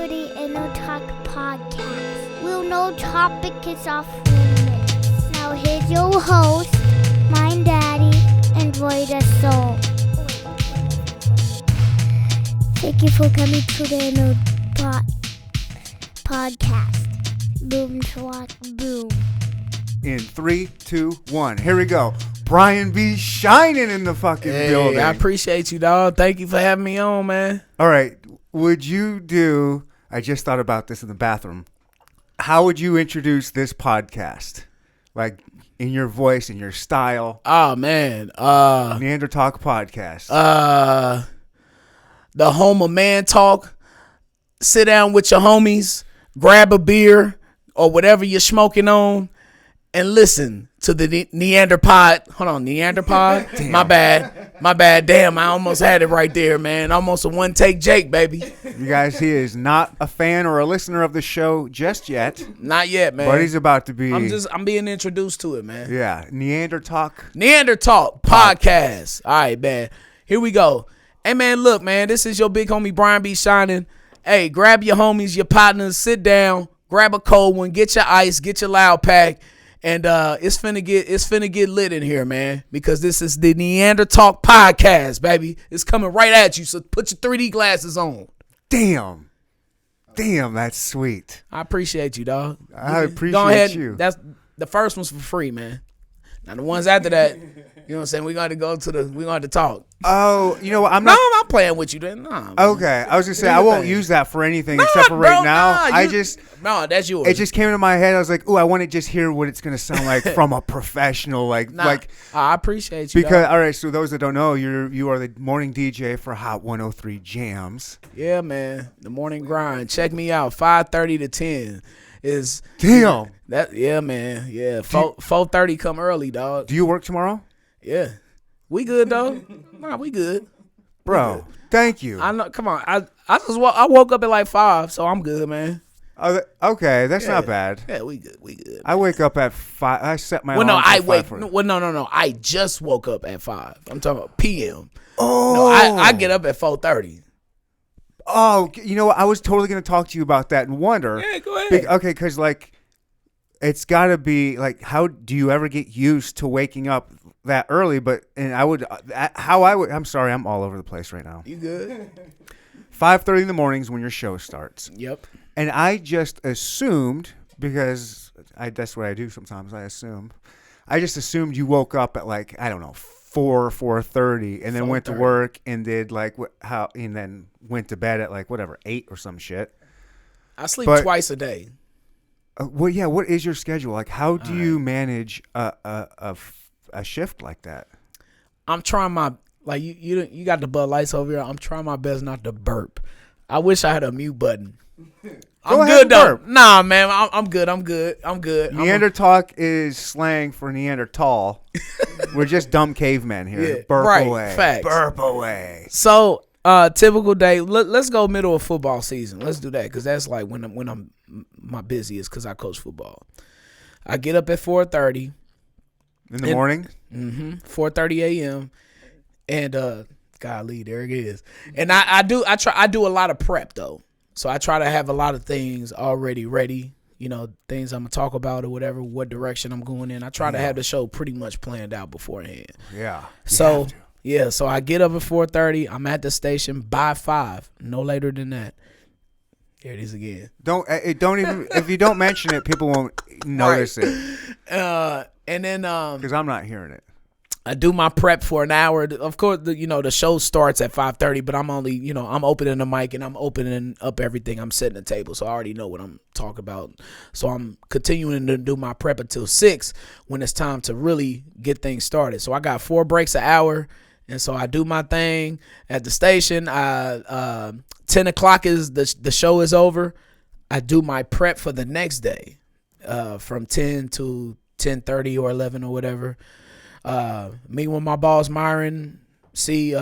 to the Inner Talk podcast. We'll no topic is off limits. Now here's your host, my daddy, and Void of Soul. Thank you for coming to the Inner Talk podcast. Boom, swat, boom. In 3, 2, 1. Here we go. Brian B Shynin in the fucking building. I appreciate you, dog. Thank you for having me on, man. All right. Would you do, I just thought about this in the bathroom. How would you introduce this podcast? Like in your voice, in your style? Oh, man. Neander Talk podcast. The home of man talk. Sit down with your homies, grab a beer or whatever you're smoking on, and listen to the Neanderpod. Hold on, Neanderpod? My bad. Damn, I almost had it right there, man. Almost a one-take Jake, baby. You guys, he is not a fan or a listener of the show just yet. Not yet, man. But he's about to be. I'm being introduced to it, man. Yeah, Neander Talk podcast. All right, man. Here we go. Hey, man, look, man. This is your big homie, Brian B Shynin. Hey, grab your homies, your partners, sit down, grab a cold one, get your ice, get your loud pack. And it's finna get lit in here, man, because this is the Neander Talk podcast, baby. It's coming right at you, so put your 3D glasses on. Damn, that's sweet. I appreciate you, dog. I appreciate Go ahead. you. That's the first one's for free, man. Now the ones after that, you know what I'm saying? We're going to talk. Oh, you know what? I'm No, not. I'm not playing with you then. Nah, man. Okay, I was gonna say I your won't thing. use that for anything except for right now. No, that's yours. It just came into my head. I was like, "Ooh, I want to just hear what it's gonna sound like from a professional." Like, I appreciate you. because dog. all right. So those that don't know, you are the morning DJ for Hot 103 Jamz. Yeah, man. The morning grind. Check me out. 5:30 to 10 is Damn. that. Yeah, man. Yeah. 4:30 come early, dog. Do you work tomorrow, Yeah. We good though. Nah, we good. bro? Thank you. I know. Come on. I woke up at like 5, so I'm good, man. Okay, that's Yeah. not bad. Yeah, we good. We good. I wake up at 5. I set my Well, no, alarm for I 5 wake. for- No. I just woke up at 5. I'm talking about PM. Oh, No, I get up at 4:30. Oh, you know what? I was totally going to talk to you about that and wonder. Yeah, go ahead. Okay, because like, it's got to be like, how do you ever get used to waking up that early? I'm sorry, I'm all over the place right now. You good? 5:30 in the mornings when your show starts. Yep. And I just assumed, because that's what I do sometimes, I just assumed you woke up at like, I don't know, 4:30 and then went to 4:30. work and did like and then went to bed at like whatever 8 or some shit. I sleep But- twice a day. Well, yeah. What is your schedule like? How do you manage a shift like that? I'm trying my you got the Bud Lights over here. I'm trying my best not to burp. I wish I had a mute button. I'm ahead good and though. burp. Nah, man, I'm good. Neander Talk is slang for Neanderthal. We're just dumb cavemen here. Yeah, Burp right, away. facts. Burp away. So, typical day. Let's go middle of football season. Let's do that because that's like when I'm my busiest because I coach football. I get up at 4:30. In the morning? 4:30 a.m. And golly, there it is. And I do a lot of prep though. So I try to have a lot of things already ready, you know, things I'm gonna talk about or whatever, what direction I'm going in. I try to have the show pretty much planned out beforehand. Yeah. So so I get up at 4:30. I'm at the station by 5, no later than that. There it is again. Don't even if you don't mention it, people won't notice it And then because I'm not hearing it. I do my prep for an hour. Of course, the show starts at 5:30, but I'm only, I'm opening the mic and I'm opening up everything. I'm setting the table, so I already know what I'm talking about. So I'm continuing to do my prep until 6 when it's time to really get things started. So I got 4 breaks an hour, and so I do my thing at the station. 10 o'clock is the show is over. I do my prep for the next day, from 10 to 10:30 or 11 or whatever. Meet with my boss Myron, see,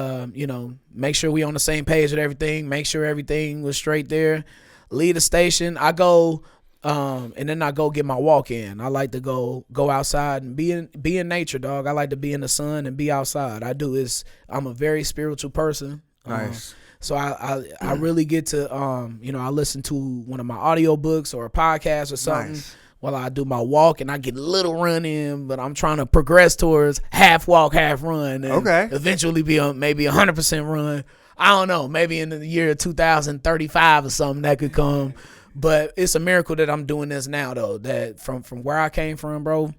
make sure we on the same page with everything, make sure everything was straight there. Leave the station. I go, and then I go get my walk in. I like to go outside and be in nature, dog. I like to be in the sun and be outside. I'm a very spiritual person. Nice. So I really get to I listen to one of my audiobooks or a podcast or something. Nice. While I do my walk, and I get a little run in, but I'm trying to progress towards half walk, half run, and eventually be on maybe 100% run. I don't know, maybe in the year 2035 or something that could come. But it's a miracle that I'm doing this now, though. That from where I came from, bro.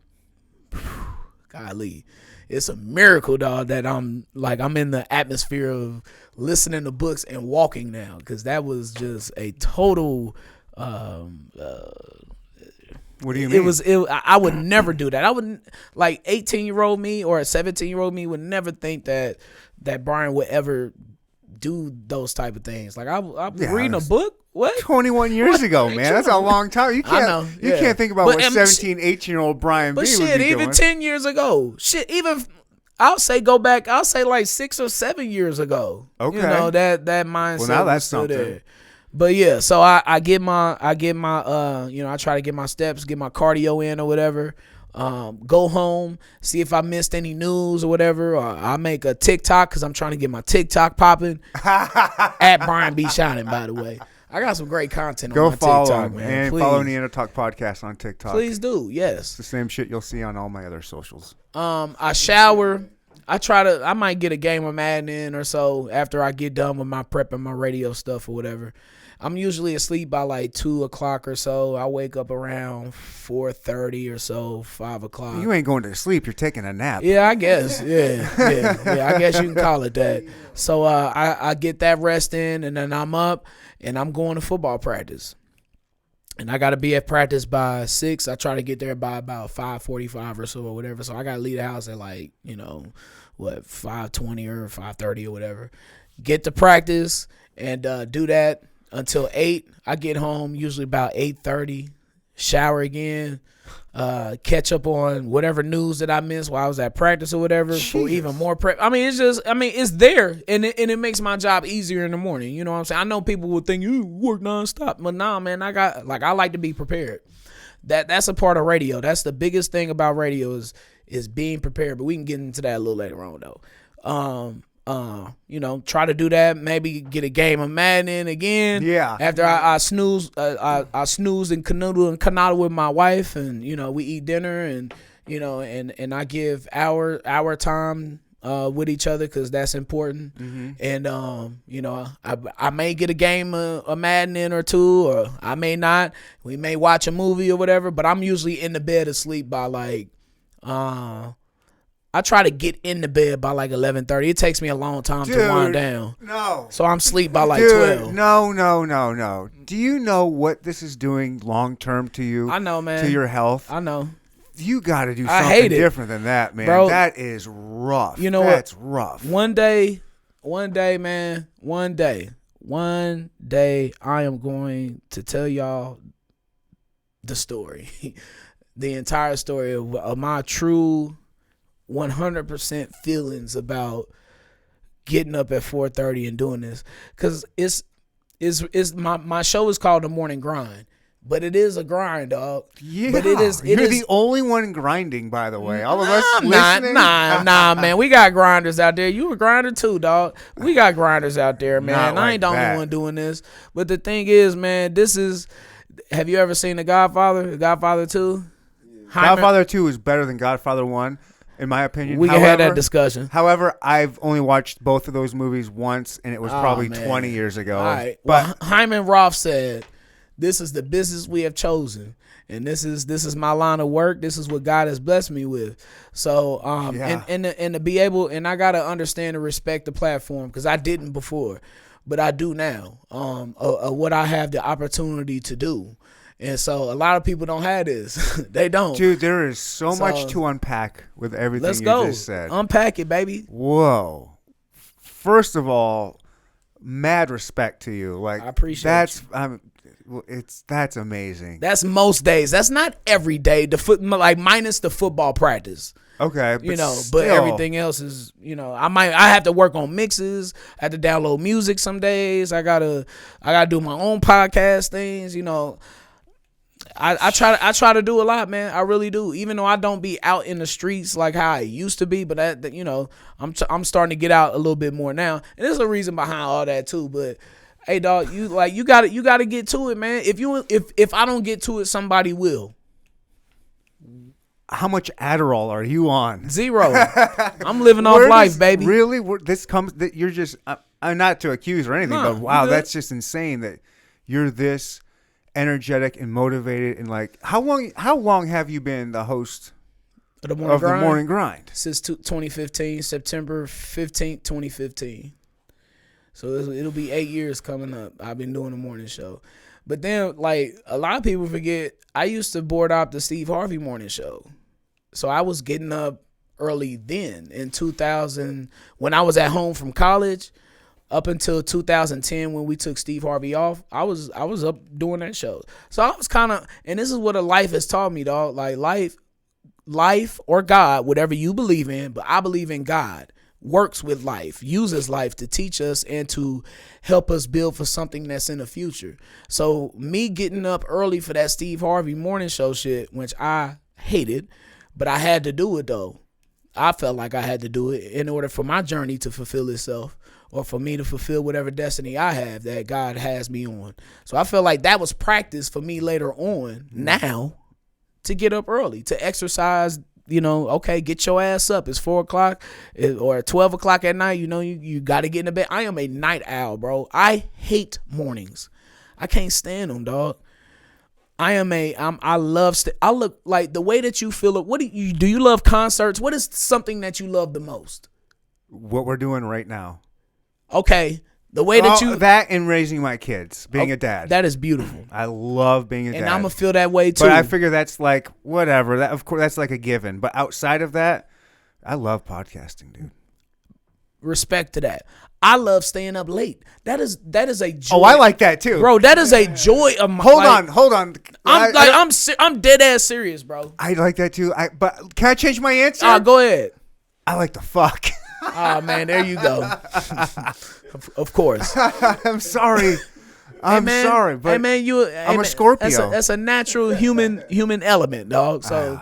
Golly, it's a miracle, dog, that I'm in the atmosphere of listening to books and walking now, because that was just a total. What do you mean? I would never do that. I wouldn't, like 18-year-old me or a 17-year-old me would never think that Brian would ever do those type of things. Like I'm reading a book. What? 21 years ago, man. That's a long time. You can't you can't think about what 17, 18-year-old Brian B would be doing. But shit, even 10 years ago. Shit, even I'll say like 6 or 7 years ago. Okay. You know, that mindset. Well, now that's still something. there. But yeah, so I get my I try to get my steps, get my cardio in or whatever. Go home, see if I missed any news or whatever. Or I make a TikTok because I'm trying to get my TikTok popping. At Brian B Shynin, by the way. I got some great content on my TikTok, man. And please. Follow Neanderthal Talk Podcast on TikTok. Please do, yes. It's the same shit you'll see on all my other socials. I shower. I might get a game of Madden in or so after I get done with my prep and my radio stuff or whatever. I'm usually asleep by like 2 o'clock or so. I wake up around 4:30 or so, 5 o'clock. You ain't going to sleep. You're taking a nap. Yeah, I guess. Yeah. I guess you can call it that. So I get that rest in, and then I'm up, and I'm going to football practice. And I got to be at practice by 6. I try to get there by about 5:45 or so or whatever. So I got to leave the house at like, 5:20 or 5:30 or whatever. Get to practice and do that until 8. I get home usually about 8:30, shower again, catch up on whatever news that I missed while I was at practice or whatever for even more prep. It's there, and it makes my job easier in the morning. You know what I'm saying? I know people would think you work nonstop, but nah, man, I like to be prepared. That's a part of radio. That's the biggest thing about radio is being prepared, but we can get into that a little later on though. Try to do that. Maybe get a game of Madden in again. Yeah. After I snooze, I snooze and canoodle with my wife, and we eat dinner, and and I give our time with each other because that's important. Mm-hmm. And I may get a game of Madden in or two, or I may not. We may watch a movie or whatever. But I'm usually in the bed asleep by like I try to get in the bed by like 11:30. It takes me a long time to wind down. No. So I'm asleep by like 12. No. Do you know what this is doing long term to you? I know, man. To your health? I know. You got to do something different than that, man. Bro, that is rough. You know That's what? rough. One day, man, one day, I am going to tell y'all the story. The entire story of my true 100% feelings about getting up at 4:30 and doing this, because it's my show is called The Morning Grind, but it is a grind, dog. Yeah, but you're the only one grinding, by the way. All of us listening. Nah, man. We got grinders out there. You a grinder too, dog. We got grinders out there, man. I ain't the only one doing this. But the thing is, man, have you ever seen The Godfather? The Godfather 2? Godfather 2 is better than Godfather 1. In my opinion, we can have that discussion. However, I've only watched both of those movies once, and it was probably 20 years ago. All right. But Hyman Roth said, "This is the business we have chosen, and this is my line of work. This is what God has blessed me with." So, and to be able, and I gotta understand and respect the platform, because I didn't before, but I do now. What I have the opportunity to do. And so a lot of people don't have this. They don't. Dude, there is so much to unpack with everything you just said. Unpack it, baby. Whoa. First of all, mad respect to you. Like, I appreciate that's amazing. That's most days. That's not every day. Minus the football practice. Okay, but everything else is, I have to work on mixes. I have to download music some days. I gotta do my own podcast things. I try to do a lot, man. I really do. Even though I don't be out in the streets like how I used to be, but that you know, I'm starting to get out a little bit more now, and there's a reason behind all that too. But hey, dog, you gotta get to it, man. If I don't get to it, somebody will. How much Adderall are you on? 0. I'm living off life, baby. Really? This comes that you're just. I'm not to accuse or anything, but wow, good. that's just insane that you're this energetic and motivated. And like, how long have you been the host of the morning grind? Since 2015, September 15th, 2015. So it'll be 8 years coming up. I've been doing the morning show. But then, like, a lot of people forget, I used to board op the Steve Harvey morning show. So I was getting up early then in 2000 when I was at home from college up until 2010 when we took Steve Harvey off. I was up doing that show. So I was kind of, and this is what a life has taught me, dog. Like life or God, whatever you believe in, but I believe in God. Works with life, uses life to teach us and to help us build for something that's in the future. So me getting up early for that Steve Harvey morning show shit, which I hated, but I had to do it though. I felt like I had to do it in order for my journey to fulfill itself or for me to fulfill whatever destiny I have that God has me on. So I felt like that was practice for me later on now to get up early, to exercise. You know, okay, get your ass up. It's 4 o'clock or 12 o'clock at night. You know, you got to get in the bed. I am a night owl, bro. I hate mornings. I can't stand them, dog. I look like the way that you feel it. What do you love concerts? What is something that you love the most? What we're doing right now. Okay. The way that that and raising my kids, being a dad. That is beautiful. I love being a dad. And I'm going to feel that way too. But I figure that's like, whatever. That, of course, that's like a given. But outside of that, I love podcasting, dude. Respect to that. I love staying up late. That is a joy. Oh, I like that too. Bro, that is a joy of my life. Hold on. I'm dead ass serious, bro. I like that too. But can I change my answer? Go ahead. I like to fuck. Oh man, there you go. Of course. I'm sorry. I'm sorry, but hey man, I'm a Scorpio. That's a natural human element, dog. So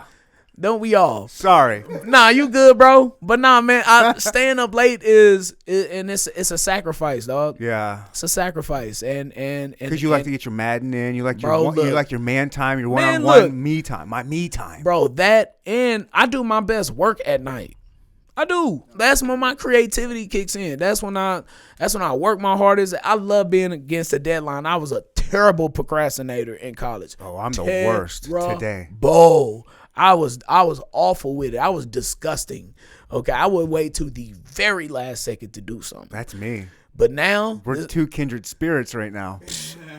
don't we all? Sorry. Nah, you good, bro. But nah, man, staying up late it's a sacrifice, dog. Yeah, it's a sacrifice, and because you like to get your Madden in, you like your man time, your one-on-one me time, my me time, bro. That and I do my best work at night. I do. That's when my creativity kicks in. That's when I work my hardest. I love being against a deadline. I was a terrible procrastinator in college. Oh, I'm the worst today. I was awful with it. I was disgusting. Okay, I would wait to the very last second to do something. That's me. But now we're two kindred spirits right now.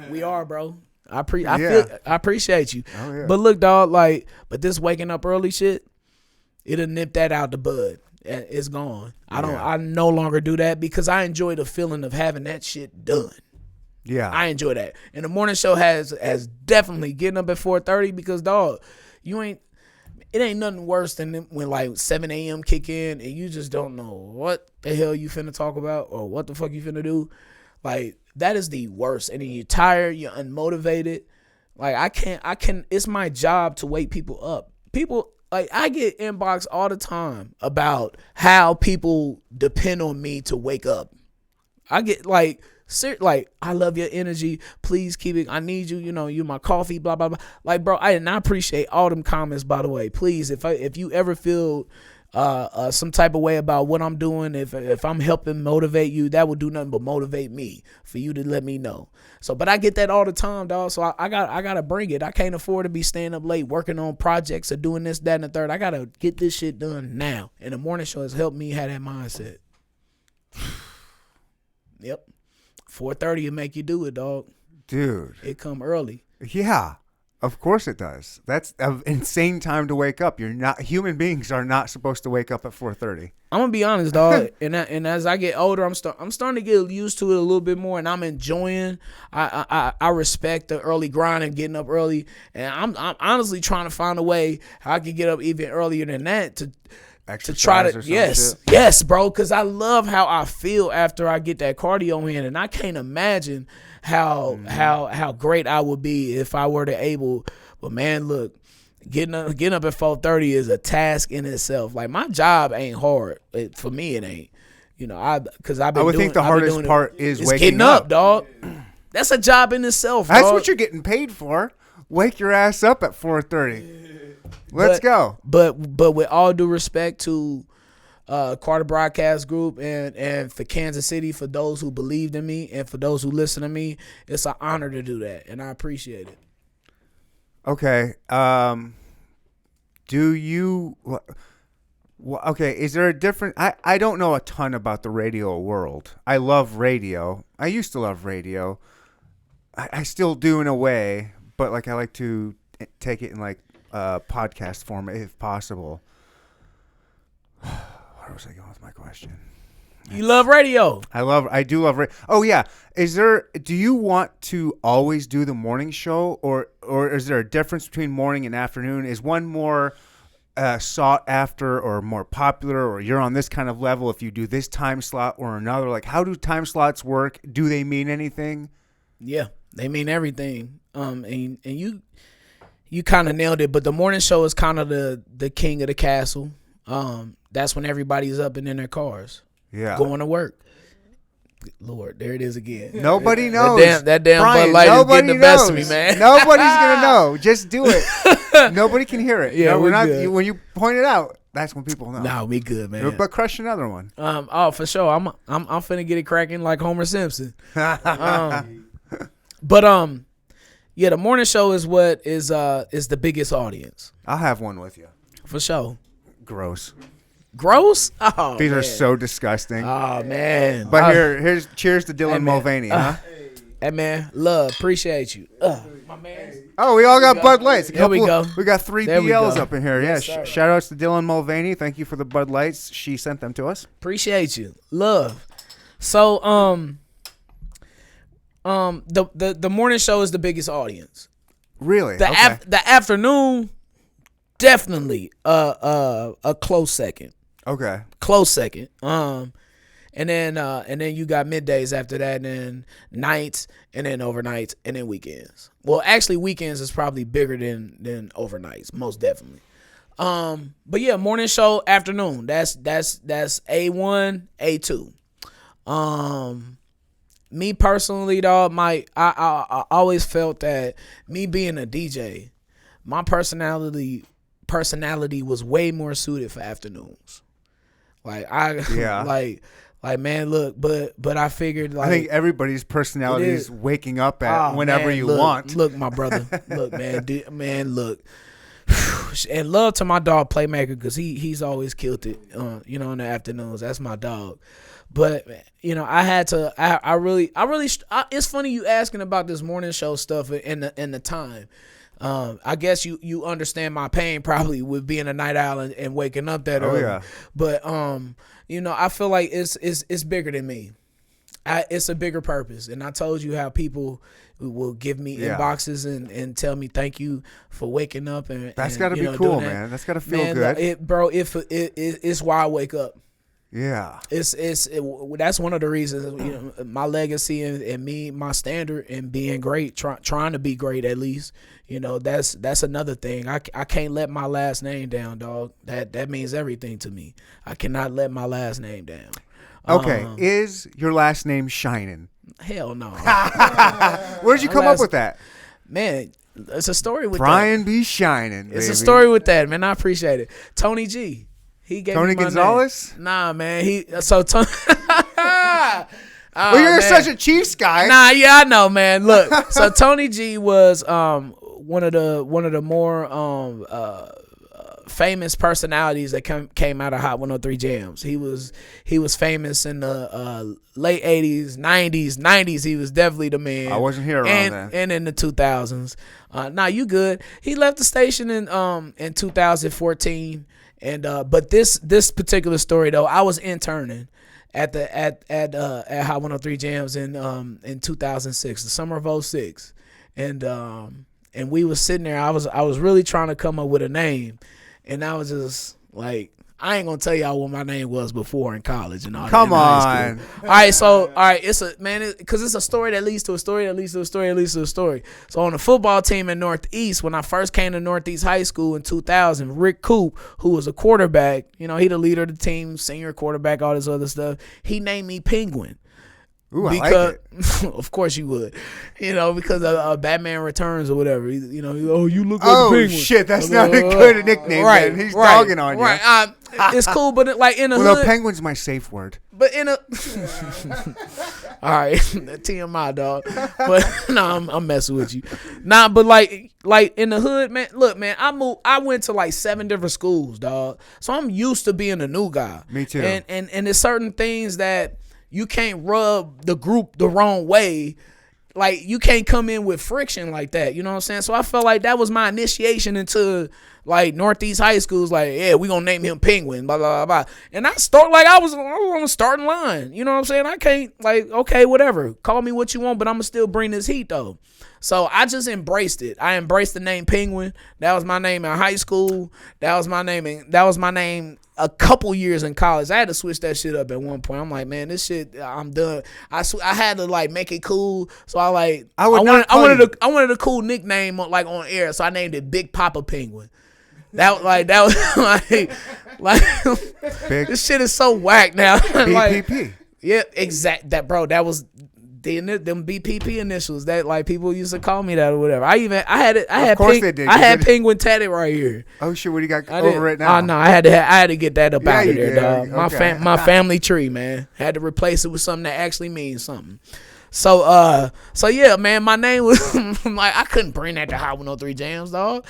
We are, bro. I appreciate you. Oh, yeah. But look, dog, but this waking up early shit, it'll nip that out the bud. It's gone. I no longer do that because I enjoy the feeling of having that shit done. Yeah. I enjoy that. And the morning show has definitely getting up at 4:30 because dog, it ain't nothing worse than when like 7 a.m. kick in and you just don't know what the hell you finna talk about or what the fuck you finna do. Like that is the worst. And then you're tired, you're unmotivated. Like I can it's my job to wake people up. Like I get inbox all the time about how people depend on me to wake up. I get like I love your energy. Please keep it. I need you. You know, you my coffee. Blah blah blah. Like, bro, I appreciate all them comments. By the way, please, if you ever feel some type of way about what I'm doing, if I'm helping motivate you, that would do nothing but motivate me for you to let me know. So, but I get that all the time, dog. So I gotta bring it. I can't afford to be staying up late working on projects or doing this, that, and the third. I gotta get this shit done now. And the morning show has helped me have that mindset. Yep. 4:30 will make you do it, dog. Dude. It come early. Yeah. Of course it does. That's an insane time to wake up. Human beings are not supposed to wake up at 4:30. I'm gonna be honest, dog. and as I get older, I'm starting to get used to it a little bit more, and I'm enjoying. I respect the early grind and getting up early, and I'm honestly trying to find a way how I can get up even earlier than that to try to yes, bro. Because I love how I feel after I get that cardio in, and I can't imagine how great I would be if I were to But man, look, getting up at 4:30 is a task in itself. Like my job ain't hard. For me, it ain't. You know, I would think the hardest part is waking getting up, dog. That's a job in itself. That's dog. what you're getting paid for. Wake your ass up at 4:30. Let's go. But with all due respect to Carter Broadcast Group and for Kansas City, for those who believed in me and for those who listen to me, it's an honor to do that, and I appreciate it. Okay. Do you? Okay. Is there a different? I don't know a ton about the radio world. I love radio. I used to love radio. I still do in a way, but like I like to take it in like podcast form if possible. Where was I going with my question? You love radio. I do love radio. Oh yeah. Do you want to always do the morning show or is there a difference between morning and afternoon? Is one more sought after or more popular, or you're on this kind of level if you do this time slot or another? Like, how do time slots work? Do they mean anything? Yeah, they mean everything. And you kind of nailed it, but the morning show is kind of the king of the castle. That's when everybody's up and in their cars. Yeah. Going to work. Lord, there it is again. Nobody knows. That damn Brian, Bud Light is getting the best of me, man. Nobody's gonna know. Just do it. Nobody can hear it. Yeah, we're not. good. When you point it out, that's when people know. Nah, we good, man. But crush another one. For sure. I'm finna get it cracking like Homer Simpson. Yeah, the morning show is what is the biggest audience. I'll have one with you. For sure. Gross. Gross? Oh, These man. are so disgusting. Oh man. But here's cheers to Dylan Mulvaney, huh? Hey man, love, appreciate you. My man. Oh, we all got Bud Lights. There we go. We got 3 There we BLs go. up in here. Yes, Yeah, sir. shout outs to Dylan Mulvaney. Thank you for the Bud Lights. She sent them to us. Appreciate you. Love. So the morning show is the biggest audience. Really? The afternoon, definitely a close second. Okay. Close second. And then you got middays after that, and then nights, and then overnights, and then weekends. Well, actually, weekends is probably bigger than overnights, most definitely. But yeah, morning show, afternoon. That's A1, A2. Me personally, dog, I always felt that me being a DJ, my personality was way more suited for afternoons. Like like man, look, but I figured like I think everybody's personality is waking up at whenever you look, want. Look, my brother, look, man, look. And love to my dog Playmaker, because he's always killed it, in the afternoons. That's my dog. But I really it's funny you asking about this morning show stuff and the time. I guess you understand my pain probably with being a night owl and waking up that early. Yeah. But I feel like it's bigger than me. It's a bigger purpose, and I told you how people will give me inboxes and tell me thank you for waking up, and That's got to be cool, man. That's got to feel good. It's why I wake up. Yeah. That's one of the reasons, my legacy and me, my standard, and being great, trying to be great at least. That's another thing. I can't let my last name down, dog. That means everything to me. I cannot let my last name down. Okay, is your last name Shynin? Hell no. Where'd you come up with that? Man, it's a story with Brian that. B Shynin. It's a story with that, man. I appreciate it. Tony G. He gave Tony me my Gonzalez? name. Nah, man. Tony. Well, you're such a Chiefs guy. Nah, yeah, I know, man. Look, so Tony G was one of the more famous personalities that came out of Hot 103 Jamz. He was famous in the late 80s, 90s. He was definitely the man. I wasn't here around then. And in the 2000s. Nah, you good. He left the station in 2014. And but this particular story though, I was interning at Hot 103 Jamz in 2006, the summer of 06. And we was sitting there. I was really trying to come up with a name. And I was just like, I ain't gonna tell y'all what my name was before in college and all. Come that in high on. school. All right, so it's a man because it's a story that leads to a story that leads to a story that leads to a story. So on the football team in Northeast, when I first came to Northeast High School in 2000, Rick Coop, who was a quarterback, he the leader of the team, senior quarterback, all this other stuff. He named me Penguin. Ooh, Because, I like it. of course you would, because of Batman Returns or whatever. You look like Oh, the Penguin. shit, that's not a good nickname, man. He's dogging on you. Right, it's cool, but in the Well, hood. no, Penguin's my safe word. But in a, all right, TMI, dog. But I'm messing with you. But like in the hood, man. Look, man, I went to like 7 different schools, dog. So I'm used to being a new guy. Me too. And there's certain things that you can't rub the group the wrong way. Like, you can't come in with friction like that. You know what I'm saying? So I felt like that was my initiation into, like, Northeast High Schools. Like, yeah, we gonna name him Penguin, blah, blah, blah, blah. And I was on the starting line. You know what I'm saying? I can't, like, okay, whatever. Call me what you want, but I'm gonna still bring this heat, though. So I just embraced it. I embraced the name Penguin. That was my name in high school. That was my name a couple years in college. I had to switch that shit up at one point. I'm like, man, this shit, I'm done. I had to like make it cool. So I wanted a cool nickname like on air. So I named it Big Papa Penguin. That was like this shit is so whack now. BPP. Yeah, exact. That was them BPP initials that like people used to call me that or whatever. I had Penguin tatted right here. Oh shit, what do you got over it now? Oh no, I had to get that up out of there, did. dog. Okay. My family tree, man. Had to replace it with something that actually means something. So yeah, man, my name was like I couldn't bring that to Hot 103 Jamz, dog.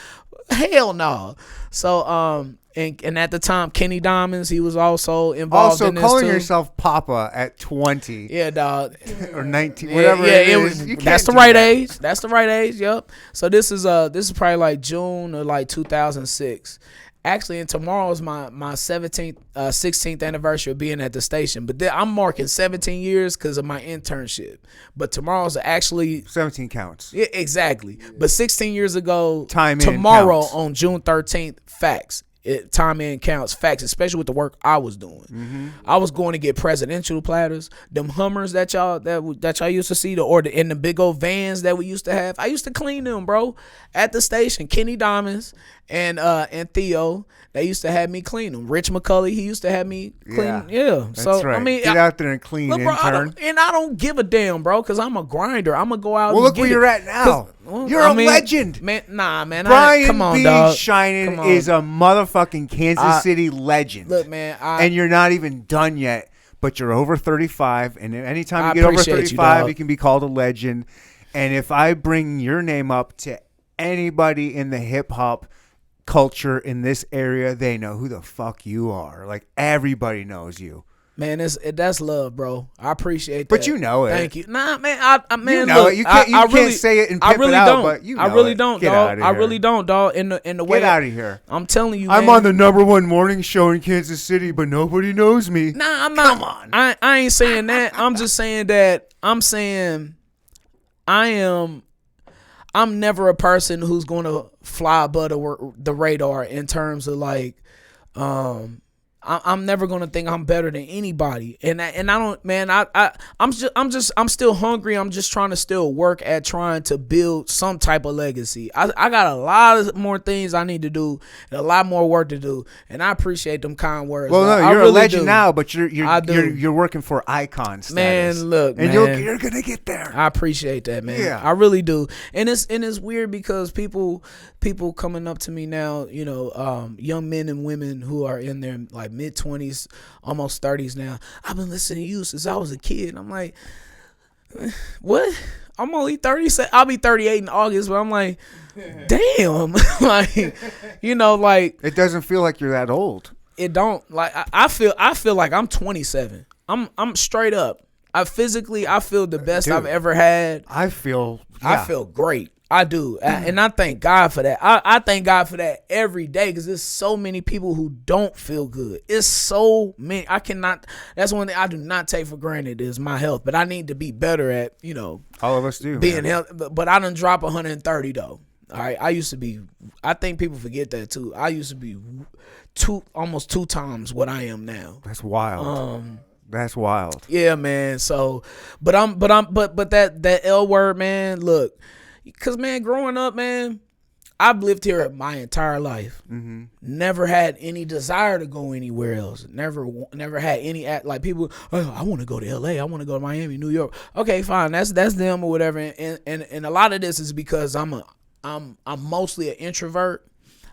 Hell no. So and at the time, Kenny Diamonds, he was also involved in this too. Also, calling yourself Papa at 20. Yeah, dog. Or 19, whatever it is. That's the right age. That's the right age, yep. So this is probably like June of like 2006. Actually, and tomorrow is my 16th anniversary of being at the station. But I'm marking 17 years because of my internship. But tomorrow's actually 17 counts. Yeah, exactly. But 16 years ago, tomorrow on June 13th, facts. Time in counts, facts, especially with the work I was doing. Mm-hmm. I was going to get presidential platters, them Hummers that y'all used to see, in the big old vans that we used to have. I used to clean them, bro, at the station. Kenny Diamonds and Theo, they used to have me clean them. Rich McCulley, he used to have me clean. Yeah. That's so right. I mean, get out there and clean, look, bro, intern. I don't give a damn, bro, because I'm a grinder. I'm gonna go out. Well, look where you're at now. You're a legend, man. Nah, man. Brian come on, B dog. Shynin is a motherfucking Kansas City legend. Look, man, and you're not even done yet. But you're over 35, and anytime you get over 35, you can be called a legend. And if I bring your name up to anybody in the hip hop culture in this area, they know who the fuck you are. Like, everybody knows you. Man, that's love, bro. I appreciate that. But you know it. Thank you. Nah, man. I man, you know look, it. You can't say it and pimp it out, but you know I really it. don't, Get dog. out of I here. really don't, dog. In the way. Get out of here. I'm telling you, I'm man. on the #1 morning show in Kansas City, but nobody knows me. Nah, I'm not. Come on. I ain't saying that. I'm just saying that. I'm saying I'm never a person who's going to fly above the radar in terms of like, I'm never gonna think I'm better than anybody, and I don't, man. I'm still hungry. I'm just trying to still work at trying to build some type of legacy. I got a lot of more things I need to do and a lot more work to do, and I appreciate them kind words. Well, no, you're really a legend do. now, but you're working for icon status. Man, look, and man. you're gonna get there. I appreciate that, man. Yeah. I really do. And it's weird because people coming up to me now, young men and women who are in their like mid-20s, almost 30s now. I've been listening to you since I was a kid. I'm like, what? I'm only 30. I'll be 38 in August, but I'm like, damn. like, like it doesn't feel like you're that old. It don't. Like I feel like I'm 27. I'm straight up. I feel the best I've ever had. I feel great. I do. And I thank God for that. I thank God for that every day because there's so many people who don't feel good. It's so many. That's one thing I do not take for granted is my health, but I need to be better at, all of us do being healthy. But I done drop 130 though. All right, I used to be. I think people forget that too. I used to be almost 2 times what I am now. That's wild. That's wild. Yeah, man. So, but that L word, man. Look, cause man, growing up, man, I've lived here my entire life. Mm-hmm. Never had any desire to go anywhere else. Never had any like people. Oh, I want to go to L.A. I want to go to Miami, New York. Okay, fine. That's them or whatever. And a lot of this is because I'm mostly an introvert.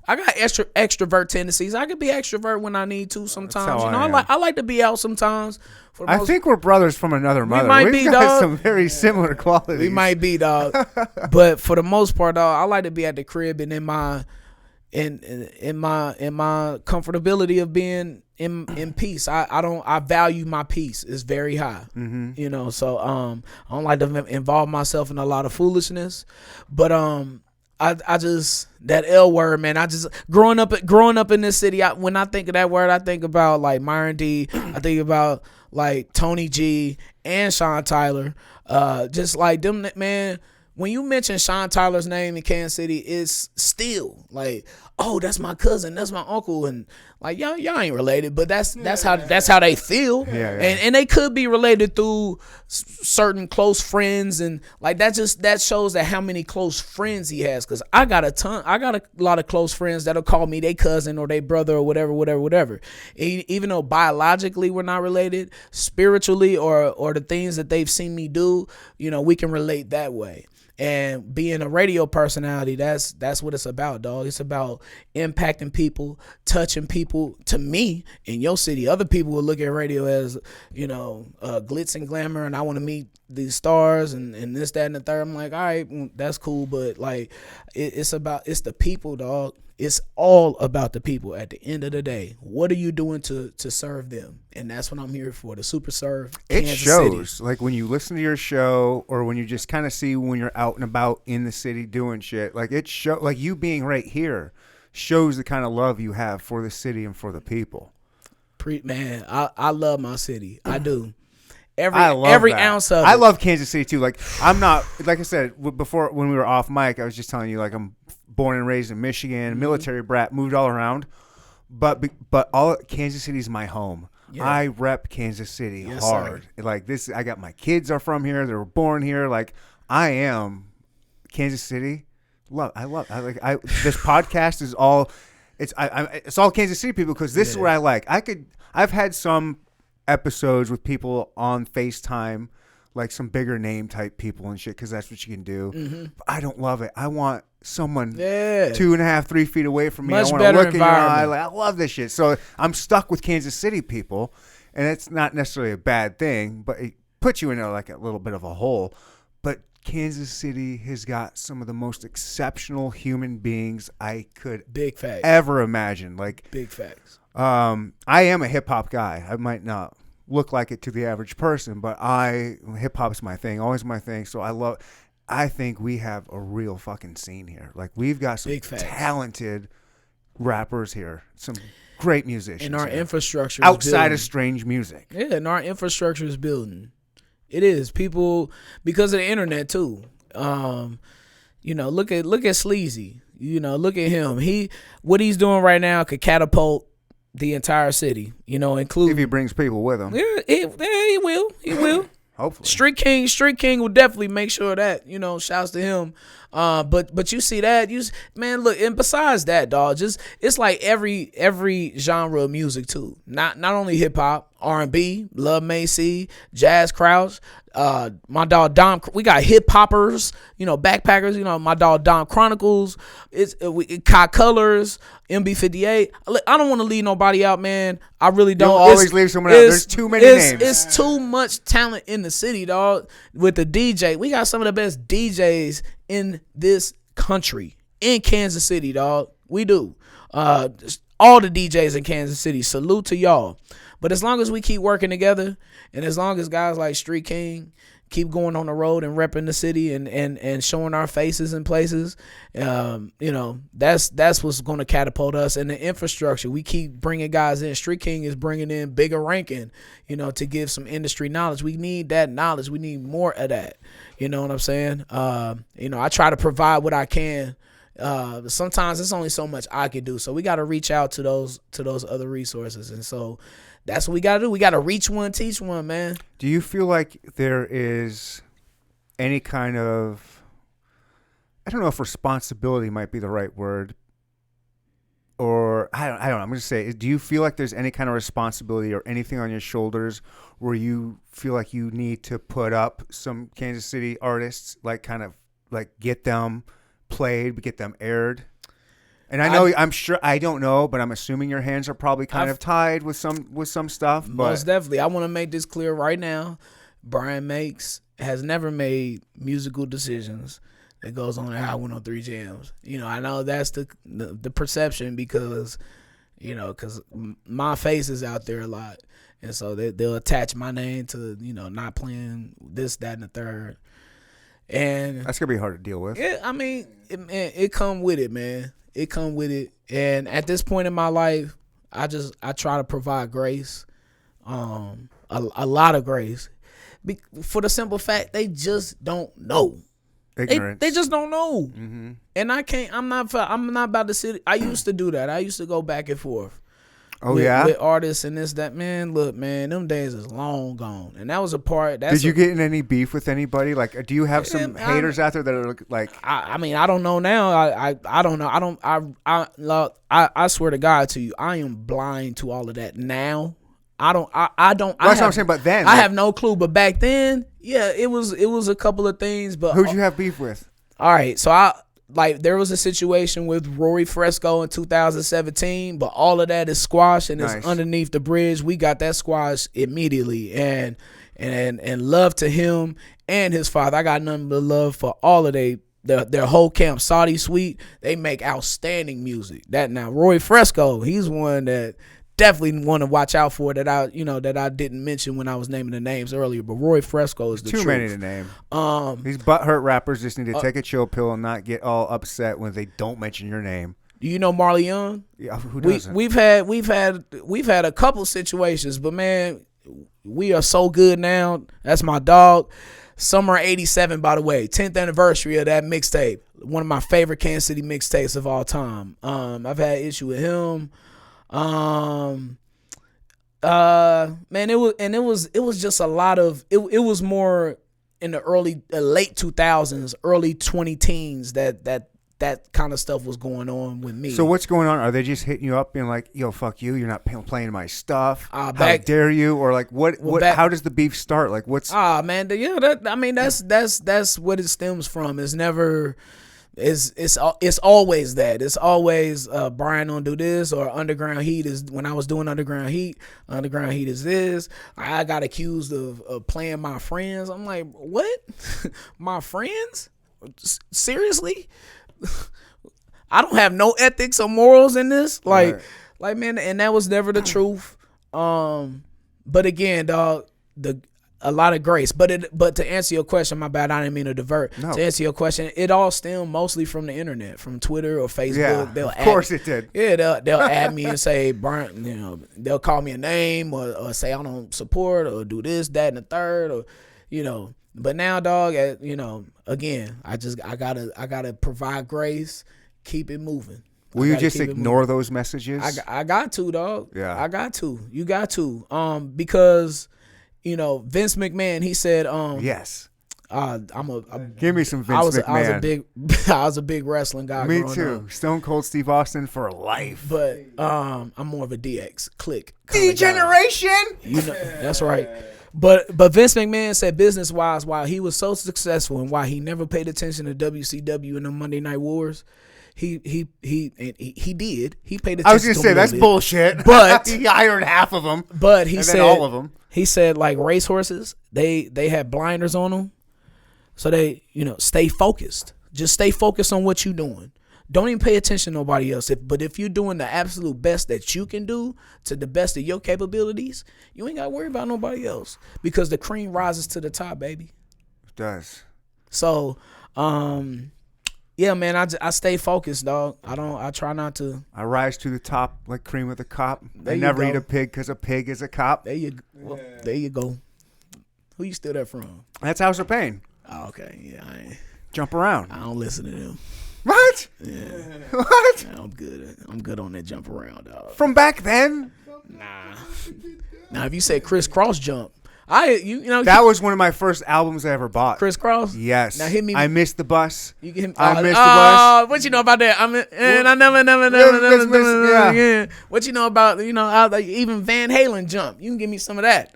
I got extrovert tendencies. I could be extrovert when I need to sometimes. I like to be out sometimes. I think we're brothers from another mother. We've got some very similar qualities. We might be, dog. But for the most part, dog, I like to be at the crib and in my comfortability of being in peace. I value my peace. It's very high. Mm-hmm. You know, so I don't like to involve myself in a lot of foolishness. But I just, that L word, man. I just growing up in this city. When I think of that word, I think about like Myron D. I think about like Tony G and Sean Tyler. Just like them, man. When you mention Sean Tyler's name in Kansas City, it's still like, oh, that's my cousin, that's my uncle, and like y'all ain't related, but that's how they feel. Yeah. And they could be related through certain close friends, and like that shows that how many close friends he has. Cause I got a lot of close friends that'll call me their cousin or their brother or whatever. Even though biologically we're not related, spiritually or the things that they've seen me do, you know, we can relate that way. And being a radio personality, that's what it's about, dog. It's about impacting people, touching people. To me, in your city, other people will look at radio as, you know, glitz and glamour, and I want to meet these stars and this, that, and the third. I'm like, all right, that's cool, but like, it's the people, dog. It's all about the people at the end of the day. What are you doing to serve them? And that's what I'm here for, to super serve Kansas shows. City. Like when you listen to your show or when you just kind of see when you're out and about in the city doing shit, like it show, like you being right here shows the kind of love you have for the city and for the people. Man, I love my city. I do. Every ounce of it. I love Kansas City too. Like I'm not, like I said before when we were off mic, I was just telling you, like I'm born and raised in Michigan, military brat, moved all around, but all Kansas City is my home. Yeah. I rep Kansas City hard. Sir. Like this, I got my kids are from here. They were born here. Like I am Kansas City. This podcast is all. It's all Kansas City people because this is what I like. I've had some episodes with people on FaceTime, like some bigger name type people and shit, because that's what you can do. Mm-hmm. But I don't love it. I want someone 2.5, 3 feet away from me. Much I want to look in your eye. Like, I love this shit. So I'm stuck with Kansas City people, and it's not necessarily a bad thing, but it puts you in a little bit of a hole. But Kansas City has got some of the most exceptional human beings I could ever imagine. Like big facts. I am a hip hop guy. I might not look like it to the average person, but hip hop is my thing, always my thing. So I think we have a real fucking scene here. Like we've got some talented rappers here, some great musicians, and our infrastructure outside of strange music. Yeah, and our infrastructure is building. It is people because of the internet too. You know, look at Sleazy. You know, look at him. What he's doing right now could catapult the entire city, you know, including if he brings people with him. Yeah, he will. Hopefully, Street King will definitely make sure that, you know. Shouts to him. But you see that, man. Look, and besides that, dog, it's like every genre of music too. Not only hip hop, R&B, Love Macy, Jazz Crouch. My dog Dom. We got hip hoppers, you know, backpackers. You know, my dog Dom Chronicles. It's Kai Colors, MB58. I don't want to leave nobody out, man. I really don't. You'll always leave someone out. There's too many names. It's too much talent in the city, dog. With the DJ, we got some of the best DJs in this country, in Kansas City, dog. We do. All the DJs in Kansas City, salute to y'all. But as long as we keep working together, and as long as guys like Street King keep going on the road and repping the city and showing our faces in places, you know, that's what's going to catapult us. And the infrastructure, we keep bringing guys in. Street King is bringing in bigger ranking, you know, to give some industry knowledge. We need that knowledge. We need more of that. You know what I'm saying? You know, I try to provide what I can, sometimes it's only so much I can do. So we got to reach out to those other resources, and so that's what we got to do. We got to reach one, teach one, man. Do you feel like there is any kind of, I don't know if responsibility might be the right word, or I don't know. I'm going to say, do you feel like there's any kind of responsibility or anything on your shoulders where you feel like you need to put up some Kansas City artists, like kind of like get them played, get them aired? And I know, I'm sure, I don't know, but I'm assuming your hands are probably kind of tied with some stuff. But most definitely, I want to make this clear right now. Brian has never made musical decisions that goes on at I-103 Jamz. You know, I know that's the perception because my face is out there a lot. And so they'll attach my name to, not playing this, that, and the third. And that's going to be hard to deal with. Yeah, I mean, it come with it, man. It come with it. And at this point in my life, I try to provide grace, a lot of grace. For the simple fact, they just don't know. Ignorance. They just don't know. Mm-hmm. And I'm not about to sit. I used to do that. I used to go back and forth. Oh, with artists and this, that. Man, look, man, them days is long gone. And that was a part. Did you get in any beef with anybody? Like, do you have some haters out there that are like? I mean, I don't know now. I don't know. I swear to God to you, I am blind to all of that now. I don't. That's what I'm saying. But then I have no clue. But back then, yeah, it was a couple of things. But who'd you have beef with? All right, so there was a situation with Rory Fresco in 2017, but all of that is squashed and it's underneath the bridge. We got that squashed immediately, and love to him and his father. I got nothing but love for all of their whole camp. Saudi Suite, they make outstanding music. That now Rory Fresco, he's one that definitely want to watch out for that I didn't mention when I was naming the names earlier. But Roy Fresco is the truth. Too many to name. These butthurt rappers just need to take a chill pill and not get all upset when they don't mention your name. Do you know Marley Young? Yeah, who doesn't? We've had a couple situations, but man, we are so good now. That's my dog. Summer '87, by the way, 10th anniversary of that mixtape. One of my favorite Kansas City mixtapes of all time. I've had issue with him. Man, it was just a lot of it was more in the late 2000s, early 2010s that kind of stuff was going on with me. So what's going on? Are they just hitting you up being like, yo, fuck you, you're not playing my stuff, how dare you? Or like how does the beef start? Like what's man, that's what it stems from. It's never It's always that. It's always Brian don't do this, or Underground Heat is when I was doing Underground Heat is this. I got accused of playing my friends. I'm like, what? My friends? Seriously? I don't have no ethics or morals in this. Like man, and that was never the truth. But again, dog, a lot of grace, but to answer your question, my bad, I didn't mean to divert. No. To answer your question, it all stemmed mostly from the internet, from Twitter or Facebook. Yeah, of course it did. Yeah, they'll add me and say, Brian, they'll call me a name or say I don't support or do this, that, and the third, or But now, dog, again, I gotta provide grace, keep it moving. Will you just ignore those messages? I got to, dog. Yeah, I got to. You got to, because. Vince McMahon, he said, yes. Give me some Vince McMahon. I was a big wrestling guy. Me too. Up. Stone Cold Steve Austin for life. But I'm more of a DX click. D-Generation. That's right. But Vince McMahon said business wise, while he was so successful and why he never paid attention to WCW and the Monday Night Wars. He did. He paid attention. I was gonna say that's bullshit. But he hired half of them. But he said all of them. He said like racehorses, they had blinders on them, so they stay focused. Just stay focused on what you're doing. Don't even pay attention to nobody else. But if you're doing the absolute best that you can do to the best of your capabilities, you ain't got to worry about nobody else because the cream rises to the top, baby. It does. So, yeah, man, I stay focused, dog. I try not to. I rise to the top like cream of the cop. I never eat a pig because a pig is a cop. There you go. Who you steal that from? That's House of Pain. Oh, okay. Yeah. Jump around. I don't listen to them. What? Yeah. What? I'm good. I'm good on that jump around, dog. From back then? Nah. Now, if you say crisscross jump, you That was one of my first albums I ever bought. crisscross. Yes. Now hit me. I missed the bus. You can. I missed the bus. What you know about that? I Yeah. What you know about like even Van Halen jump? You can give me some of that.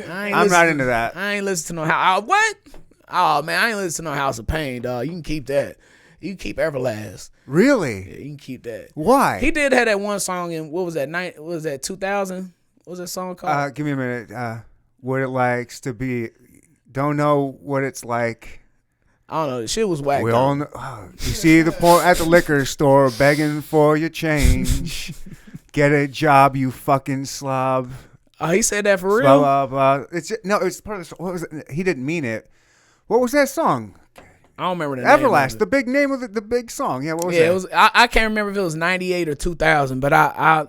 I'm not into that. I ain't listen to no house. What? Oh man, I ain't listen to no House of Pain, dog. You can keep that. You can keep Everlast. Really? Yeah, you can keep that. Why? He did have that one song in what was that night? What was that 2000? What was that song called? Give me a minute. What it likes to be. Don't know what it's like. I don't know. The shit was whack. We all know. You see the point at the liquor store begging for your change. Get a job, you fucking slob. Oh, he said that for real? Blah, blah, blah. It's part of the. What was it? He didn't mean it. What was that song? I don't remember the Everlast, name. the big name of the big song. Yeah, what was Yeah, that? it was. I can't remember if it was 98 or 2000, but I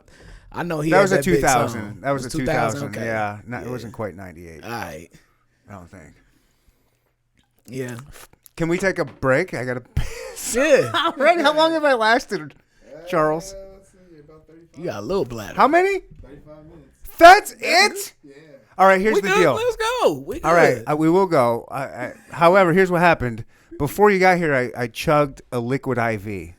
know he. That had was a that big 2000. song. That was a 2000. Okay. Yeah, it wasn't quite 98. All right. I don't think. Yeah. Can we take a break? I gotta piss. Yeah. Already? How long have I lasted, Charles? You got a little bladder. How many? 35 minutes. That's it? Yeah. All right, here's We the good. deal. Let's go. We good. All right, we will go. However, here's what happened. Before you got here, I chugged a liquid IV.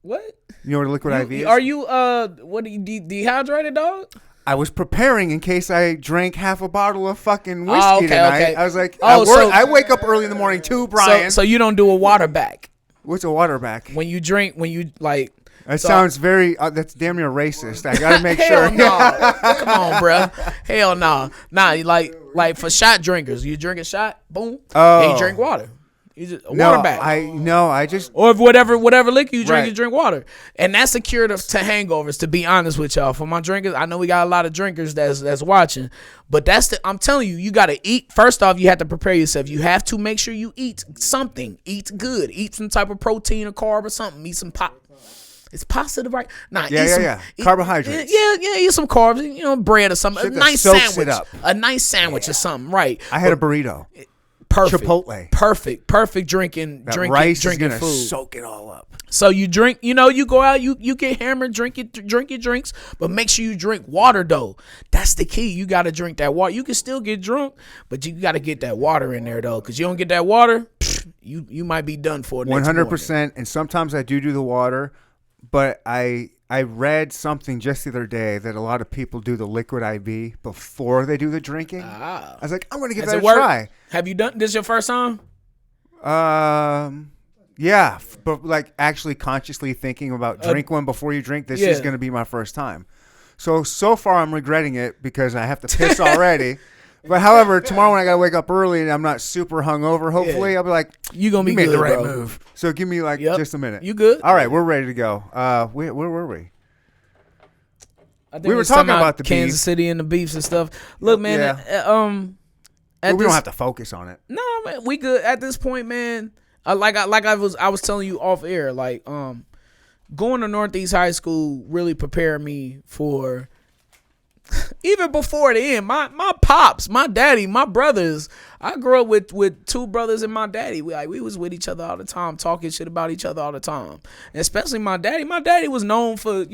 What? You know what a liquid IV is? Are you what are you dehydrated, dog? I was preparing in case I drank half a bottle of fucking whiskey Oh, okay, tonight. okay. I was like, Oh, I wake up early in the morning too, Brian. So you don't do a water back What's a water back? when you drink like. That so- sounds very. That's damn near racist. I gotta make Hell sure. no. Come on, bro. Hell no. Nah, you like for shot drinkers, you drink a shot, boom, and you drink water. You just water back. I just. Or if whatever liquor you drink, Right. you drink water. And that's a cure to hangovers, to be honest with y'all. For my drinkers, I know we got a lot of drinkers that's watching. But I'm telling you, you gotta eat. First off, you have to prepare yourself. You have to make sure you eat something. Eat good. Eat some type of protein or carb or something. Eat some pop. It's pasta the right? Nah, Yeah. Carbohydrates. Yeah, eat some carbs, bread or something. Shit A that nice soaks sandwich. it up. A nice sandwich or something, right. I had a burrito. Perfect. Chipotle. Perfect drinking That rice is gonna food. soak it all up. So you drink, you go out, you get hammered, drink your drinks, but make sure you drink water though. That's the key. You got to drink that water. You can still get drunk, but you got to get that water in there though, because you don't get that water, you might be done for. 100%. And sometimes I do the water, but I read something just the other day that a lot of people do the liquid IV before they do the drinking. I was like, I'm gonna give Has that it a worked? try. Have you done this? Your first time? Yeah, but like actually consciously thinking about drink one before you drink. This is yeah. going to be my first time. So far I'm regretting it because I have to piss already. But however, tomorrow when I got to wake up early and I'm not super hungover, hopefully I'll be like, you gonna be made good, the right bro. move. So give me like just a minute. You good? All right, we're ready to go. Where were we? I think We were was talking about the Kansas beef. City and the beefs and stuff. Look, man. We don't have to focus on it. No, man, we good at this point, man. I was telling you off air, like going to Northeast High School really prepared me for even before the end. My pops, my daddy, my brothers. I grew up with two brothers and my daddy. We was with each other all the time, talking shit about each other all the time. And especially my daddy. My daddy was known for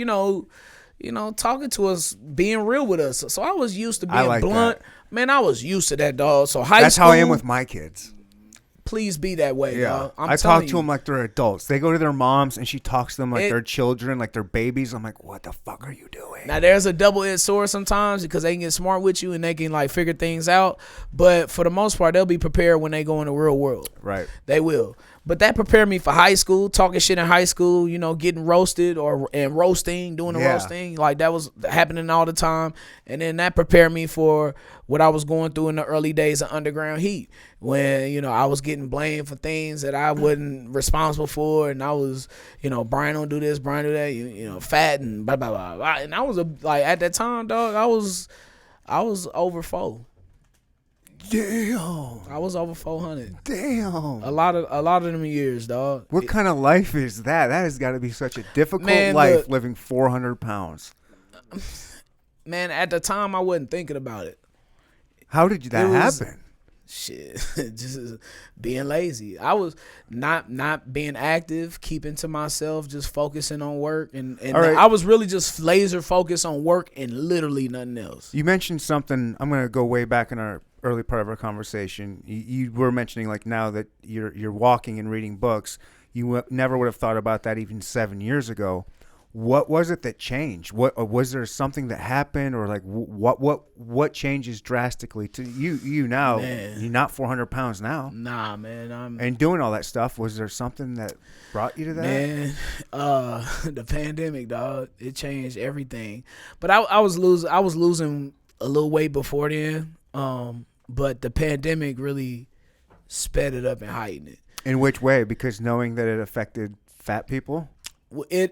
talking to us, being real with us. So I was used to being blunt. That. Man, I was used to that, dog. So That's how I am with my kids. Please be that way, dog. I talk to them like they're adults. They go to their moms and she talks to them like they're children, like they're babies. I'm like, what the fuck are you doing? Now there's a double-edged sword sometimes because they can get smart with you and they can like figure things out. But for the most part, they'll be prepared when they go in the real world. Right. They will. But that prepared me for high school, talking shit in high school, getting roasted and roasting, doing the roasting. Like that was happening all the time. And then that prepared me for what I was going through in the early days of Underground Heat when, I was getting blamed for things that I wasn't responsible for. And I was, Brian don't do this, Brian do that, fat and blah, blah, blah, blah. And I was at that time, dog, I was over 4. Damn. I was over 400. Damn. A lot of them years, dog. What kind of life is that? That has got to be such a difficult life, living 400 pounds. Man, at the time, I wasn't thinking about it. How did that happen? Shit, just being lazy. I was not being active, keeping to myself, just focusing on work, and right. I was really just laser focused on work and literally nothing else. You mentioned something. I'm gonna go way back in our early part of our conversation. You were mentioning like now that you're walking and reading books. You never would have thought about that even 7 years ago. What was it that changed? What was there something that happened, or like what changes drastically to you now? Man. You're not 400 pounds now. Nah, man, And doing all that stuff, was there something that brought you to that? Man, the pandemic, dog, it changed everything. But I was losing a little weight before then. But the pandemic really sped it up and heightened it. In which way? Because knowing that it affected fat people.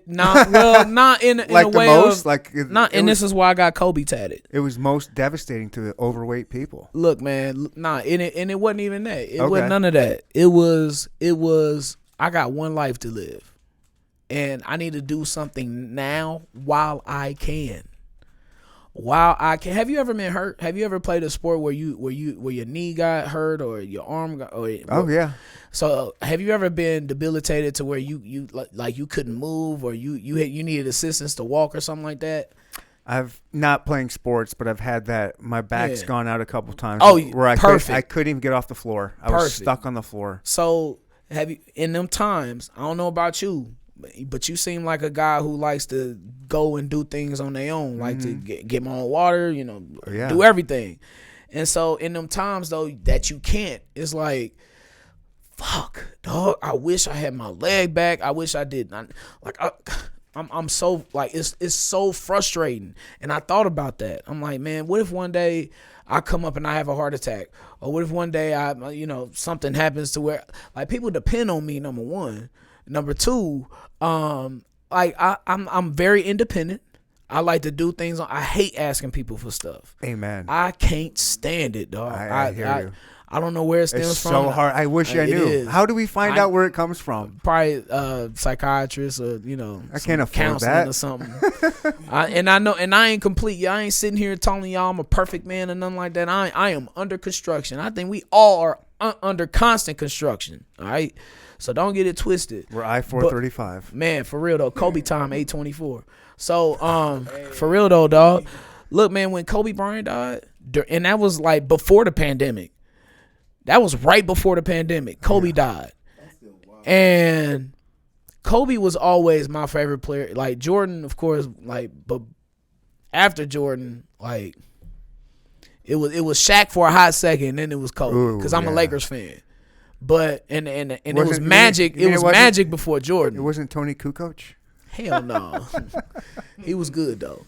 Not in Like a the way most, of, like this is why I got Kobe tatted. It was most devastating to the overweight people. Look, man, it wasn't even that. It Okay. wasn't none of that. It was. I got one life to live, and I need to do something now while I can. Have you ever been hurt? Have you ever played a sport where your knee got hurt or your arm got? Oh yeah. So have you ever been debilitated to where you couldn't move, or you needed assistance to walk or something like that? I've not playing sports, but I've had that. My back's gone out a couple times. Oh, where I couldn't even get off the floor. I was stuck on the floor. So have you in them times? I don't know about you, but you seem like a guy who likes to go and do things on their own, like to get my own water, do everything. And so in them times though that you can't, it's like, fuck, dog. I wish I had my leg back. I wish I did. I'm so like it's so frustrating. And I thought about that. I'm like, man, what if one day I come up and I have a heart attack, or what if one day something happens to where like people depend on me. Number one. Number two, I'm very independent. I like to do things. I hate asking people for stuff. Amen. I can't stand it, dog. I hear you. I don't know where it stems It's from. so hard. I wish I knew. Is. How do we find out where it comes from? Probably psychiatrist or I can't afford counseling that or something. I ain't complete. I ain't sitting here telling y'all I'm a perfect man or nothing like that. I am under construction. I think we all are under constant construction. All right. So don't get it twisted. We're I-435. Man, for real though, Kobe time 824. So for real though, dog. Look, man, when Kobe Bryant died, and that was like before the pandemic. That was right before the pandemic. Kobe died. And Kobe was always my favorite player. Like Jordan, of course, but after Jordan, like it was Shaq for a hot second, and then it was Kobe because I'm a Lakers fan. But and it was Magic. It was Magic before Jordan. It wasn't Tony Kukoc? Hell no. He was good though.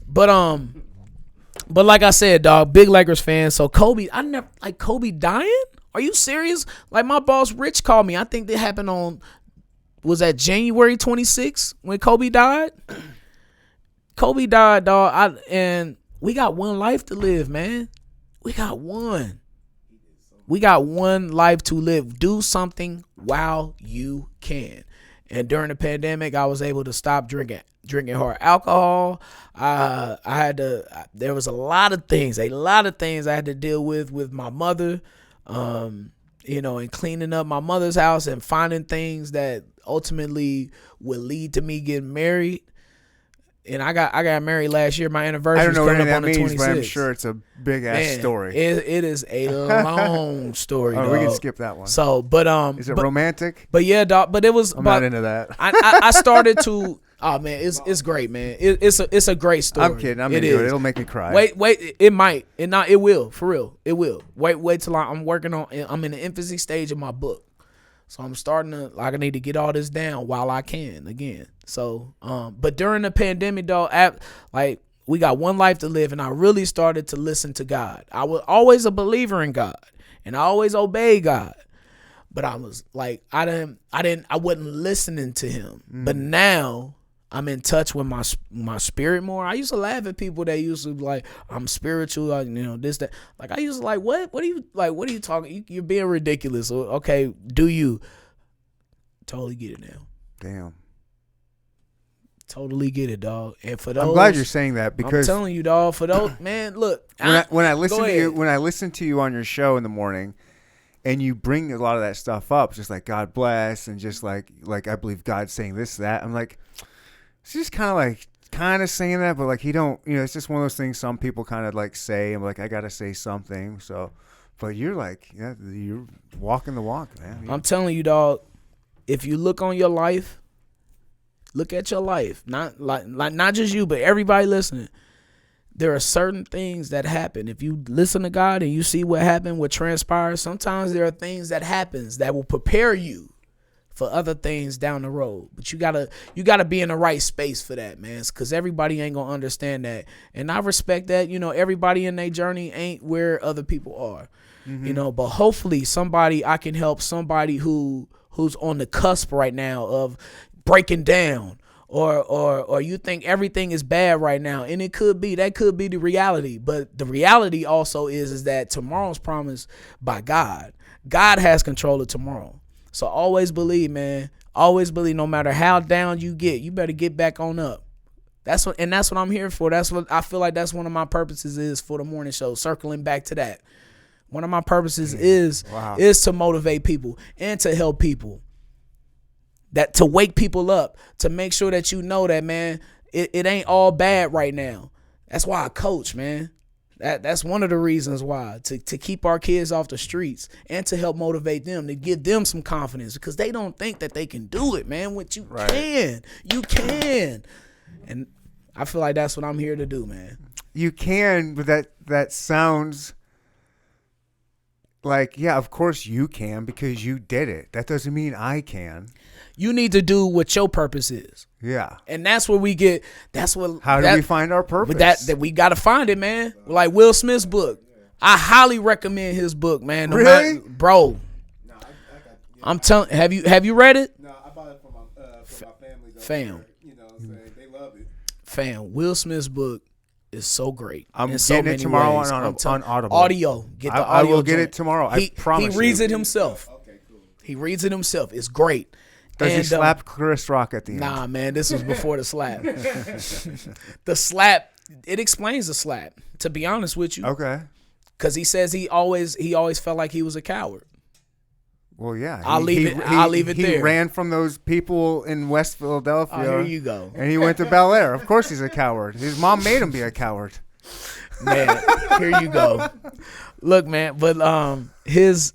But like I said, dog, big Lakers fan. So Kobe, I never like Kobe dying. Are you serious? Like my boss Rich called me. I think that happened was that January 26th when Kobe died? Kobe died, dog. And we got one life to live, man. We got one. We got one life to live. Do something while you can. And during the pandemic, I was able to stop drinking hard alcohol. There was a lot of things I had to deal with my mother, and cleaning up my mother's house and finding things that ultimately would lead to me getting married. And I got married last year. My anniversary. I don't know what coming that up on the means, 26th. but I'm sure it's a big ass story. It is a long story. Oh, dog. we can skip that one. So, is it romantic? But yeah, dog. But it was. I'm not into that. I started to. Oh man, it's great, man. It's a great story. I'm kidding. I'm into it. It'll make me cry. Wait. It might. It will. For real. It will. Wait till I'm working on. I'm in the infancy stage of my book. So I'm starting to, I need to get all this down while I can again. So, but during the pandemic, though, we got one life to live, and I really started to listen to God. I was always a believer in God, and I always obeyed God. But I was like, I wasn't listening to Him. But now I'm in touch with my spirit more. I used to laugh at people that used to be like, I'm spiritual, this, that. Like, I used to like, what are you talking? You're being ridiculous. Okay, do you? Totally get it now. Damn. Totally get it, dog. And for those, I'm glad you're saying that because I'm telling you, dog. For those, man, look. when I listen to you on your show in the morning, and you bring a lot of that stuff up, just like God bless, and just like I believe God's saying this, that. I'm like, it's just kind of saying that, but like he don't, it's just one of those things some people kind of like say. I'm like, I gotta say something. So, but you're like, you're walking the walk, man. I'm telling you, dog. If you look on your life. Look at your life, not just you, but everybody listening. There are certain things that happen. If you listen to God and you see what happened, what transpires, sometimes there are things that happens that will prepare you for other things down the road. But you gotta be in the right space for that, man, because everybody ain't gonna understand that. And I respect that. Everybody in their journey ain't where other people are. Mm-hmm. But hopefully I can help somebody who's on the cusp right now of breaking down or you think everything is bad right now, and that could be the reality, but the reality also is that tomorrow's promised by God has control of tomorrow. So always believe, man, no matter how down you get, you better get back on up. That's what I'm here for. That's what I feel like that's one of my purposes is for the morning show. Circling back to that, one of my purposes is to motivate people and to help people. That to wake people up, to make sure that that, man, it ain't all bad right now. That's why I coach, man. That's one of the reasons why, to keep our kids off the streets and to help motivate them, to give them some confidence, because they don't think that they can do it, man. What you can. And I feel like that's what I'm here to do, man. You can, but that sounds like, yeah, of course you can because you did it. That doesn't mean I can. You need to do what your purpose is. Yeah. And that's where we get, how do we find our purpose? That we got to find it, man. Like Will Smith's book. I highly recommend his book, man. Really? Bro. I'm telling, have you read it? No, I bought it for my family. Fam. They love it. Fam, Will Smith's book is so great. I'm getting it tomorrow on Audible. Audio. Get the audio. I will get it tomorrow. I promise. He reads it himself. Okay, cool. He reads it himself. It's great. Does he slap Chris Rock at the end? Nah, man, this was before the slap. The slap, it explains the slap, to be honest with you. Okay. Because he says he always felt like he was a coward. Well, yeah. I'll leave it there. He ran from those people in West Philadelphia. Oh, here you go. And he went to Bel Air. Of course he's a coward. His mom made him be a coward. Man, here you go. Look, man, but his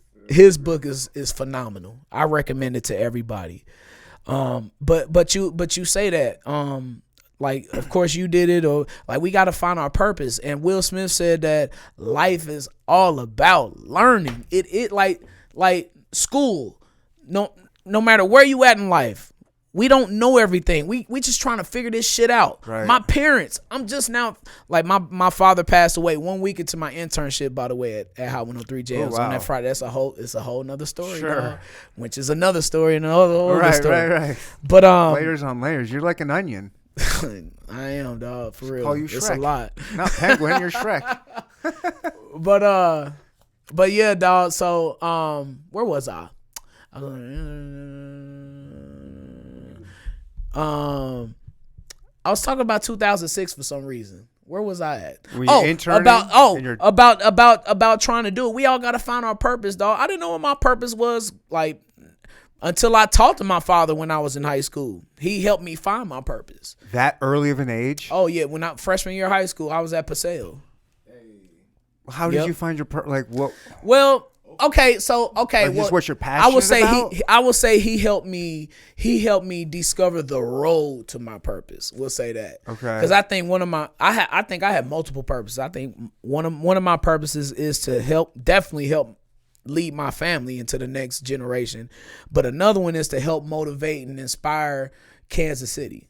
book is phenomenal. I recommend it to everybody. But you say that like, of course you did it, or like we got to find our purpose. And Will Smith said that life is all about learning. It like school. No matter where you at in life, we don't know everything. We just trying to figure this shit out. Right. My parents, I'm just now, like my father passed away 1 week into my internship, by the way, at Hot 103 Jamz on that Friday. It's a whole nother story. Sure. Dog, which is another story and another story. Right. But layers on layers. You're like an onion. I am, dog, for real. Call you Shrek. It's a lot. Not Penguin, you're Shrek. But yeah, dog. So where was I? I was talking about 2006 for some reason. Where was I at? About trying to do it. We all gotta find our purpose, dog. I didn't know what my purpose was, like, until I talked to my father when I was in high school. He helped me find my purpose. That early of an age? Oh yeah, when I freshman year of high school, I was at Paseo. How did you find your purpose? Like what? Well, okay. Like just what you're passionate about? I would say he helped me. He helped me discover the road to my purpose. We'll say that. Okay. Because I think I think I have multiple purposes. I think one of my purposes is to definitely help lead my family into the next generation. But another one is to help motivate and inspire Kansas City.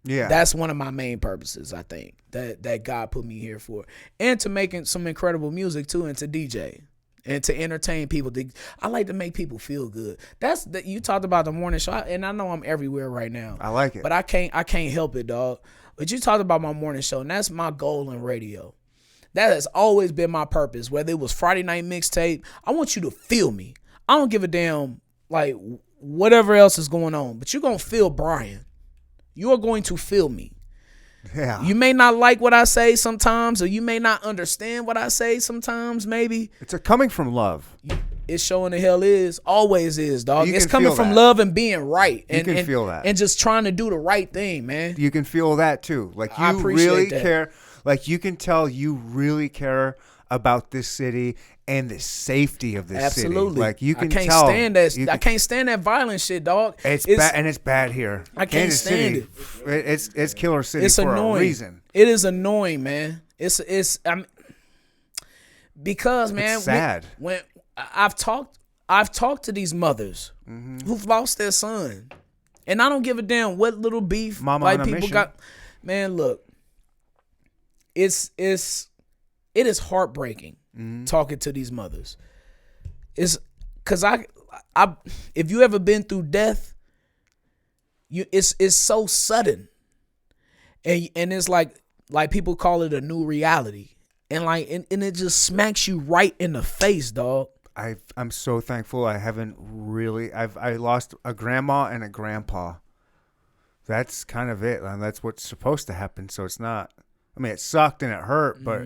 Yeah. That's one of my main purposes, I think, that God put me here for. And to making some incredible music too, and to DJ. And to entertain people. I like to make people feel good. You talked about the morning show, and I know I'm everywhere right now. I like it. But I can't help it, dog. But you talked about my morning show, and that's my goal in radio. That has always been my purpose. Whether it was Friday Night Mixtape, I want you to feel me. I don't give a damn, like, whatever else is going on. But you're going to feel Brian. you are going to feel me. Yeah. You may not like what I say sometimes, or you may not understand what I say sometimes, maybe. It's coming from love. It's showing the hell is, always is, dog. You It's can coming feel from that. love and being right. And, You can feel that. And just trying to do the right thing, man. You can feel that too. Like I you appreciate really that. care. Like you can tell you really care about this city and the safety of this city. Absolutely. Like you can I can't tell. stand that. You I can- can't stand that violent shit, dog. It's bad, and it's bad here. I can't Kansas stand City, It's killer city It's for annoying. a reason. It is annoying, man. Because man, It's sad. When I've talked to these mothers who've lost their son, and I don't give a damn what little beef Mama like on a people mission. got. Man, look, it is heartbreaking talking to these mothers. It's because I if you ever been through death, it's so sudden, and it's like people call it a new reality, and and it just smacks you right in the face, dog. I'm so thankful I haven't really. I lost a grandma and a grandpa. That's kind of it. And that's what's supposed to happen. So it's not. I mean, it sucked and it hurt, but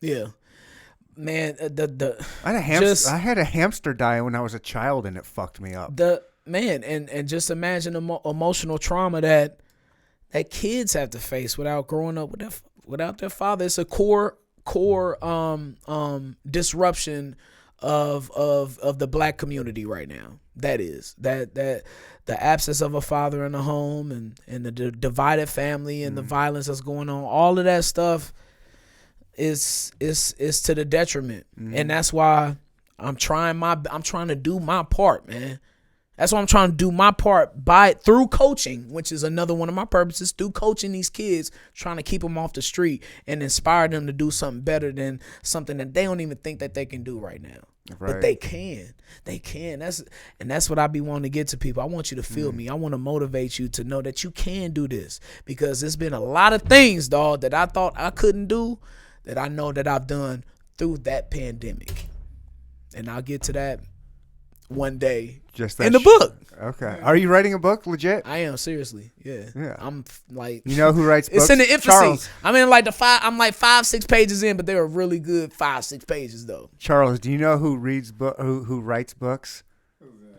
Yeah, man. I had a hamster die when I was a child, and it fucked me up. And just imagine the emotional trauma that kids have to face without growing up without their father. It's a core disruption of the black community right now. That the absence of a father in the home and the divided family and the violence that's going on. All of that stuff is to the detriment, and that's why I'm trying to do my part, man. That's why I'm trying to do my part through coaching, which is another one of my purposes, through coaching these kids, trying to keep them off the street and inspire them to do something better than something that they don't even think that they can do right now. Right. But they can. That's what I be wanting to get to people. I want you to feel me. I want to motivate you to know that you can do this, because there's been a lot of things, dog, that I thought I couldn't do that I know that I've done through that pandemic. And I'll get to that one day. Just that in the book. Okay. Are you writing a book, legit? I am, seriously. Yeah. Yeah. I'm like, You know who writes books? it's in the infancy. Charles. I'm in like I'm like 5-6 pages in, but they were really good 5-6 pages though. Charles, do you know who writes books?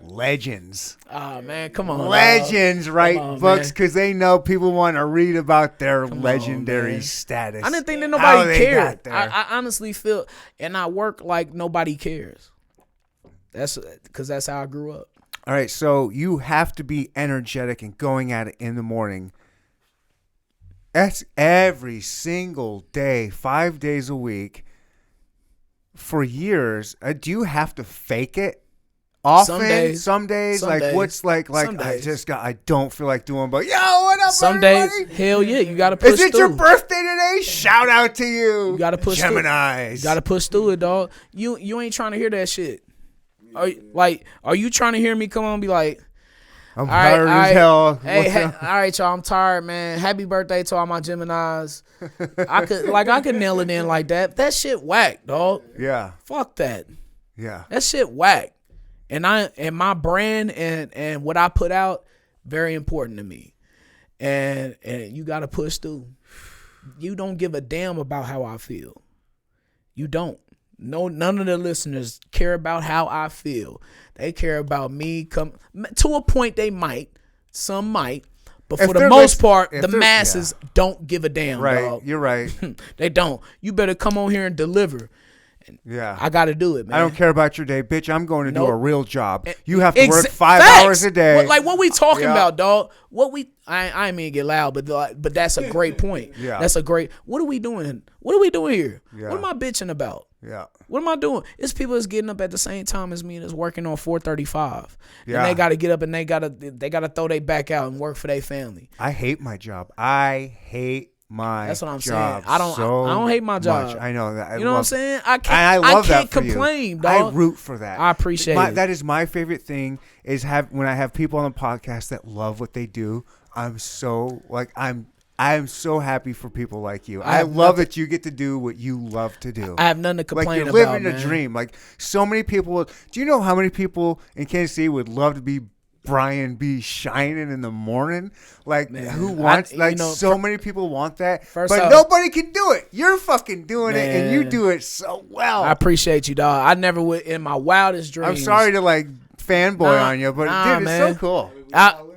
Legends. Oh man, come on. Legends write on, books man. because they know people want to read about their legendary man. status. I didn't think that How nobody they cared. got there. I honestly feel, and I work like nobody cares. That's because that's how I grew up. All right, so you have to be energetic and going at it in the morning. That's every single day, 5 days a week, for years. Do you have to fake it often? Some days, Some like days. what's like Some I days. I don't feel like doing, but yo, what up, Some everybody? days, hell yeah, you gotta push Is it through. your birthday today? Shout out to you. You gotta push through. Geminis. You gotta push through it, dog. You ain't trying to hear that shit. Are you trying to hear me come on and be like, I'm all right, tired all as right. hell. Hey, What's hey, up? all right, y'all. I'm tired, man. Happy birthday to all my Geminis. I could nail it in like that. That shit whack, dog. Yeah, Fuck that. yeah. That shit whack. And my brand and what I put out, very important to me. And you gotta push through. You don't give a damn about how I feel. You don't. No, none of the listeners care about how I feel. They care about me. To a point, they might. Some might. But If for the they're most part, if the they're- masses don't give a damn, Right, dog. you're right. They don't. You better come on here and deliver. Yeah. I got to do it, man. I don't care about your day, bitch. I'm going to do Nope. a real job. You have to work 5 Facts. hours a day. What we talking Yeah. about, dog? I ain't mean to get loud, but that's a great point. Yeah. That's a great. What are we doing? What are we doing here? Yeah. What am I bitching about? Yeah. What am I doing? It's people that's getting up at the same time as me that's working on 435. Yeah. And they got to get up and they got to throw their back out and work for their family. I hate my job. I hate my That's what I'm job saying. I don't hate my job. much. I know that. You know what I'm saying? I can't. And I love I can't that for complain, you. dog. I root for that. I appreciate it. That is my favorite thing is when I have people on the podcast that love what they do. I'm so so happy for people like you. I have love nothing- that you get to do what you love to do. I have nothing to complain like you're about, living a man. dream. Like so many people. Do you know how many people in Kansas City would love to be Brian B Shynin in the morning. Like, Man, who wants? So many people want that, but off, nobody can do it. You're fucking doing it, and you do it so well. I appreciate you, dog. I never would in my wildest dreams. I'm sorry to like fanboy on you, but dude, it's man. so cool.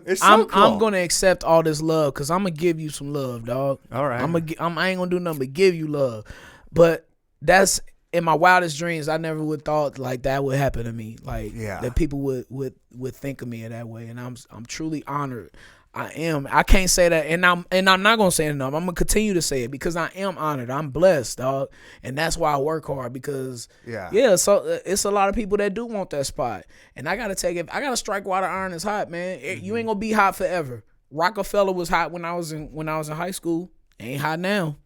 It's so I'm cool. I'm gonna accept all this love because I'm gonna give you some love, dog. All right. I ain't gonna do nothing but give you love, but that's in my wildest dreams. I never would thought like that would happen to me. Like that people would think of me in that way, and I'm truly honored. I am. I can't say that, and I'm not gonna say it enough. I'm gonna continue to say it because I am honored. I'm blessed, dog, and that's why I work hard because So it's a lot of people that do want that spot, and I gotta take it. I gotta strike while the iron is hot, man. You ain't gonna be hot forever. Rockefeller was hot when I was in high school. Ain't hot now.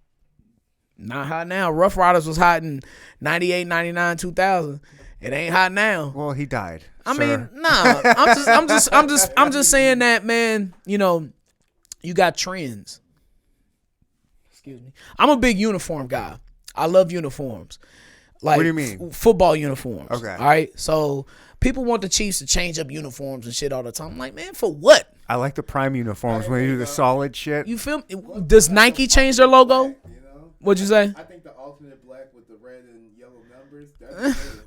Not hot now. Rough Riders was hot in 98, 99, 2000. It ain't hot now. Well, he died. I mean, nah. I'm just saying that, man. You know, you got trends. Excuse me. I'm a big uniform guy. I love uniforms. Like, what do you mean? Football uniforms. Okay. All right. So people want the Chiefs to change up uniforms and shit all the time. I'm like, man, for what? I like the prime uniforms when you do the solid shit. You feel me? Does Nike change their logo? What'd you say? I think the alternate black with the red and yellow numbers.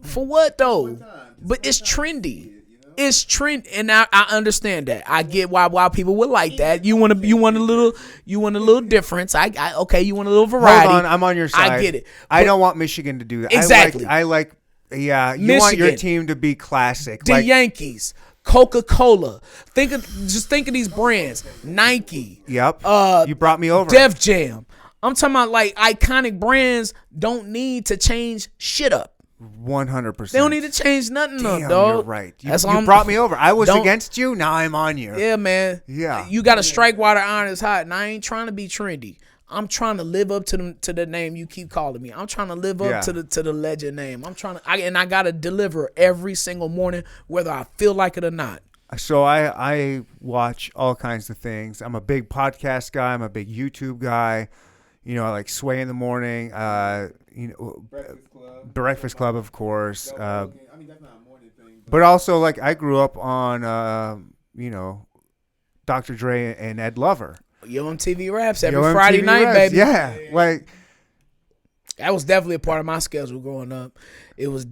For what though? But it's trendy. It's trend, and I understand that. I get why people would like that. You want a little difference. Okay. You want a little variety. Hold on, I'm on your side. I get it. I don't want Michigan to do that. Exactly. I like. Yeah, you Michigan, want your team to be classic. The Yankees, Coca-Cola. Think of these brands. Nike. Yep. You brought me over. Def Jam. I'm talking about like iconic brands don't need to change shit up. 100%. They don't need to change nothing up, Damn, dog. you're right. You brought me over. I was against you. Now I'm on you. Yeah, man. Yeah. You got to strike while the iron is hot. And I ain't trying to be trendy. I'm trying to live up to the name you keep calling me. I'm trying to live up to the legend name. I got to deliver every single morning, whether I feel like it or not. So I watch all kinds of things. I'm a big podcast guy. I'm a big YouTube guy. You know, I like Sway in the morning. Breakfast Club, of course. I mean, that's not a morning thing. But also, like, I grew up on, Dr. Dre and Ed Lover. Yo MTV Raps every Friday night, baby. Yeah, like that was definitely a part of my schedule growing up. It was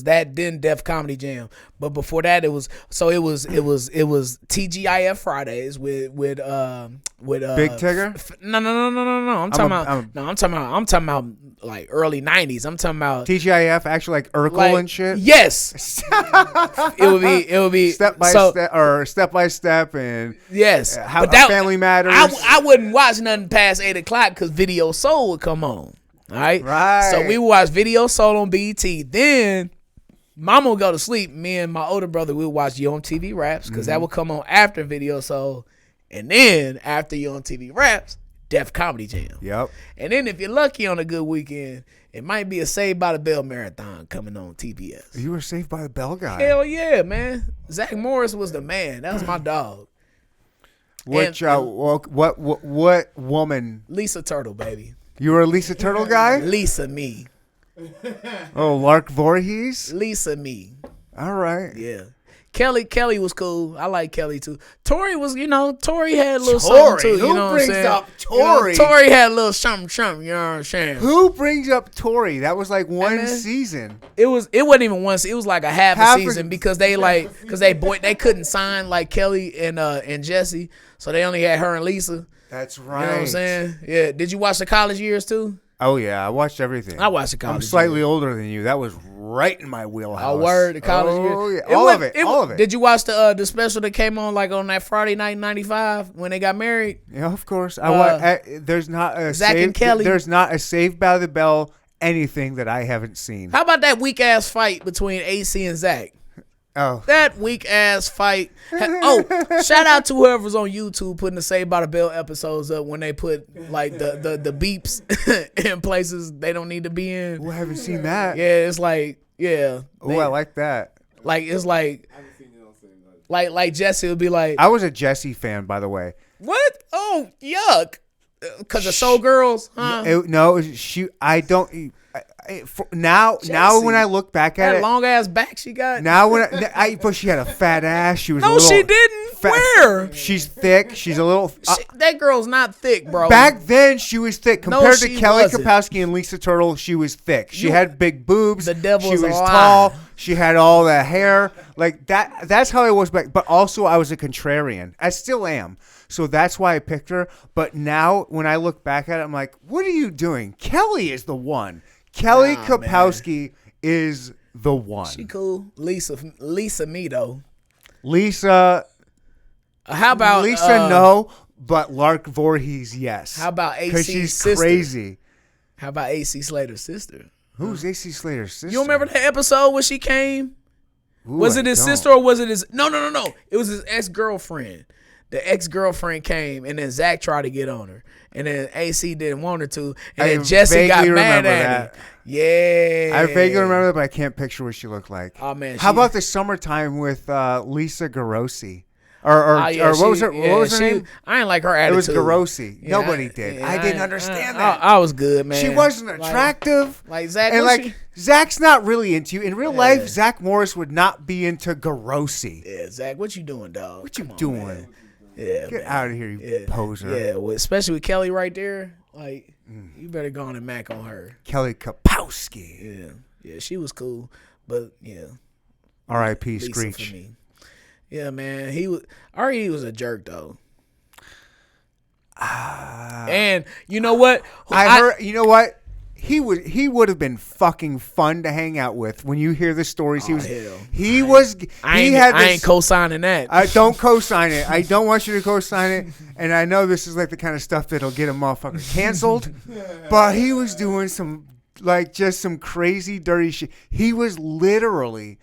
that then Def Comedy Jam, but before that it was TGIF Fridays with Big Tigger. No. I'm talking about like early '90s. I'm talking about TGIF, actually like Urkel and shit. Yes, it would be step by step and yes. But that Family Matters. I wouldn't watch nothing past 8 o'clock because Video Soul would come on. All right. So we would watch Video Soul on BET. Then Mama would go to sleep. Me and my older brother would watch Yo MTV Raps because that would come on after Video Soul. And then after Yo MTV Raps, Def Comedy Jam. Yep. And then if you're lucky on a good weekend, it might be a Saved by the Bell marathon coming on TBS. You were Saved by the Bell guy. Hell yeah, man. Zach Morris was the man. That was my dog. What woman? Lisa Turtle, baby. You were a Lisa Turtle guy? Lisa me. Oh, Lark Voorhees? Lisa me. All right. Yeah. Kelly was cool. I like Kelly too. Tori was, Tori had a little something too. Who brings up Tori? Tori had a little something, you know what I'm saying? Who brings up Tori? That was like one season. It wasn't even one. It was like a half a season because they couldn't sign like Kelly and Jesse, so they only had her and Lisa. That's right. You know what I'm saying? Yeah. Did you watch the college years too? Oh yeah, I watched everything. I watched the college. I'm slightly older than you. That was right in my wheelhouse. I word the college years. Oh yeah, all of it. Did you watch the special that came on like on that Friday night in '95 when they got married? Yeah, of course. There's not a Zach and Kelly. There's not a Saved by the Bell anything that I haven't seen. How about that weak ass fight between AC and Zach? Oh, that weak ass fight. Oh, shout out to whoever's on YouTube putting the Saved by the Bell episodes up when they put like the beeps in places they don't need to be in. Oh, I haven't seen that. Yeah, it's like I like that. Like it's like I haven't seen it like Jesse would be like. I was a Jesse fan, by the way. What? Oh, yuck. Because of Soul Girls, huh? No, she. I don't. Now when I look back at That it, long ass back she got. now when but she had a fat ass. She was a No, little she didn't. fat. Where? She's thick. She's a little. That girl's not thick, bro. Back then, she was thick. Compared to she Kelly wasn't. Kapowski and Lisa Turtle, she was thick. She had big boobs. The devil's She was a lie. tall. She had all that hair. Like that. That's how I was back. But also, I was a contrarian. I still am. So that's why I picked her. But now, when I look back at it, I'm like, what are you doing? Kelly is the one. Kelly Kapowski is the one. She cool. Lisa me though. Lisa. How about Lisa? No. But Lark Voorhees, yes. How about Because AC's she's sister? crazy. How about AC Slater's sister? Who's AC Slater's sister? You don't remember the episode when she came? Ooh, Was it I his don't. sister or was it his? No. It was his ex-girlfriend. The ex-girlfriend came and then Zach tried to get on her. And then AC didn't want her to. And then Jesse got vaguely mad remember at him. that. Yeah. I vaguely remember that, but I can't picture what she looked like. Oh, man. How about the summertime with Lisa Garossi? Or what was her name? I ain't like her It attitude. was Garossi. Yeah, Nobody did. I didn't understand that. I was good, man. She wasn't attractive. Like Zach, and was like she? Zach's not really into you. In real life, Zach Morris would not be into Garossi. Yeah, Zach, what you doing, dog? What you Come on, doing? man. Yeah, Get man. out of here, you poser. Yeah, well, especially with Kelly right there. Like, you better go on and Mac on her. Kelly Kapowski. Yeah, she was cool, but yeah, R.I.P. Lisa Screech. for me. Yeah, man, he was a jerk though. And you know what? I heard. You know what? He would have been fucking fun to hang out with. When you hear the stories, hell. I ain't co-signing that. I don't co-sign it. I don't want you to co-sign it. And I know this is like the kind of stuff that'll get a motherfucker canceled. But he was doing some just some crazy dirty shit. He was literally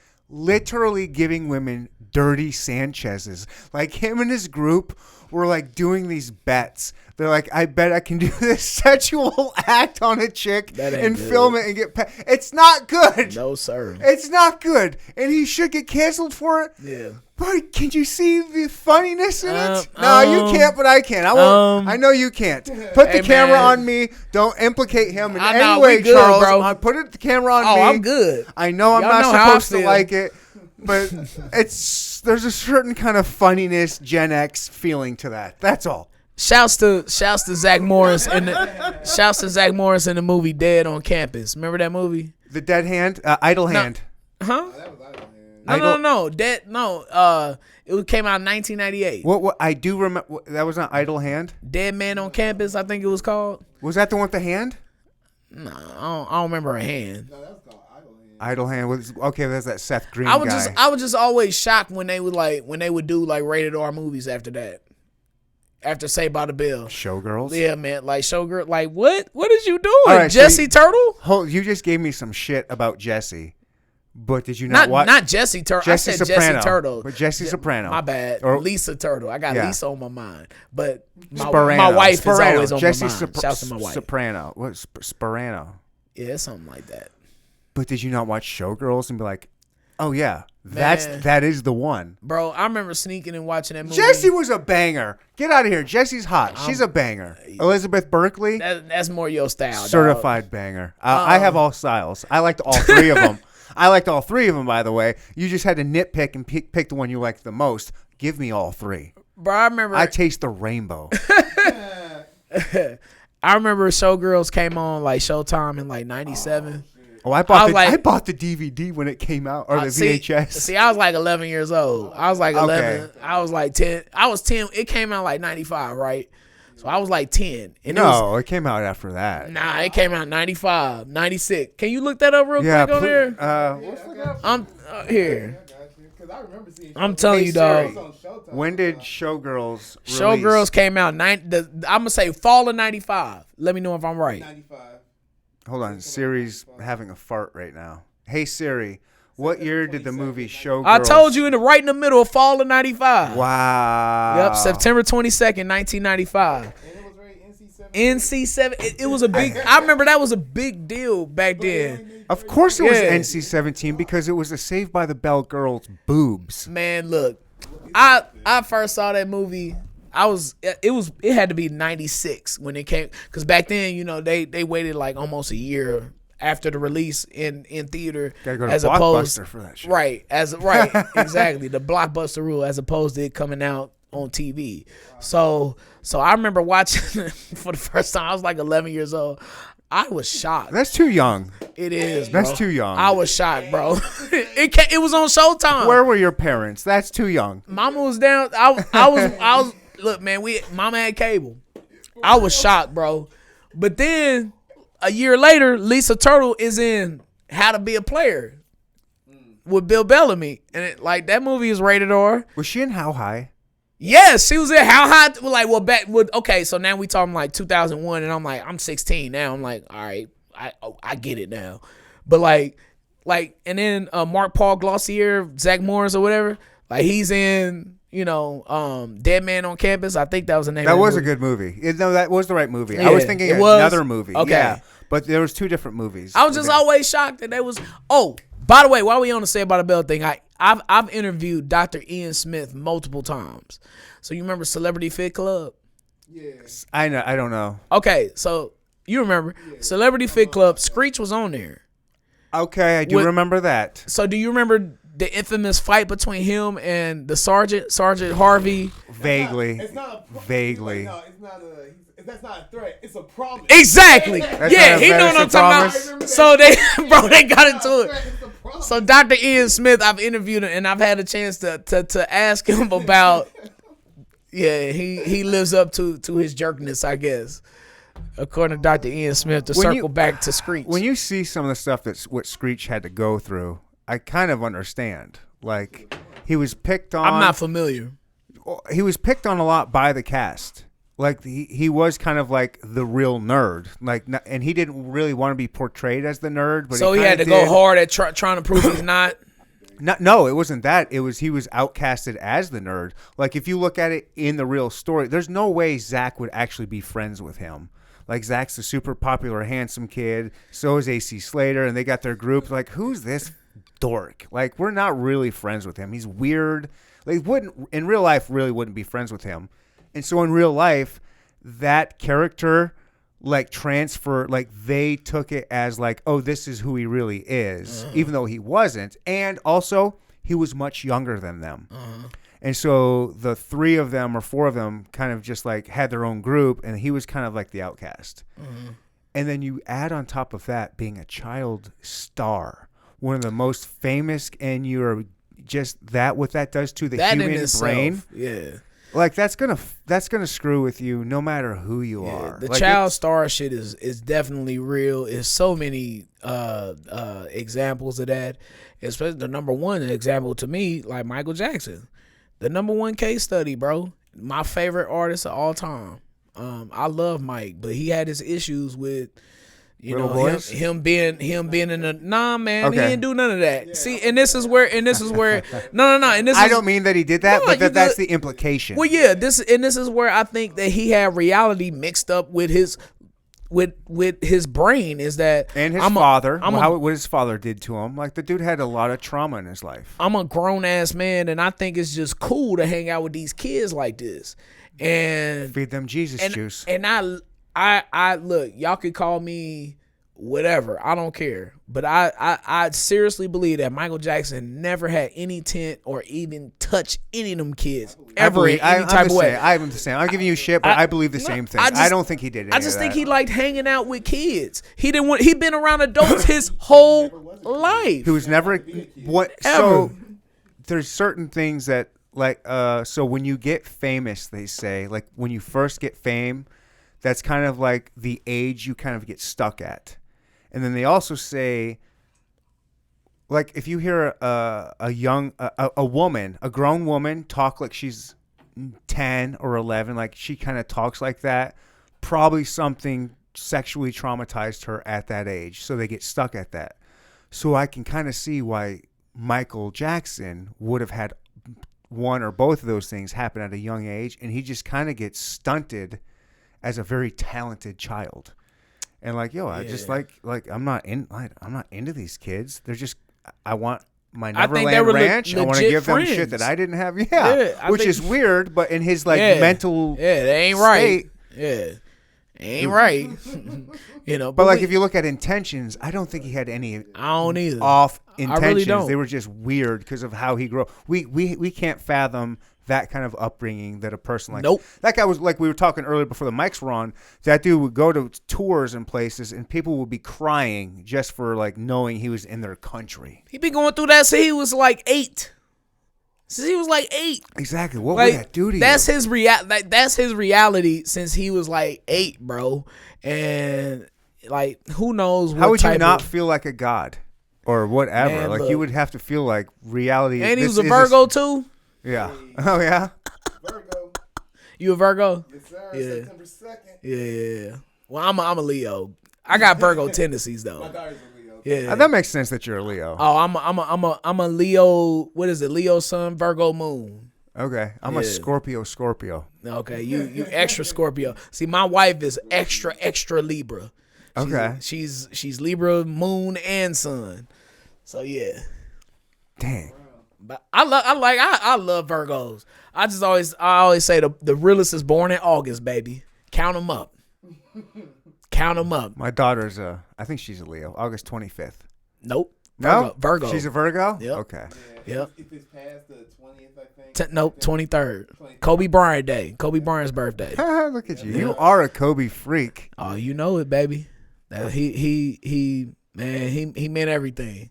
giving women dirty Sanchez's. Like him and his group were like doing these bets. They're like, I bet I can do this sexual act on a chick and good. film it and get paid. It's not good. No, sir. It's not good. And he should get canceled for it. Yeah. But can you see the funniness in it? No, you can't, but I can. I won't. I know you can't. Put the camera on me. Don't implicate him in any way, good, Charles. bro. Put the camera on me. Oh, I'm good. I know I'm Y'all not know how I supposed to feel. like it, but there's a certain kind of funniness, Gen X feeling to that. That's all. Shouts to Zach Morris in the movie Dead on Campus. Remember that movie? The Dead Hand, Idle Hand. Huh? That was Idle Hand. No. It came out in 1998. What I do remember, that was not Idle Hand. Dead Man on Campus, I think it was called. Was that the one with the hand? No, I don't remember a hand. No, that was called Idle Hand. Idle Hand was okay. That's that Seth Green I was guy. just always shocked when they would do like rated R movies after that. After Saved by the Bell. Showgirls. Yeah, man. Like Showgirl. Like what? What is you doing, right, so Jesse Turtle? You just gave me some shit about Jesse, but did you not watch? Not Jesse Turtle. Jesse I said Soprano, Jesse Turtle. but Jesse Soprano. My bad. Or- Lisa Turtle. I got Yeah. Lisa on my mind, but my Sparano. wife is Sparano. always on Jesse my mind. Shouts to my wife. Soprano. What? Sparano. Yeah, something like that. But did you not watch Showgirls and be like, oh yeah, Man. that is the one? Bro, I remember sneaking and watching that movie. Jesse was a banger. Get out of here. Jesse's hot. She's a banger. Elizabeth Berkley, That's more your style. certified banger. I have all styles. I liked all three of them. I liked all three of them, by the way. You just had to nitpick and pick the one you liked the most. Give me all three. Bro, I remember. I taste the rainbow. I remember Showgirls came on like Showtime in like '97. Oh, I bought I bought the DVD when it came out, or the VHS. See, I was like 11 years old. I was like 11. Okay. I was like 10. I was 10. It came out like 95, right? So I was like 10. And No, it came out after that. it came out 95, 96. Can you look that up real Yeah, quick on there? I'm here. I got you. Because I remember seeing I'm telling you, Siri. dog. on Showtime. When did Showgirls release? Showgirls came out I'm gonna say fall of 95. Let me know if I'm right. 95. Hold on, Siri's having a fart right now. Hey Siri, what year did the movie Showgirls? I told you right in the middle of fall of 95. Wow. Yep, September 22nd, 1995. And it was very NC-17. NC-7. It was a big. I remember that was a big deal back then. Of course it was Yeah. NC-17 because it was a Saved by the Bell girl's boobs. Man, look, I first saw that movie. It had to be 96 when it came, because back then, they waited like almost a year after the release in theater. Gotta go to as Blockbuster opposed for that shit. right exactly the Blockbuster rule as opposed to it coming out on TV. So I remember watching for the first time. I was like 11 years old. I was shocked. That's too young. It is, bro. That's too young. I was shocked, bro. It was on Showtime. Where were your parents? That's too young. Mama was down. I was. Look, man. Mama had cable. I was shocked, bro. But then a year later, Lisa Turtle is in How to Be a Player with Bill Bellamy, and that movie is rated R. Was she in How High? Yes, she was in How High. Okay, so now we talking like 2001, and I'm like, I'm 16 now. I'm like, all right, I get it now. But and then Mark Paul Glossier, Zach Morris or whatever, he's in, Dead Man on Campus. I think that was the name. That of the was movie. a good movie. No, that was the right movie. Yeah, I was thinking it of was? another movie. Okay. Yeah, but there was two different movies. I was just always shocked that they was. Oh, by the way, while we on the Say About a Bell thing, I've interviewed Dr. Ian Smith multiple times. So you remember Celebrity Fit Club? Yes. I know. I don't know. Okay, so you remember Celebrity Fit Club? Screech was on there. Okay, I do remember that. So do you remember the infamous fight between him and the Sergeant Harvey? Vaguely. It's not a Vaguely. No, it's not a. That's not a threat. It's a promise. Exactly. That's Yeah, not a he know what I'm talking promise. about. So they got into it. It's a promise. So Dr. Ian Smith, I've interviewed him and I've had a chance to ask him about. Yeah, he lives up to his jerkness, I guess. According to Dr. Ian Smith, to circle back to Screech. When you see some of the stuff what Screech had to go through, I kind of understand. Like, he was picked on. I'm not familiar. He was picked on a lot by the cast. Like, he was kind of like the real nerd. And he didn't really want to be portrayed as the nerd. But So he had to go hard at trying to prove he's not. No, it wasn't that. It was he was outcasted as the nerd. Like, if you look at it in the real story, there's no way Zach would actually be friends with him. Like, Zach's a super popular, handsome kid. So is AC Slater, and they got their group. Like, who's this dork? Like, we're not really friends with him. He's weird. Like, in real life, really wouldn't be friends with him. And so in real life, that character, they took it as oh, this is who he really is, even though he wasn't. And also, he was much younger than them. And so the three of them or four of them kind of just had their own group, and he was kind of like the outcast. And then you add on top of that being a child star, one of the most famous, and you're just what that does to the human brain. Yeah. That's gonna screw with you no matter who you are. The child star shit is definitely real. There's so many examples of that. Especially the number one example to me, like Michael Jackson. The number one case study, bro. My favorite artist of all time. I love Mike, but he had his issues with him being in the man. Okay. He didn't do none of that. Yeah. See, and this is where no, and this I don't mean that he did that, but that's the implication. Well, yeah, this is where I think that he had reality mixed up with his brain. Is that and his father? What his father did to him? Like, the dude had a lot of trauma in his life. I'm a grown ass man, and I think it's just cool to hang out with these kids like this and feed them Jesus juice. And I look, y'all could call me whatever. I don't care. But I seriously believe that Michael Jackson never had any intent or even touched any of them kids ever in any type of way. I'm the same. I'm giving you shit, but I believe the same thing. I don't think he did I just think he liked hanging out with kids. He'd been around adults his whole life. He was never what ever. So there's certain things that so when you get famous, they say, when you first get fame, that's kind of like the age you kind of get stuck at. And then they also say, if you hear a woman, a grown woman talk like she's 10 or 11, she kind of talks like that, probably something sexually traumatized her at that age. So they get stuck at that. So I can kind of see why Michael Jackson would have had one or both of those things happen at a young age. And he just kind of gets stunted as a very talented child. And I just I'm not into these kids. They're just, I want my Neverland Ranch. I want to give them shit that I didn't have. Yeah, which is weird, but in his mental they ain't state, right. Yeah, Ain't right. But like, if you look at intentions, I don't think he had any I don't either. off intentions. really don't. They were just weird because of how he grew up. We can't fathom that kind of upbringing that a person like that guy was like. We were talking earlier before the mics were on. That dude would go to tours and places, and people would be crying just for like knowing he was in their country. He been going through that since he was like 8. Since he was like 8. Exactly. What like, would that do to that's you? That's his reality since he was like 8, bro. And like, who knows? How would you not feel like a god or whatever? Man, like look. you would have to feel like reality. And he was a Virgo too. Yeah. Oh yeah. Virgo. You a Virgo? Yes, sir. Yeah. September 2nd. Yeah. Well, I'm a Leo. I got Virgo tendencies My though. daughter's a Leo. Yeah. That makes sense that you're a Leo. Oh, I'm a Leo. What is it? Leo Sun, Virgo Moon. Okay. I'm a Scorpio. Okay, you extra Scorpio. See, my wife is extra Libra. She's Libra Moon and Sun. So yeah. Dang. But I love Virgos. I always say the realest is born in August, baby. Count them up. Count them up. My daughter's I think she's a Leo. August 25th. Nope. No? Virgo. She's a Virgo? Yep. Okay. Yep. If it's past the 20th, I think. Nope, 23rd. Kobe Bryant Day. Kobe Bryant's birthday. Look at you. You are a Kobe freak. Oh, you know it, baby. He meant everything.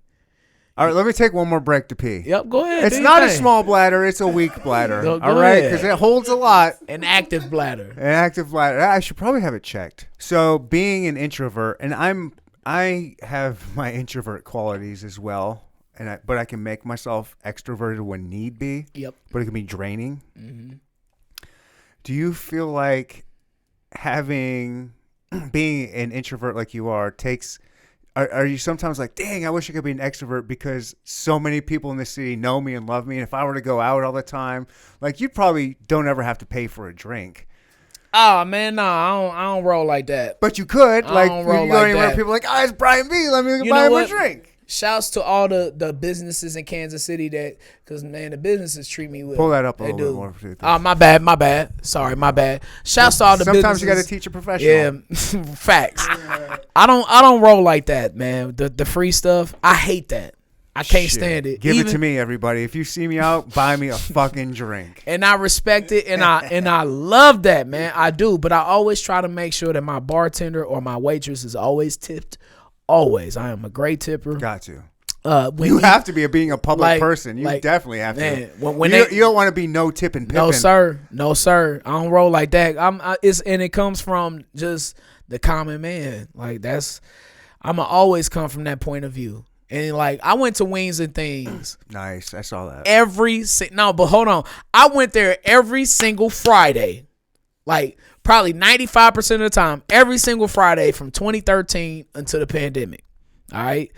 All right, let me take one more break to pee. Yep, go ahead. It's not a small bladder. It's a weak bladder. Go all right, ahead. because it holds a lot. An active bladder. An active bladder. I should probably have it checked. So being an introvert, and I have my introvert qualities as well, but I can make myself extroverted when need be. Yep. But it can be draining. Mm-hmm. Do you feel like being an introvert like you are takes? Are you sometimes like, dang, I wish I could be an extrovert because so many people in the city know me and love me, and if I were to go out all the time, like you probably don't ever have to pay for a drink. Oh man, no, I don't roll like that. But you could, like, don't you roll go like anywhere, that. people are like, oh, it's Brian B. Let me You buy know him what? a drink. Shouts to all the businesses in Kansas City because man, the businesses treat me well. Pull that up a They little do. bit more. Oh, my bad. Sorry, my bad. Shouts to all the Sometimes you got to businesses. teach a professional. Yeah, facts. I don't roll like that, man. The free stuff, I hate that. I can't Shit. stand it. Give it to me, everybody. If you see me out, buy me a fucking drink. And I respect it, and I love that, man. I do, but I always try to make sure that my bartender or my waitress is always tipped. Always, I am a great tipper. Got to. When Have to be being a public like- person. You like, definitely have man, to. when you, they- you don't want to be no tipping pippin'. No sir. I don't roll like that. And it comes from just the common man. Like I'ma always come from that point of view. And like I went to Wings and Things. Nice. I saw that. But hold on. I went there every single Friday. Like probably 95% of the time, every single Friday from 2013 until the pandemic. All right.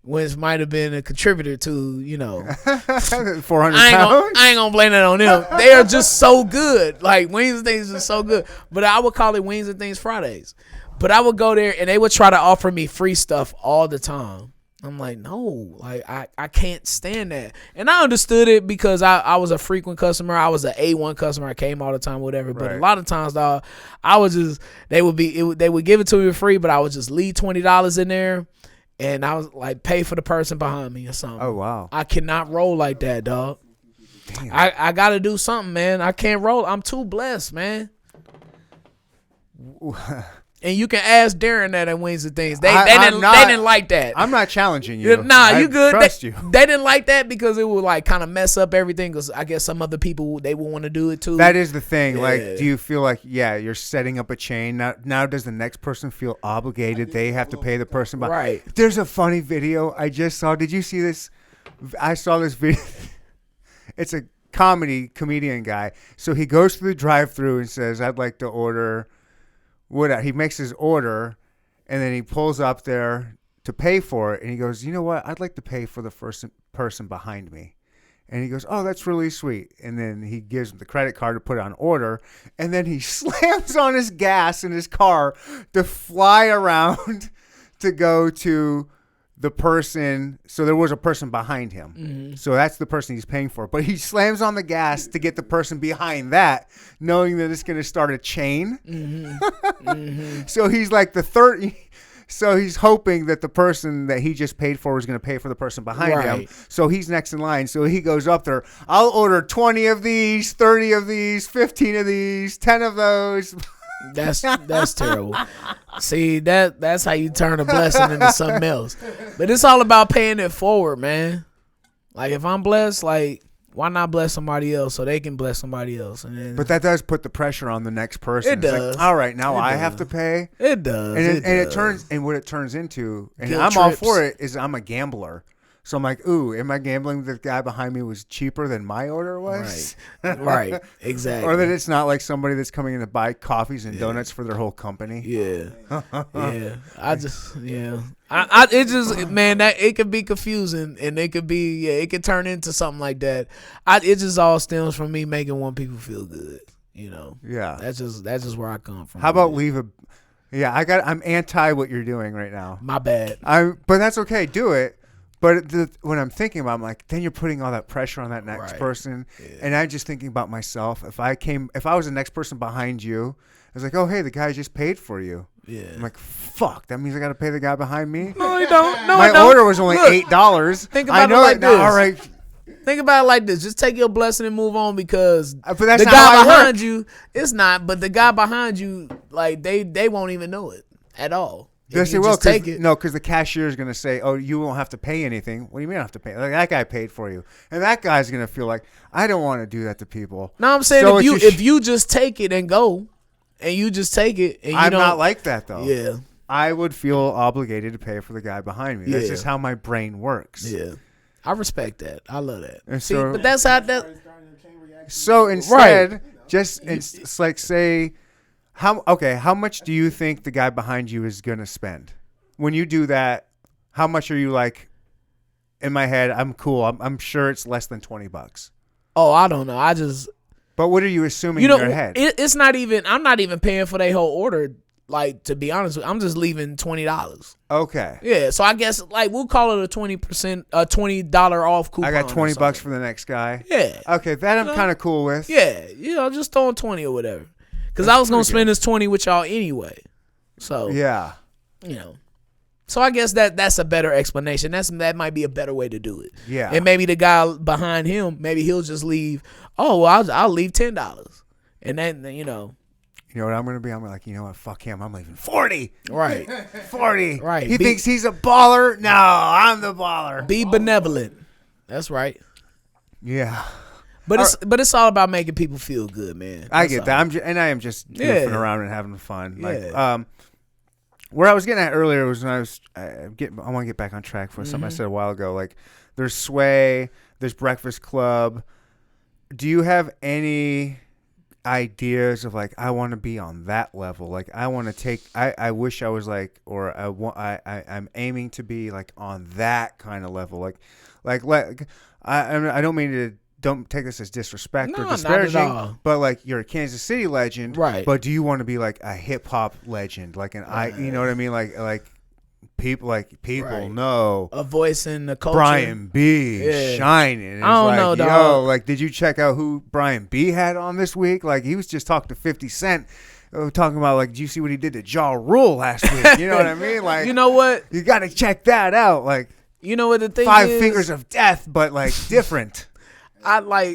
Which might have been a contributor to, 400 pounds? I ain't gonna blame that on them. They are just so good. Like Wings and Things is so good. But I would call it Wings and Things Fridays. But I would go there and they would try to offer me free stuff all the time. I'm like, no, like I can't stand that. And I understood it because I was a frequent customer. I was an A1 customer. I came all the time, whatever. But Right. a lot of times, dog, I was just they would give it to me for free, but I would just leave $20 in there. And I was like, pay for the person behind me or something. Oh, wow. I cannot roll like that, dog. Damn. I got to do something, man. I can't roll. I'm too blessed, man. And you can ask Darren that at Wings and Things. They didn't like that. I'm not challenging you. Nah, I you good. Trust you. They didn't like that because it would like kind of mess up everything. Because I guess some other people they would want to do it too. That is the thing. Yeah. Like, do you feel like, you're setting up a chain? Now does the next person feel obligated? They have to pay the person by. Right. There's a funny video I just saw. Did you see this? I saw this video. It's a comedian guy. So he goes to the drive-thru and says, "I'd like to order." He makes his order, and then he pulls up there to pay for it, and he goes, "You know what? I'd like to pay for the first person behind me." And he goes, "Oh, that's really sweet." And then he gives him the credit card to put on order, and then he slams on his gas in his car to fly around to go to the person, so there was a person behind him. Mm-hmm. So that's the person he's paying for. But he slams on the gas to get the person behind that, knowing that it's going to start a chain. Mm-hmm. Mm-hmm. So he's like the third. So he's hoping that the person that he just paid for is going to pay for the person behind him. Right. So he's next in line. So he goes up there. I'll order 20 of these, 30 of these, 15 of these, 10 of those. That's terrible. See, that's how you turn a blessing into something else. But it's all about paying it forward, man. Like if I'm blessed, like why not bless somebody else so they can bless somebody else? And then, But that does put the pressure on the next person. It It's does. Like, all right, now It I does. have to pay. it does. And it does. turns, and what it turns into, and Guilt I'm all trips. for it, is I'm a gambler. So I'm like, ooh, am I gambling that the guy behind me was cheaper than my order was? Right. Exactly. Or that it's not like somebody that's coming in to buy coffees and donuts for their whole company. Yeah. Yeah. It just, man, that it could be confusing and it could be, it could turn into something like that. It just all stems from me making one people feel good. You know. Yeah. That's just where I come from. How about man. leave a? Yeah, I'm anti what you're doing right now. My bad. But that's okay. Do it. But when I'm thinking about it, I'm like, then you're putting all that pressure on that next Right. person. Yeah. And I'm just thinking about myself. If I was the next person behind you, I was like, oh, hey, the guy just paid for you. Yeah. I'm like, fuck, that means I got to pay the guy behind me? No, you don't. No, My you don't. order was only Look, $8. think I about know it like now. this. All right. Think about it like this. Just take your blessing and move on because But that's the not how guy I behind work. you, it's not, but the guy behind you, like they won't even know it at all. If Yes, you it will. just take it. No, because the cashier is going to say, oh, you won't have to pay anything. What do you mean I have to pay? Like, that guy paid for you. And that guy's going to feel like, I don't want to do that to people. No, I'm saying So if you just take it and go, and you just take it, and you I'm don't, not like that, though. yeah, I would feel obligated to pay for the guy behind me. That's Yeah. just how my brain works. yeah. I respect that. I love that. And See, so- but that's how that. So instead, it's like say, how much do you think the guy behind you is going to spend? When you do that, how much are you like, in my head, I'm cool. I'm sure it's less than $20. Oh, I don't know. I just But what are you assuming you know in your head? it's not even. I'm not even paying for their whole order. Like to be honest, I'm just leaving $20. Okay. Yeah, so I guess like we'll call it a 20%, $20 off coupon. I got or $20 something. for the next guy. Yeah, Okay, that I'm No. kind of cool with. yeah, just throwing 20 or whatever. Because I was gonna pretty spend this 20 with y'all anyway. So Yeah. you know, so I guess that's a better explanation. That might be a better way to do it. Yeah. And maybe the guy behind him, maybe he'll just leave. Oh, well, I'll leave $10, and then You know what I'm going to be? I'm like, you know what? Fuck him. I'm leaving 40. right, 40. Right. He Be- thinks he's a baller? No, I'm the baller. be benevolent. That's right. Yeah. But it's all about making people feel good, man. I That's get all. that. I am just goofing Yeah. around and having fun. Like, Yeah. where I was getting at earlier was when I want to get back on track for something I Mm-hmm. said a while ago. Like, there's Sway, there's Breakfast Club. Do you have any ideas of like, I want to be on that level? Like, I want to take. I wish I was like, or I'm aiming to be like on that kind of level. I don't mean to. Don't take this as disrespect No, or not at disparaging, all. but like you're a Kansas City legend, Right. But do you want to be like a hip hop legend, like you know what I mean, like people Right. know A voice in the culture. Brian B. Yeah. Shining. I don't know, Yo, dog. like, did you check out who Brian B. had on this week? Like, he was just talking to 50 Cent, talking about like, did you see what he did to Ja Rule last week? You know what I mean? Like, You know what? you got to check that out. Like, You know what the thing Five is? Fingers of Death, but like different. I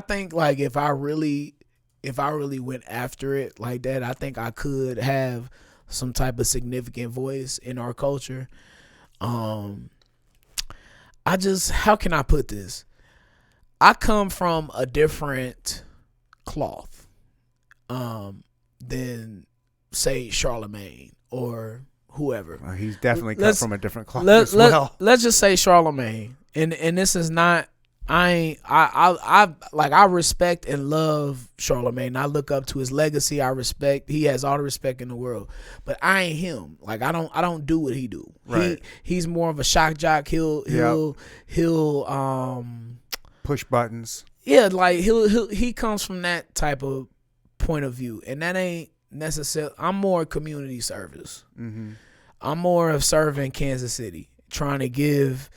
think like if I really went after it like that, I think I could have some type of significant voice in our culture. How can I put this? I come from a different cloth than say Charlemagne or whoever. Well, he's definitely cut Let's- from a different cloth as well. Let's just say Charlemagne, and this is not. I respect and love Charlemagne. I look up to his legacy. I respect. He has all the respect in the world. But I ain't him. Like I don't do what he do. Right. He's more of a shock jock. He'll Push buttons. yeah, like he comes from that type of point of view, and that ain't necessarily. I'm more community service. Mm-hmm. I'm more of serving Kansas City. trying to give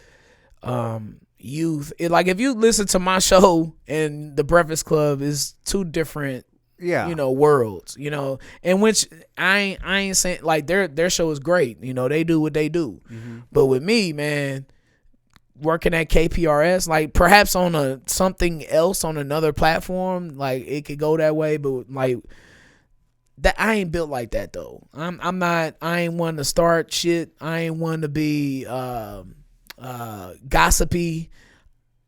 youth. Like if you listen to my show and the Breakfast Club is two different worlds, in which I ain't saying like their show is great, they do what they do. But with me, man, working at KPRS, like perhaps on something else on another platform, like it could go that way, but like that I ain't built like that though. I ain't one to start shit. I ain't one to be gossipy.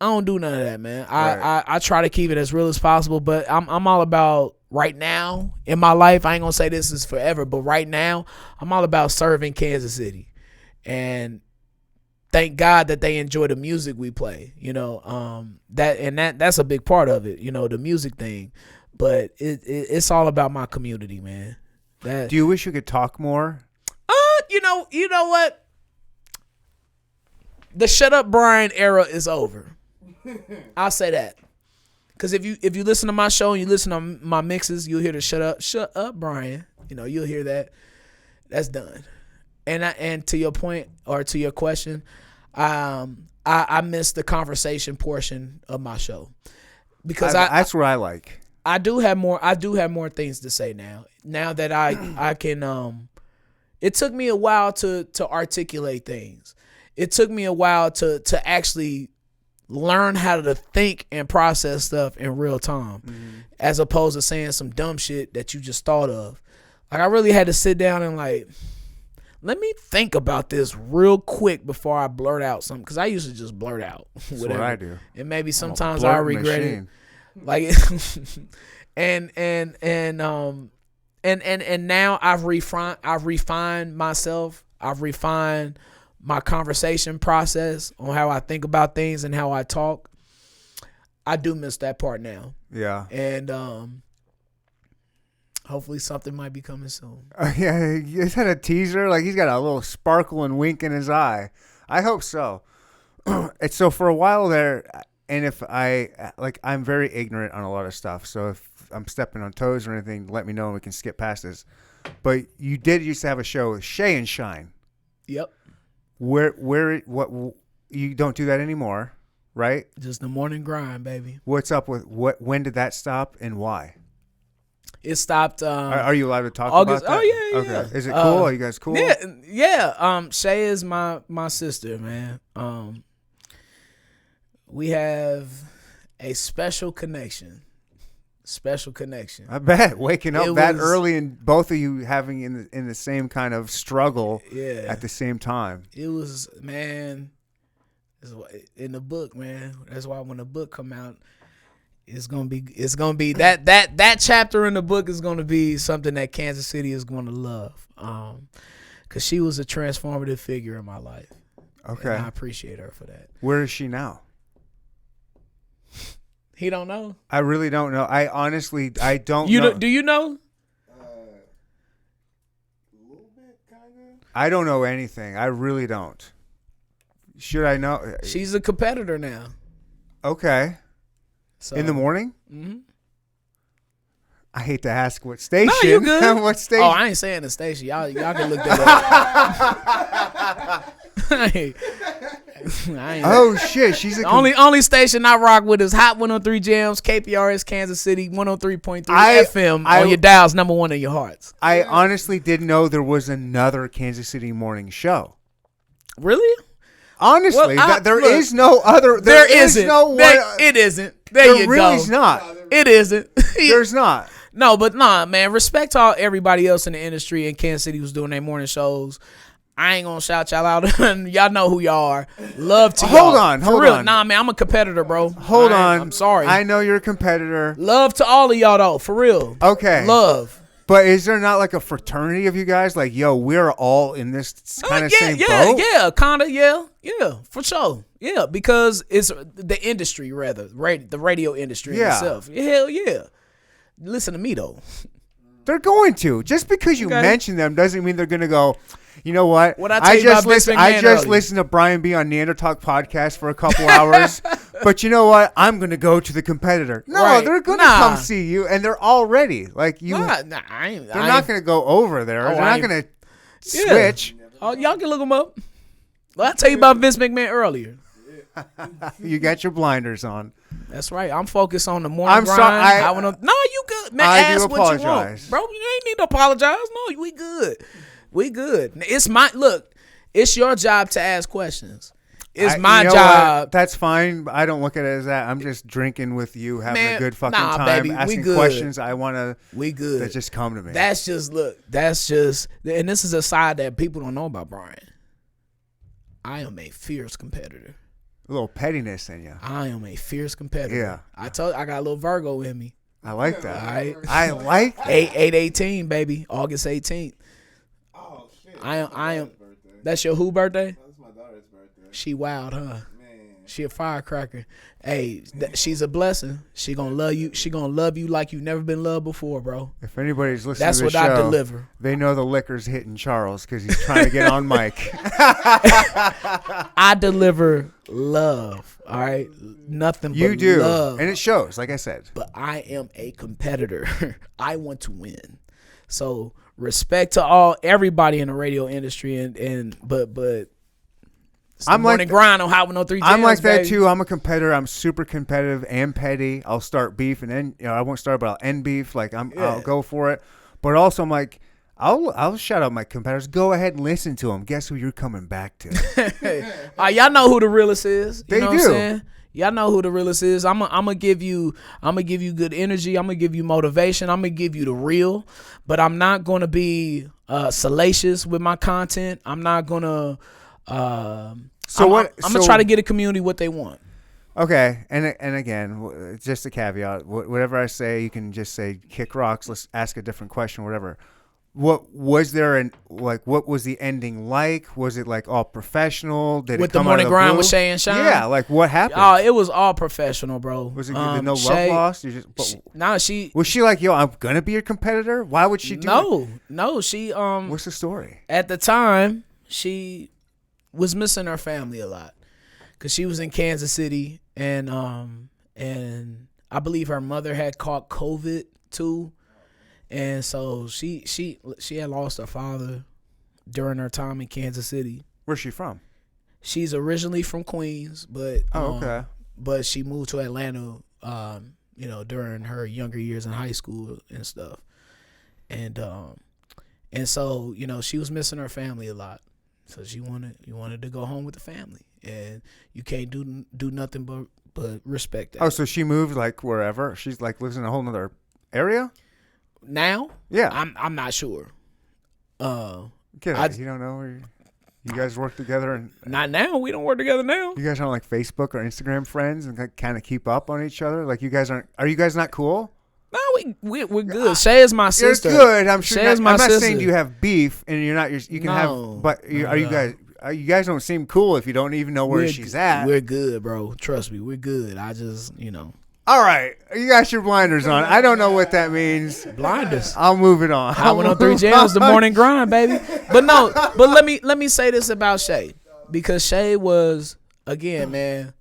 I don't do none of that, man. I try to keep it as real as possible, but I'm all about right now in my life. I ain't gonna say this is forever, but right now I'm all about serving Kansas City, and thank God that they enjoy the music we play. That's a big part of it. The music thing, but it's all about my community, man. Do you wish you could talk more? You know what? The Shut Up Brian era is over. I'll say that. Because if you listen to my show and you listen to my mixes, you'll hear the Shut Up Brian. You'll hear that. That's done. And to your point or to your question, I miss the conversation portion of my show. Because that's what I like. I do have more things to say now. Now that I can it took me a while to articulate things. It took me a while to actually learn how to think and process stuff in real time, as opposed to saying some dumb shit that you just thought of. Like I really had to sit down and like, let me think about this real quick before I blurt out something, because I used to just blurt out whatever. That's what I do. And maybe sometimes I regret it. Like and now I've refined myself. I've refined my conversation process on how I think about things and how I talk. I do miss that part now. Yeah. And hopefully something might be coming soon. Yeah, he's had a teaser. Like he's got a little sparkle and wink in his eye. I hope so. And so for a while there, and if I'm very ignorant on a lot of stuff. So if I'm stepping on toes or anything, let me know and we can skip past this. But you did used to have a show, Shay and Shine. Yep. What you don't do that anymore, right? Just the morning grind, baby. What's up with when did that stop and why? It stopped. Are you allowed to talk August, about that? Oh yeah. Okay. Is it cool? Are you guys cool? Yeah. Shay is my sister, man. We have a special connection. I bet waking up that early and both of you having in the same kind of struggle at the same time. It was, man, in the book, man. That's why when the book come out, it's gonna be that chapter in the book is gonna be something that Kansas City is gonna love. Cause she was a transformative figure in my life. Okay. And I appreciate her for that. Where is she now? He don't know. I really don't know. I honestly don't know. know. Do you know? A little bit, kind of. I don't know anything. I really don't. Should I know? She's a competitor now. Okay. So, in the morning? Mm-hmm. I hate to ask what station. No, you good. What station? Oh, I ain't saying the station. Y'all can look that up. I ain't oh shit, she's the only station I rock with is Hot 103 Jamz, KPRS Kansas City 103.3 FM on your dials, number one in your hearts. I honestly didn't know there was another Kansas City morning show. Really? Honestly, there is no other. There isn't. It isn't. There you go. Really's not. It isn't. There's not. No, but nah, man. Respect to everybody else in the industry in Kansas City who's doing their morning shows. I ain't gonna shout y'all out. Y'all know who y'all are. Love to hold y'all. on. Nah, man, I'm a competitor, bro. Hold on. I'm sorry. I know you're a competitor. Love to all of y'all though, for real. Okay. Love. But is there not like a fraternity of you guys? Like, yo, we're all in this kind of same boat? Yeah, kind of, yeah, for sure. Yeah, because it's the industry, rather, the radio industry itself. Hell yeah. Listen to me, though. They're going to. Just because you mention them doesn't mean they're going to go, you know what? I just listened to Brian B on Neanderthal podcast for a couple hours. But you know what? I'm going to go to the competitor. No, they're going to come see you, and they're all ready. Like you, they're not going to go over there. They're not going to switch. Oh, y'all can look them up. Well, I tell you about Vince McMahon earlier. You got your blinders on. That's right. I'm focused on the morning I'm grind. sorry. No, you good, man. I ask do what you want, apologize. bro. You ain't need to apologize. No, we good. We good. It's my look. It's your job to ask questions. It's my you know job. what? That's fine. I don't look at it as that. I'm just drinking with you, having a good fucking nah, time, baby, we asking good. questions I want to. We good. That just come to me. That's just and this is a side that people don't know about Brian. I am a fierce competitor. A little pettiness in you. I am a fierce competitor. Yeah. I got a little Virgo in me. I like that. All right. I like that. 8/18, baby. August 18th. Oh shit. I am. Birthday. That's your who birthday? That's my daughter's birthday. She wild, huh? Man. She a firecracker. Hey, she's a blessing. She gonna love you. She gonna love you like you've never been loved before, bro. If anybody's listening That's to the what show, I deliver. they know the liquor's hitting Charles because he's trying to get on mic. I deliver love. All right, nothing but You do, love. and it shows. Like I said, But I am a competitor. I want to win. So respect to everybody in the radio industry, but it's the I'm like morning grind on Hot 103 Jamz, I'm like that baby. too. I'm a competitor. I'm super competitive and petty. I'll start beef and then I won't start, but I'll end beef. Like I'll go for it. But also I'm like I'll shout out my competitors. Go ahead and listen to them. Guess who you're coming back to? Y'all know who the realest is. You They know do. What I'm saying? Y'all know who the realest is. I'm gonna give you good energy. I'm gonna give you motivation. I'm gonna give you the real. But I'm not gonna be salacious with my content. I'm not gonna. I'm gonna try to get a community what they want. Okay, and again, just a caveat. Whatever I say, you can just say kick rocks. Let's ask a different question, whatever. What was there what was the ending like? Was it like all professional? Did With it come the morning out of grind blue? with Shay and Shine? Yeah, like what happened? Oh, it was all professional, bro. Was it no love Shay, lost? Was she like, yo, I'm gonna be your competitor? Why would she do that? No, she What's the story? at the time she was missing her family a lot because she was in Kansas City and I believe her mother had caught COVID too, and so she had lost her father during her time in Kansas City. Where's she from? She's originally from Queens, but okay. But she moved to Atlanta, during her younger years in high school and stuff, and so she was missing her family a lot. So she wanted to go home with the family, and you can't do nothing but respect that. Oh, so she moved like wherever? She's like lives in a whole nother area? Now? Yeah. I'm not sure. You don't know where you guys work together and not now. We don't work together now. you guys aren't like Facebook or Instagram friends and kind of keep up on each other? Like you guys aren't? Are you guys not cool? No, we're good. Shay is my sister. You're good. I'm sure. Shay is my I'm not sister. saying you have beef and you're not. You can have. But are you guys? You guys don't seem cool if you don't even know where she's at. We're good, bro. Trust me, we're good. I just All right, you got your blinders on. I don't know what that means. blinders. I'll move it on. Hot 103 Jamz, the morning grind, baby. But let me say this about Shay, because Shay was, again, man,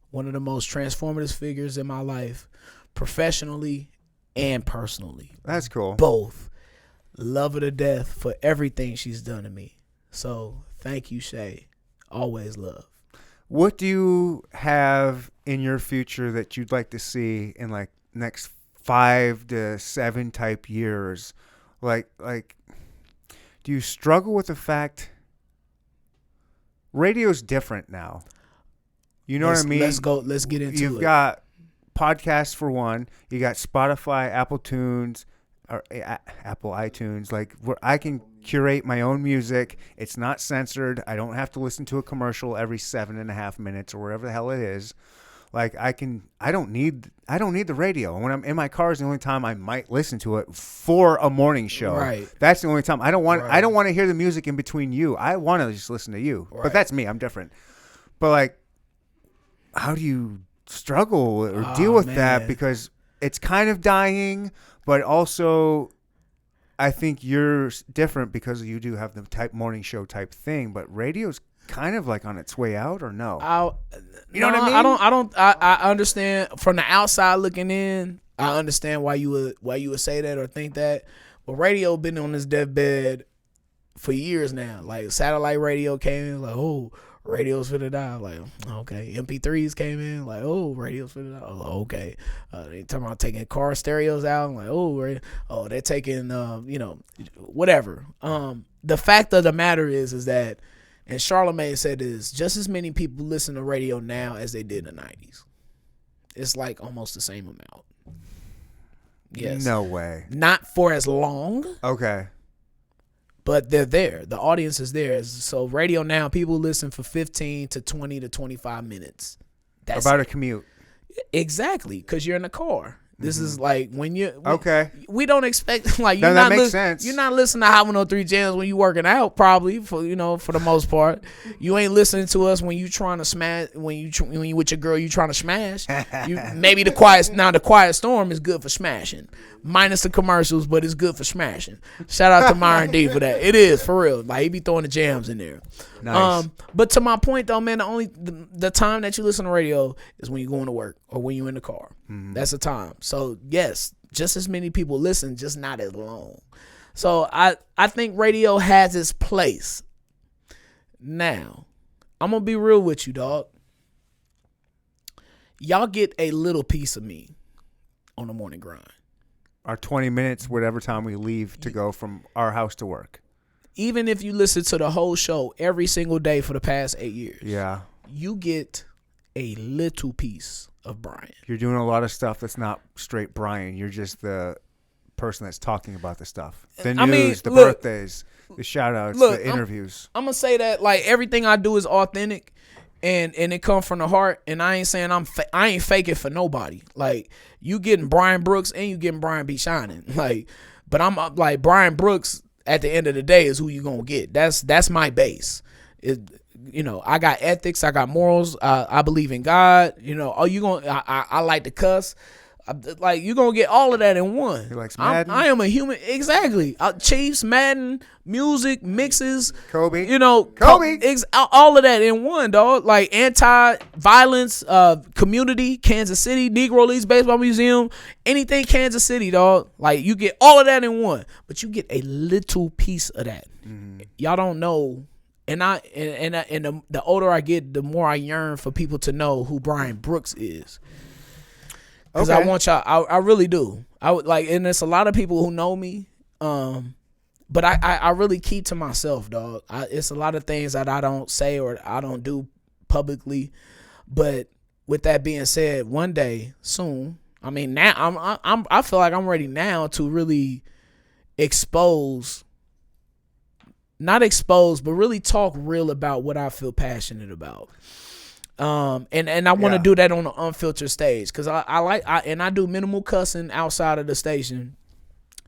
one of the most transformative figures in my life, professionally and personally. That's cool. Both. Love her to death for everything she's done to me. So thank you, Shay. Always love. What do you have in your future that you'd like to see in like next 5 to 7 type years? Like, do you struggle with the fact radio's different now? You know what I mean? Let's go. Let's get into it. You've got podcasts for one. You got Spotify, Apple Tunes, or Apple iTunes, like where I can curate my own music. It's not censored. I don't have to listen to a commercial every 7.5 minutes or whatever the hell it is. Like I don't need the radio. And when I'm in my car is the only time I might listen to it for a morning show. Right. That's the only time. I don't want to hear the music in between you. I want to just listen to you. But that's me. I'm different. But like, how do you struggle or deal with that? Because it's kind of dying, but also I think you're different because you do have the type morning show type thing, but radio's kind of like on its way out, or no? You know what I mean? I understand from the outside looking in. I understand why you would say that or think that. But radio been on this deathbed for years now. Like satellite radio came in, like, oh, radio's finna die. Like, okay. MP3s came in, like, oh, radio's finna die. Oh, okay. They talking about taking car stereos out. I'm like, oh, they're taking, whatever. The fact of the matter is that, and Charlamagne said this, just as many people listen to radio now as they did in the 90s. It's like almost the same amount. Yes. No way. Not for as long. Okay. But they're there. The audience is there. So radio now, people listen for 15 to 20 to 25 minutes. That's about a commute. Exactly, because you're in the car. This is like when you okay. We don't expect like no, that makes sense. You're not listening to Hot 103 Jamz when you working out, probably for the most part. You ain't listening to us when you trying to smash when you with your girl you trying to smash. Maybe the quiet storm is good for smashing, minus the commercials, but it's good for smashing. Shout out to Myron D for that. It is for real. Like he be throwing the jams in there. Nice. But to my point though, man, the time that you listen to radio is when you're going to work or when you're in the car. Mm-hmm. That's the time. So yes, just as many people listen, just not as long. So I think radio has its place. Now, I'm gonna be real with you, dog. Y'all get a little piece of me on the morning grind. Our 20 minutes, whatever time we leave to go from our house to work. Even if you listen to the whole show every single day for the past 8 years, yeah, you get a little piece of Brian. You're doing a lot of stuff that's not straight Brian. You're just the person that's talking about the stuff. The news, birthdays, the shout-outs, the interviews. I'm going to say that like everything I do is authentic and it comes from the heart. And I ain't saying I ain't faking for nobody. Like you getting Brian Brooks and you getting Brian B Shynin. Like, but I'm like Brian Brooks at the end of the day is who you going to get. That's my base. I got ethics, I got morals, I believe in God. I like to cuss. Like you're gonna get all of that in one. He likes Madden. I am a human, exactly. Chiefs, Madden, music, mixes, Kobe. All of that in one, dog. Like anti-violence, community, Kansas City, Negro Leagues Baseball Museum, anything Kansas City, dog. Like you get all of that in one, but you get a little piece of that. Mm-hmm. Y'all don't know. And the older I get, the more I yearn for people to know who Brian Brooks is. Because I want y'all, I really do. I would like, and there's a lot of people who know me, but I really keep to myself, dog. It's a lot of things that I don't say or I don't do publicly. But with that being said, one day soon, I mean now I feel like I'm ready now to really not expose, but really talk real about what I feel passionate about. And I want to do that on an unfiltered stage because I do minimal cussing outside of the station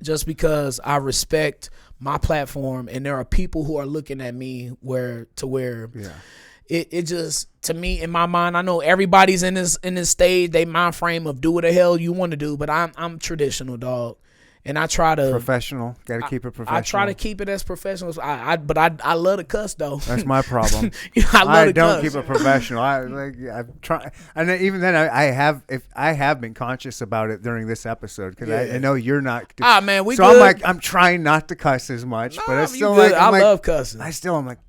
just because I respect my platform and there are people who are looking at me where it just, to me, in my mind, I know everybody's in this stage, they mind frame of do what the hell you want to do, but I'm traditional, dog. And I try to professional. Got to keep it professional. I try to keep it as professional as but I love to cuss though. That's my problem. I don't keep it professional. I try, and even then I have been conscious about it during this episode because I know you're not. Man, we. So good. I'm trying not to cuss as much, but it's still like I love cussing. I'm like,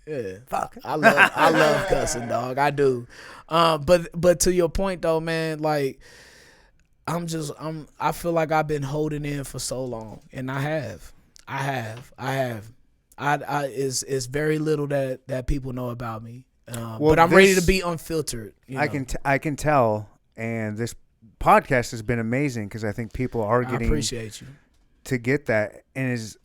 yeah, fuck. I love cussing, dog. I do. But to your point though, man, like. I feel like I've been holding in for so long, and I have. It's very little that people know about me, but I'm ready to be unfiltered. I can tell, and this podcast has been amazing because I think people are getting. I appreciate you to get that, and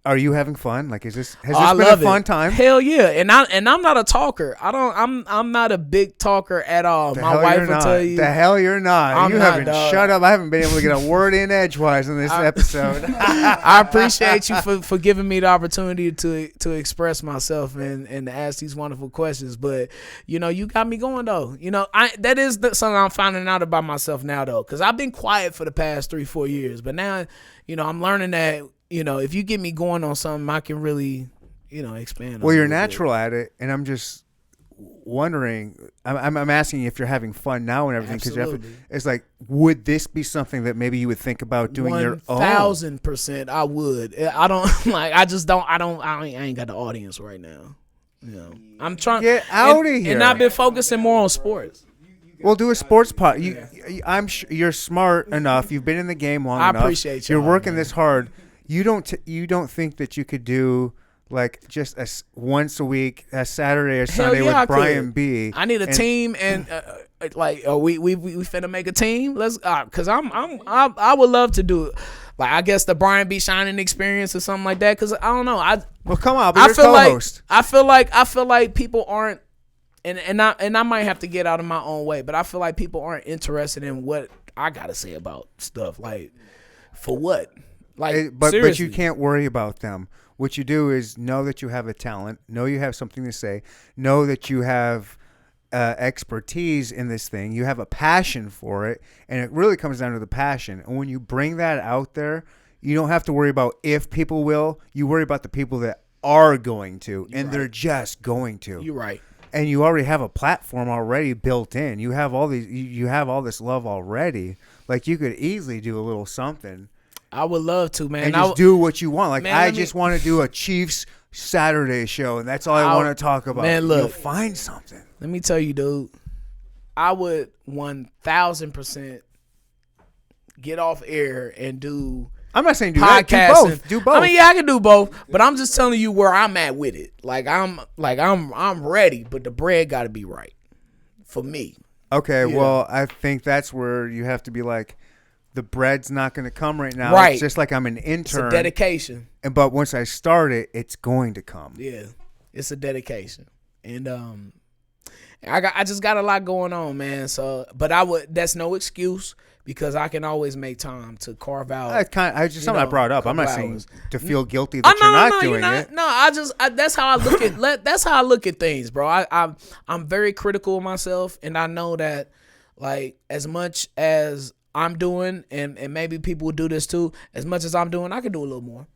are you having fun? Like, has this been a fun time? Hell yeah! And I'm not a talker. I'm not a big talker at all. My wife will tell you. The hell you're not. You haven't shut up. I haven't been able to get a word in edgewise in this episode. I appreciate you for giving me the opportunity to express myself and to ask these wonderful questions. But you got me going though. That is something I'm finding out about myself now though, because I've been quiet for the past 3-4 years, but now I'm learning that. If you get me going on something, I can really, expand. Well, you're natural at it, and I'm just wondering. I'm asking if you're having fun now and everything Absolutely. it's like, would this be something that maybe you would think about doing your own? 1,000% I would. I don't like. I just don't. I ain't got the audience right now. You know, I'm trying Get out of here. and I've been focusing more on sports. Well, do a sports pod. I'm sure you're smart enough. You've been in the game long I enough. appreciate you. You're working this hard. You don't think that you could do like just once a week, a Saturday or Sunday yeah, I with Brian could. B. I need a team, and we finna make a team. Let's cause I would love to do like I guess the Brian B Shynin experience or something like that. Cause I don't know. Well, come on, I be your feel co-host. I feel like people aren't. And I might have to get out of my own way, but I feel like people aren't interested in what I gotta say about stuff. Like, for what? Like, But seriously. you can't worry about them. What you do is know that you have a talent, know you have something to say, know that you have expertise in this thing, you have a passion for it, and it really comes down to the passion. And when you bring that out there, you don't have to worry about if people will. You worry about the people that are going to, and they're just going to. You're right. And you already have a platform already built in. You have all these. You have all this love already. Like you could easily do a little something. I would love to, man. And just do what you want. Like Man, I just want to do a Chiefs Saturday show, and that's all I want to talk about. Man, look. You'll find something. Let me tell you, dude. I would 1,000% get off air and do I'm not saying do that. Do podcasting. both. Do both. I mean, yeah, I can do both, but I'm just telling you where I'm at with it. Like I'm ready, but the bread got to be right for me. Okay, Yeah. well, I think that's where you have to be like, the bread's not going to come right now. Right. It's just like I'm an intern. It's a dedication. But once I start it, it's going to come. Yeah, it's a dedication, and I just got a lot going on, man. So, but that's no excuse because I can always make time to carve out. I just something I brought up. I'm not saying hours. to feel guilty that you're not doing it. No, that's how I look at that's how I look at things, bro. I'm very critical of myself, and I know that like as much as I'm doing, and maybe people will do this too. As much as I'm doing, I could do a little more.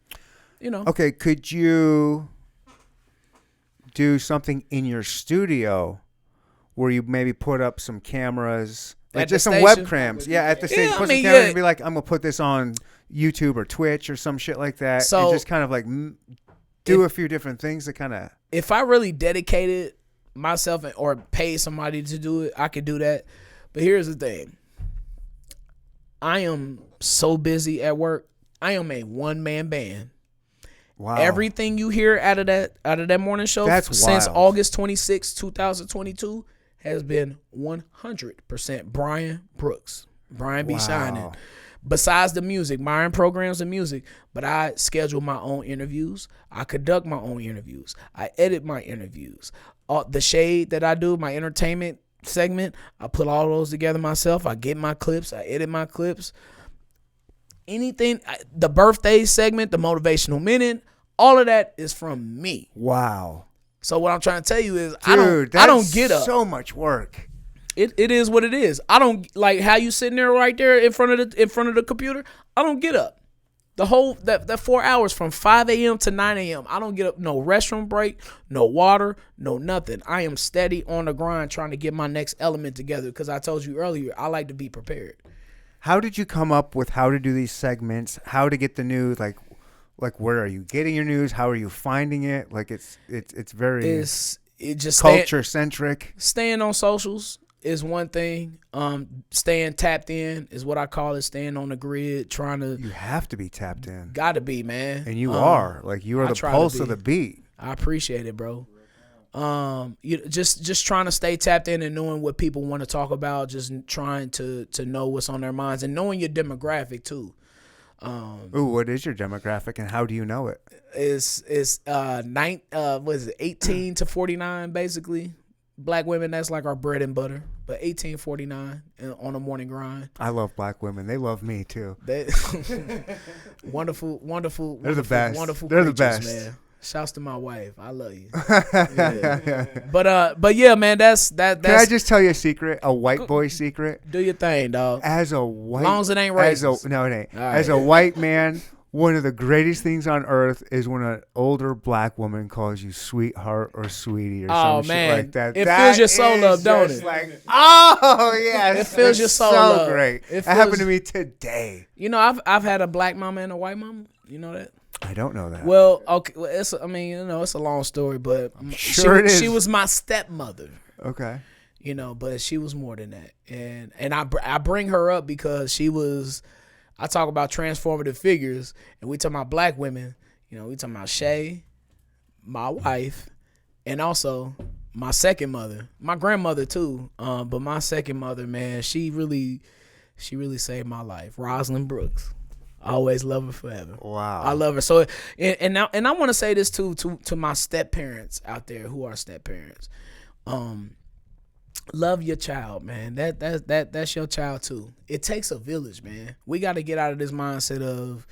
You know. Okay, could you do something in your studio where you maybe put up some cameras, like At just the some station? webcams? Yeah, at the station, Yeah, put I mean, some cameras yeah. and be like, I'm gonna put this on YouTube or Twitch or some shit like that. So- and just kind of like do a few different things to kind of. If I really dedicated myself or paid somebody to do it, I could do that. But here's the thing. I am so busy at work. I am a one-man band. Wow. Everything you hear out of that morning show That's since wild. August 26, 2022 has been 100% Brian Brooks. Brian B. Wow. Shynin. Besides the music, my own programs and music, but I schedule my own interviews. I conduct my own interviews. I edit my interviews. The shade that I do, my entertainment segment, I put all those together myself. I get my clips. I edit my clips. Anything, the birthday segment, the motivational minute, all of that is from me. Wow. So what I'm trying to tell you is, Dude, I don't get up. So much work. It is what it is. I don't like how you sitting there right there in front of the computer. I don't get up. The whole that 4 hours from 5 a.m. to 9 a.m. I don't get up. No restroom break, no water, no nothing. I am steady on the grind trying to get my next element together because I told you earlier I like to be prepared. How did you come up with how to do these segments? How to get the news? Like where are you getting your news? How are you finding it? Like it's very It just culture centric. Staying on socials is one thing. Staying tapped in is what I call it. Staying on the grid, trying to. You have to be tapped in, Gotta be, man. and you are. Like you are I the try to pulse be. of the beat. I appreciate it, bro. You just trying to stay tapped in and knowing what people want to talk about, just trying to know what's on their minds and knowing your demographic too. Ooh, what is your demographic and how do you know it? Is 18 to 49 basically. Black women, that's like our bread and butter. But 18, 49 on a morning grind. I love black women. They love me too. They wonderful. They're the best. Wonderful They're the creatures, best. man. Shouts to my wife. I love you. Yeah. But yeah, man, that's Can I just tell you a secret? A white boy secret? do your thing, dog. As a white, Long as it ain't as a, racist. no, it ain't. All As right. a white man one of the greatest things on earth is when an older black woman calls you sweetheart or sweetie or some shit like that. It That fills your soul up, is don't just it? like, oh yeah, It fills your soul so up. great. It That happened fills- to me today. You know, I've had a black mama and a white mama. You know that? I don't know that. Well, okay. Well, it's it's a long story, but sure it is. She was my stepmother. Okay. You know, but she was more than that, and I bring her up because she was. I talk about transformative figures, and we talk about black women. You know, we talking about Shay, my wife, and also my second mother, my grandmother too. But my second mother, man, she really saved my life. Rosalind Brooks, I always love her forever. Wow, I love her. So, and I want to say this too to my step parents out there who are step parents. Love your child, man. That's your child too. It takes a village, man. We got to get out of this mindset of,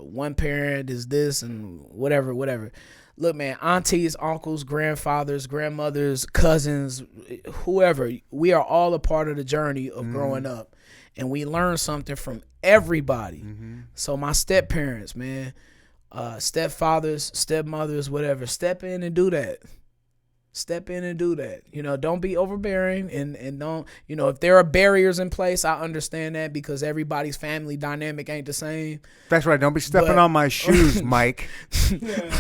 one parent is this and whatever. Look, man, aunties, uncles, grandfathers, grandmothers, cousins, whoever, we are all a part of the journey of growing up, and we learn something from everybody. So my step parents, man, stepfathers, stepmothers, whatever, step in and do that. Step in and do that. Don't be overbearing and don't, if there are barriers in place, I understand that because everybody's family dynamic ain't the same. That's right. Don't be stepping on my shoes, Mike.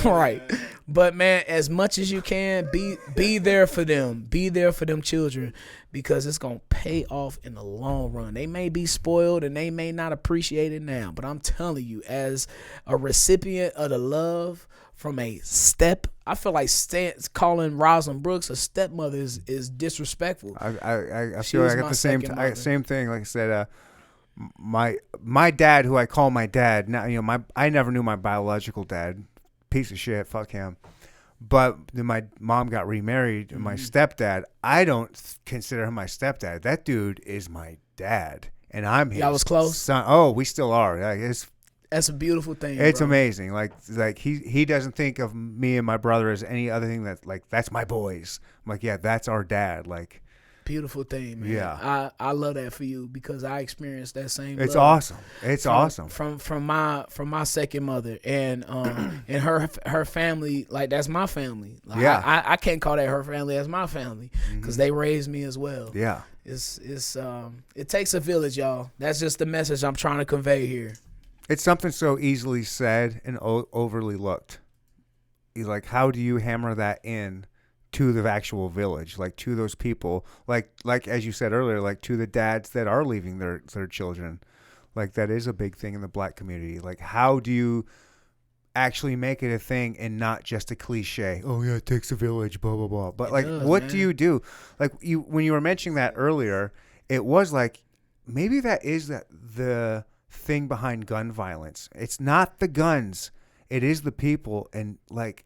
Right. But man, as much as you can, be there for them. Be there for them children because it's going to pay off in the long run. They may be spoiled and they may not appreciate it now, but I'm telling you, as a recipient of the love from a step, I feel like calling Rosalind Brooks a stepmother is disrespectful. I She feel was like I got my the same second mother. same thing. Like I said, my dad, who I call my dad now, I never knew my biological dad, piece of shit, fuck him. But then my mom got remarried, and my stepdad, I don't consider him my stepdad. That dude is my dad, and I'm his Y'all was close? son. Oh, we still are. Like, That's a beautiful thing. it's bro. amazing. Like he doesn't think of me and my brother as any other thing that's my boys. I'm like, yeah, that's our dad. Like, Beautiful thing, man. Yeah. I love that for you because I experienced that same. it's love awesome. It's from- awesome. from my second mother and and her family. Like, that's my family. Like, Yeah. I can't call that her family. That's my family because they raised me as well. Yeah. It takes a village, y'all. That's just the message I'm trying to convey here. It's something so easily said and overly looked. Like, how do you hammer that in to the actual village, like to those people, like as you said earlier, like to the dads that are leaving their children? Like, that is a big thing in the black community. Like, how do you actually make it a thing and not just a cliche? Oh yeah, it takes a village, blah blah blah. But like, what do you do? Like, when you were mentioning that earlier, it was like maybe that is the thing behind gun violence. It's not the guns, it is the people. And like,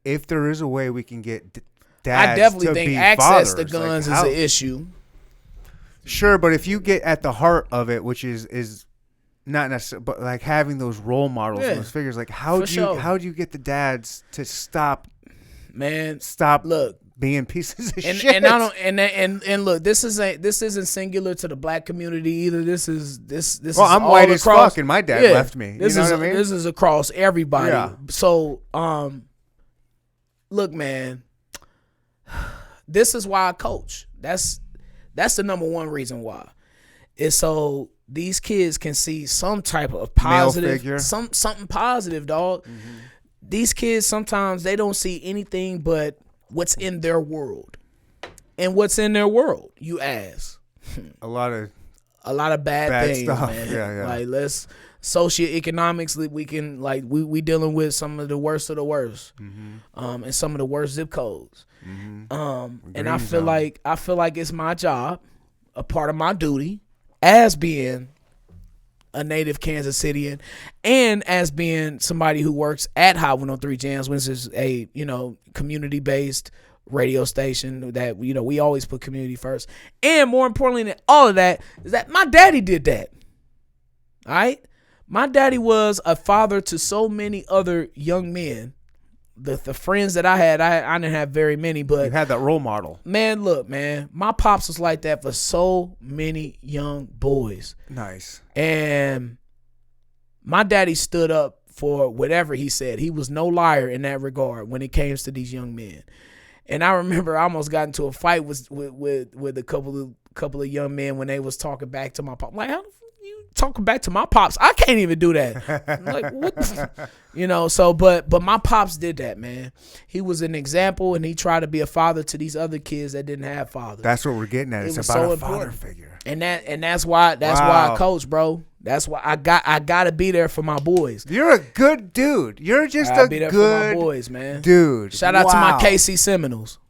if there is a way we can get dads I definitely to think be access fathers, to guns like, is how- an issue. Sure, but if you get at the heart of it, which is not necessarily, but like having those role models, Yeah, and those figures, like how for do sure. how do you get the dads to stop Look, being pieces of and shit? and I don't and look, this isn't singular to the black community either. This is Well, I'm all white as across, fuck, and my dad yeah, left me. This You know is what I mean? This is across everybody. Yeah. So look, man, this is why I coach. That's the number one reason why. Is so these kids can see some type of positive, figure. something positive, dog. These kids sometimes they don't see anything but what's in their world. And what's in their world, you ask. A lot of bad things, stuff. man. Yeah. Like, let's socioeconomically, we can, like, we dealing with some of the worst of the worst, and some of the worst zip codes. And I Green feel zone. like it's my job, a part of my duty, as being a native Kansas Citian, and as being somebody who works at Hot 103 Jamz, which is a community based radio station that we always put community first. And more importantly than all of that is that my daddy did that. All right, my daddy was a father to so many other young men. The friends that I had, I didn't have very many, but you had that role model. man, look, man, my pops was like that for so many young boys. Nice. And my daddy stood up for whatever he said. He was no liar in that regard when it came to these young men. And I remember I almost got into a fight with a couple of young men when they was talking back to my pop. I'm like, how the fuck you talking back to my pops? I can't even do that. I'm like, what? You know, so but my pops did that, man. He was an example, and he tried to be a father to these other kids that didn't have fathers. That's what we're getting at. It's about so a father important. figure. And that's why I coach, bro. That's why I gotta be there for my boys. You're a good dude. You're just I a be there good for my boys, man. dude. Shout out to my KC Seminoles.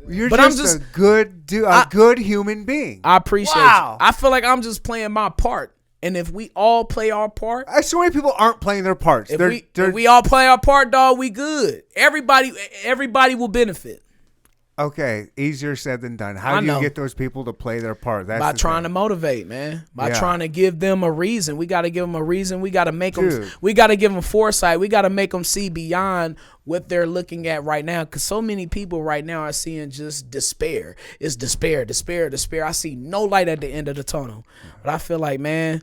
You're But just a good dude, a good human being. I appreciate Wow. you. I feel like I'm just playing my part. And if we all play our part, So many people aren't playing their parts. if we all play our part, dog, we good. Everybody will benefit. Okay, easier said than done. I How do you know. get those people to play their part? That's By the trying to thing. motivate, man. By Yeah. trying to give them a reason. We got to give them a reason. We got to make them. Dude. We got to give them foresight. We got to make them see beyond what they're looking at right now. Because so many people right now are seeing just despair. It's despair, despair, despair. I see no light at the end of the tunnel. But I feel like, man,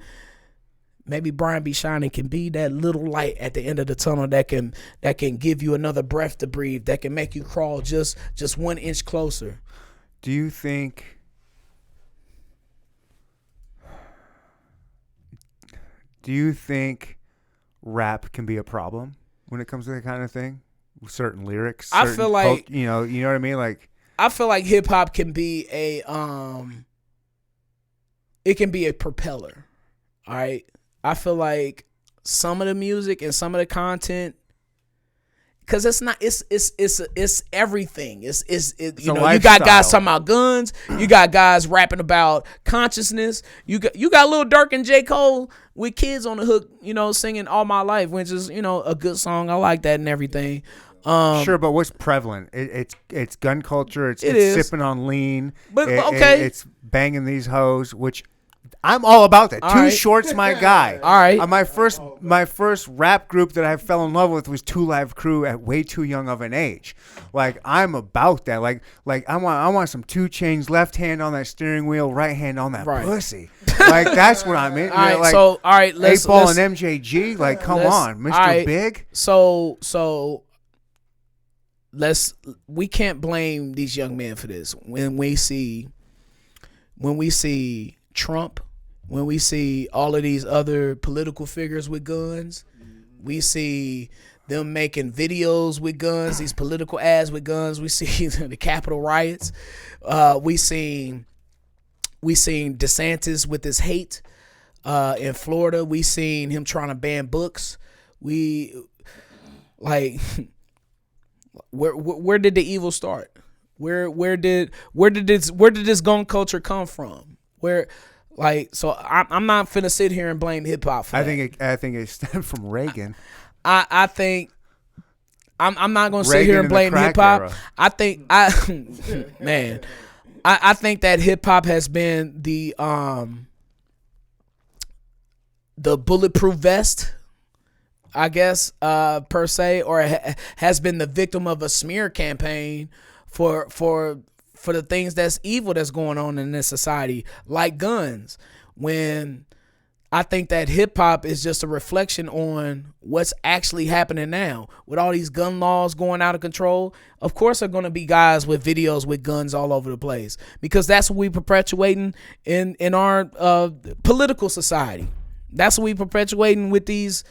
maybe Brian B Shynin can be that little light at the end of the tunnel that can give you another breath to breathe. That can make you crawl just 1 inch closer. Do you think rap can be a problem when it comes to that kind of thing? Certain lyrics. I certain feel like you know what I mean. Like, I feel like hip hop can be it can be a propeller. All right. I feel like some of the music and some of the content, because it's everything. It's you know, you got guys talking about guns, you got guys rapping about consciousness, you got Lil Durk and J. Cole with Kids on the Hook, you know, singing All My Life, which is, you know, a good song. I like that and everything. sure, but what's prevalent? It's gun culture. It's is. sipping on lean. But okay, it's banging these hoes, which I'm all about that. All Too right. Short's my guy. All right. My first rap group that I fell in love with was Two Live Crew at way too young of an age. Like, I'm about that. Like I want some 2 Chainz, left hand on that steering wheel, right hand on that Right. pussy. Like, that's what I'm in. all right. Like, So all right, let's 8Ball and MJG. Like, come let's- on, Mr. all right. Big. So we can't blame these young men for this. When we see Trump, when we see all of these other political figures with guns, we see them making videos with guns, these political ads with guns. We see the Capitol riots. We seen DeSantis with his hate in Florida. We seen him trying to ban books. Where did the evil start? Where did this gun culture come from? I'm not finna sit here and blame hip hop for I that. think it stemmed from Reagan. I think I'm not gonna sit Reagan here and and the blame crack hip hop. era. I think man, I think that hip hop has been the bulletproof vest, I guess, per se, or has been the victim of a smear campaign for the things that's evil that's going on in this society, like guns. When I think that hip hop is just a reflection on what's actually happening now with all these gun laws going out of control. Of course, there are going to be guys with videos with guns all over the place, because that's what we perpetuating in our political society. That's what we perpetuating with these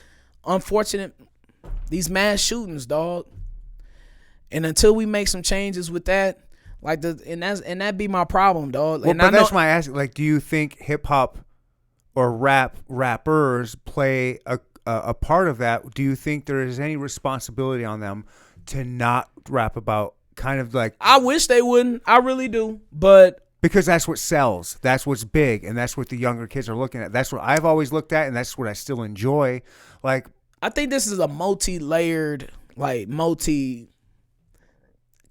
mass shootings, dog. And until we make some changes with that, that be my problem, dog. Well, and but that's why I ask. Like, do you think hip hop or rappers play a part of that? Do you think there is any responsibility on them to not rap about kind of like? I wish they wouldn't. I really do, but. Because that's what sells. That's what's big, and that's what the younger kids are looking at. That's what I've always looked at, and that's what I still enjoy. Like, I think this is a multi-layered,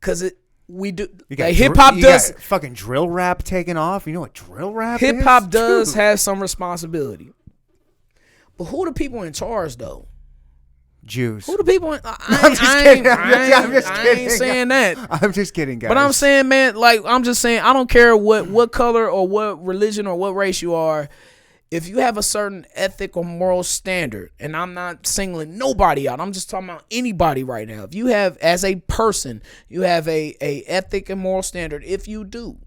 because we do. you got Hip hop does. got fucking drill rap taking off. You know what drill rap is? Hip hop does Dude. have some responsibility, but who are the people in charge though? Jews. Who the people? I'm just kidding. I'm just I kidding. ain't saying that. I'm just kidding, guys. But I'm saying, man, I'm just saying, I don't care what color or what religion or what race you are. if you have a certain ethic or moral standard, and I'm not singling nobody out, I'm just talking about anybody right now. If you have, as a person, you have a ethic and moral standard, if you do,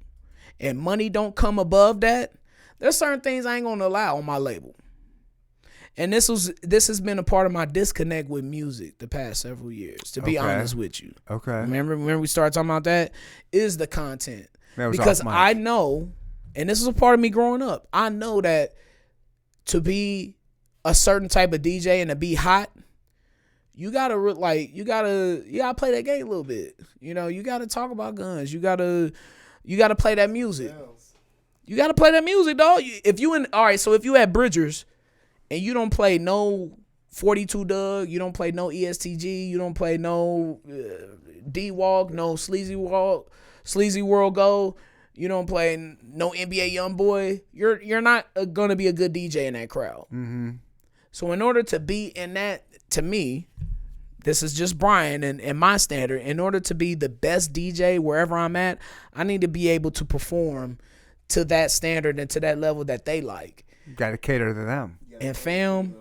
and money don't come above that, there's certain things I ain't gonna allow on my label. And this has been a part of my disconnect with music the past several years, to be honest with you. Okay. Remember we started talking about that? Is the content. That was because off mic. I know, and this is a part of me growing up, I know that to be a certain type of DJ and to be hot, you gotta you gotta play that game a little bit. You know, you gotta talk about guns. You gotta play that music. You gotta play that music, dog. If you at Bridgers and you don't play no 42 Doug, you don't play no ESTG, you don't play no D-Walk, no Sleazy World Go, you don't play no NBA Youngboy, you're not gonna be a good DJ in that crowd. Mm-hmm. So in order to be in that, to me, this is just Brian and my standard. In order to be the best DJ wherever I'm at, I need to be able to perform to that standard and to that level that they like. You got to cater to them. And fam,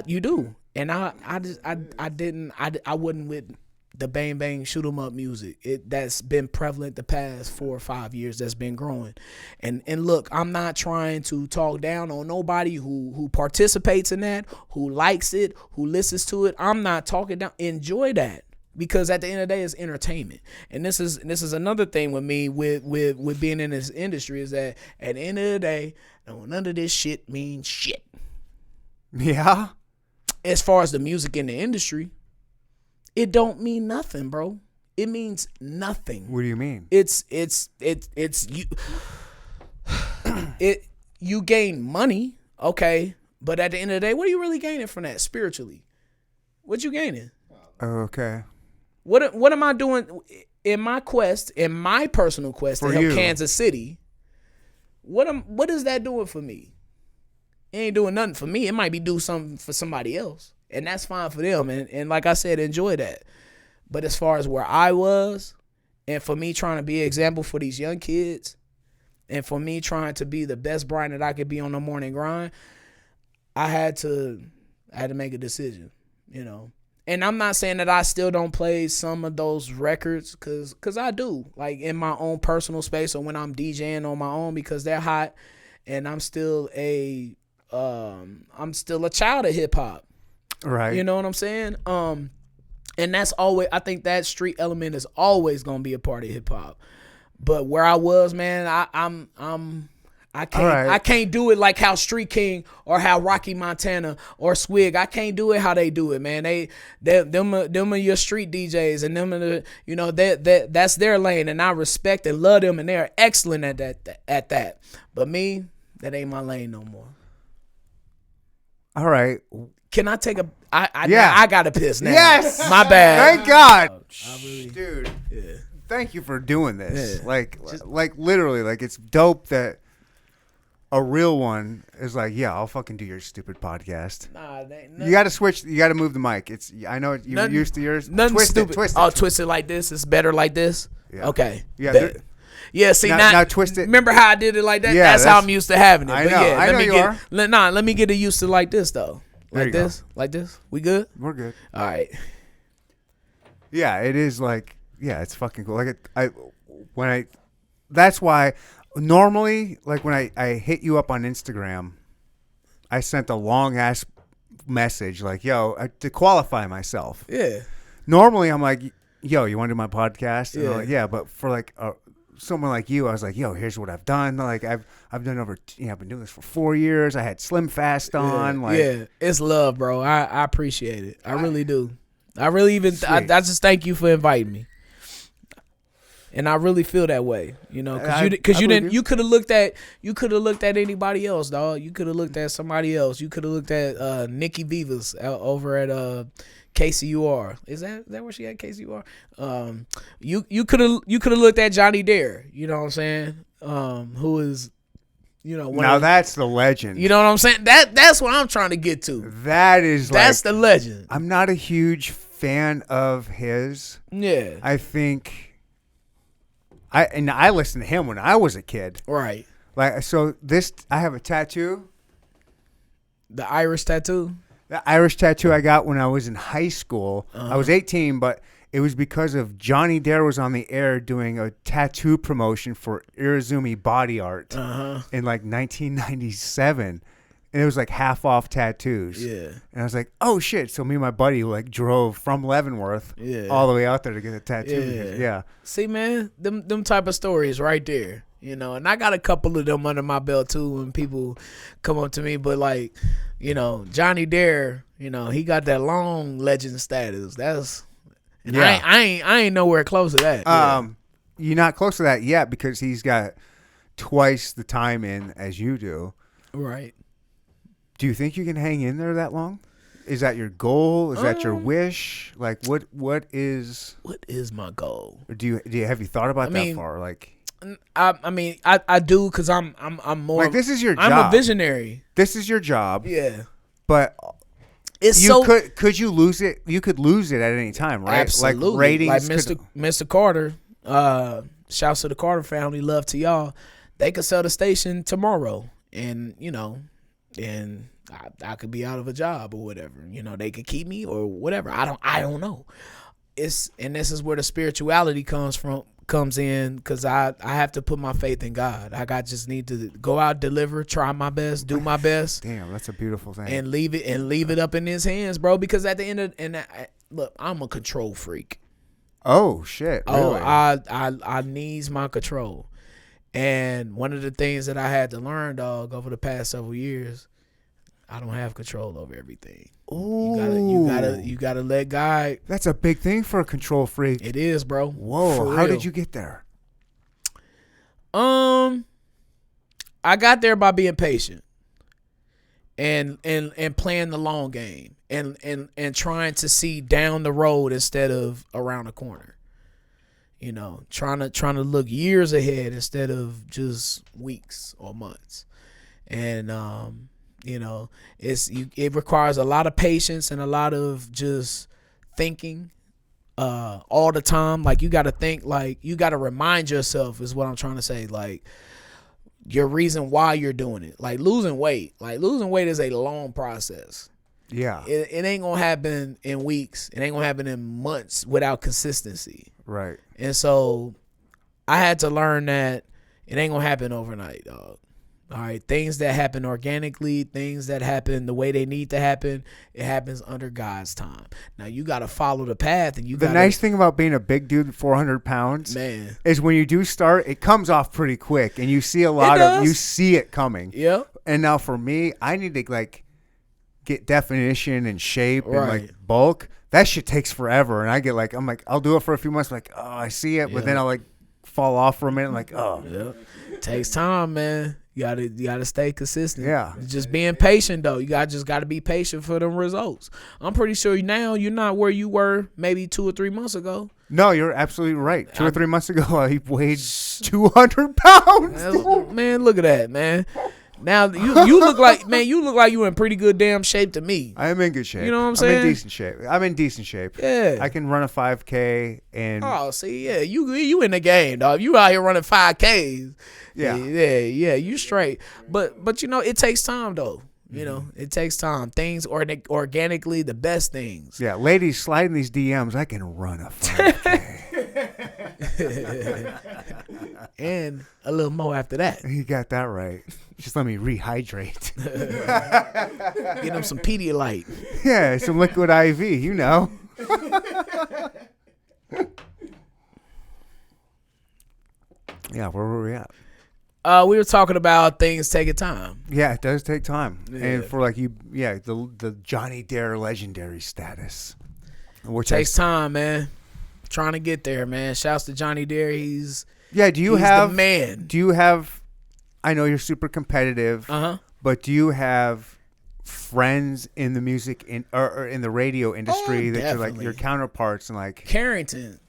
you do. And I wasn't with the bang bang shoot 'em up music. That's been prevalent the past 4 or 5 years. That's been growing. And look, I'm not trying to talk down on nobody who participates in that, who likes it, who listens to it. I'm not talking down. Enjoy that. Because at the end of the day, it's entertainment. And this is another thing with me with being in this industry, is that at the end of the day, none of this shit means shit. Yeah. As far as the music in the industry, it don't mean nothing, bro. It means nothing. What do you mean? It's you. You gain money, okay, but at the end of the day, what are you really gaining from that spiritually? What you gaining? Okay. What am I doing in my quest, in my personal quest to help Kansas City? What is that doing for me? It ain't doing nothing for me. It might be do something for somebody else, and that's fine for them. And like I said, enjoy that. But as far as where I was, and for me trying to be an example for these young kids, and for me trying to be the best Brian that I could be on the morning grind, I had to make a decision, you know. And I'm not saying that I still don't play some of those records, cause I do, like in my own personal space or when I'm DJing on my own, because they're hot, and I'm still a child of hip hop. Right. You know what I'm saying? And that's always, I think that street element is always gonna be a part of hip hop. But where I was, man, I can't do it like how Street King or how Rocky Montana or Swig. I can't do it how they do it, man. Them are your street DJs, and them are the, you know, that's their lane, and I respect and love them, and they're excellent at that. But me, that ain't my lane no more. All right. Can I take a? Yeah. I gotta piss now. Yes. My bad. Thank God. Dude. Yeah. Thank you for doing this. Yeah. Like literally, like it's dope that a real one is like, yeah, I'll fucking do your stupid podcast. Nah, you got to switch. You got to move the mic. I know you're used to yours. Twist stupid. it. Twist it. Oh, twist it like this. It's better like this. Yeah. Okay. Yeah. Yeah. See, now twist it. Remember how I did it like that? Yeah, that's how I'm used to having it. I but know. Yeah, I know you are. Let me get it used to like this though. There Like you this. Like this. We good? We're good. All right. Yeah, it is like, yeah, it's fucking cool. That's why normally, like when I hit you up on Instagram, I sent a long ass message like, yo, to qualify myself. Yeah. Normally I'm like, yo, you want to do my podcast? And Yeah. I'm like, yeah, but for like someone like you, I was like, yo, here's what I've done. Like I've done I've been doing this for 4 years. I had Slim Fast on. Yeah, it's love, bro. I appreciate it. I really do. I really I just thank you for inviting me. And I really feel that way, you know, because you could have looked at anybody else, dog. You could have looked at somebody else. You could have looked at Nikki Vivas over at KCUR. Is that where she at, KCUR? You could have looked at Johnny Dare. You know what I'm saying? Who is, you know, that's the legend. You know what I'm saying? That's what I'm trying to get to. That's the legend. I'm not a huge fan of his. Yeah, I think. I listened to him when I was a kid. Right. Like, so this, I have a tattoo. The Irish tattoo. The Irish tattoo I got when I was in high school. I was 18, but it was because of Johnny Dare was on the air doing a tattoo promotion for Irizumi Body Art in like 1997. And it was like half off tattoos. Yeah. And I was like, oh shit. So me and my buddy like drove from Leavenworth all the way out there to get a tattoo. Yeah. See, man, them type of stories right there. You know, and I got a couple of them under my belt too when people come up to me. But like, you know, Johnny Dare, you know, he got that long legend status. That's I ain't nowhere close to that. You're not close to that yet because he's got twice the time in as you do. Right. Do you think you can hang in there that long? Is that your goal? Is that your wish? Like what is my goal? Or do you have you thought about that far? Like I do because I'm more like this is your job. I'm a visionary. This is your job. Yeah. But it's could you lose it? You could lose it at any time, right? Absolutely. Like ratings. Like Mr. Carter. Shouts to the Carter family. Love to y'all. They could sell the station tomorrow, and you know, and I could be out of a job or whatever. You know, they could keep me or whatever. I don't know. This is where the spirituality comes in because I have to put my faith in God. I just need to go out, deliver, try my best, do my best. Damn, that's a beautiful thing. And leave it up in His hands, bro. Because at the end of look, I'm a control freak. Oh shit! Really? Oh, I needs my control. And one of the things that I had to learn, dog, over the past several years, I don't have control over everything. Ooh. You gotta let God. That's a big thing for a control freak. It is, bro. Whoa! How did you get there? I got there by being patient and playing the long game and trying to see down the road instead of around the corner. You know, trying to look years ahead instead of just weeks or months. And you know, it requires a lot of patience and a lot of just thinking all the time. Like you got to think, like you got to remind yourself is what I'm trying to say. Like your reason why you're doing it. Like losing weight is a long process. Yeah. It ain't gonna happen in weeks. It ain't gonna happen in months without consistency. Right. And so I had to learn that it ain't gonna happen overnight, dog. All right, things that happen organically, things that happen the way they need to happen, it happens under God's time. Now you got to follow the path, and the nice thing about being a big dude, 400 pounds, man, is when you do start, it comes off pretty quick, and you see you see it coming. Yeah. And now for me, I need to like get definition and shape and Right. like bulk. That shit takes forever, and I'm like, I'll do it for a few months, like, oh, I see it, but then I'll like fall off for a minute, like, oh, it takes time, man. You gotta stay consistent. Yeah. Just being patient though. You just gotta be patient for them results. I'm pretty sure now you're not where you were maybe 2 or 3 months ago. No, you're absolutely right. 2 or 3 months ago, I weighed 200 pounds. Man, look at that, man. Now you look like you in pretty good damn shape to me. I am in good shape. You know what I'm saying? I'm in decent shape. Yeah. I can run a 5K and see, yeah, you in the game, dog. You out here running 5Ks. Yeah. Yeah, you straight. But you know, it takes time though. You know, it takes time. Things organically, the best things. Yeah, ladies, slide in these DMs. I can run a 5K. And a little more after that. You got that right. Just let me rehydrate. Get them some Pedialyte. Yeah, some liquid IV, you know. Yeah, where were we at? We were talking about things taking time. Yeah, it does take time. Yeah. And for like the Johnny Dare legendary status. Which takes time, man. Trying to get there, man. Shouts to Johnny Dare. He's the man. Do you have, I know you're super competitive, but do you have friends in the music or in the radio industry that you're like your counterparts and like Harrison?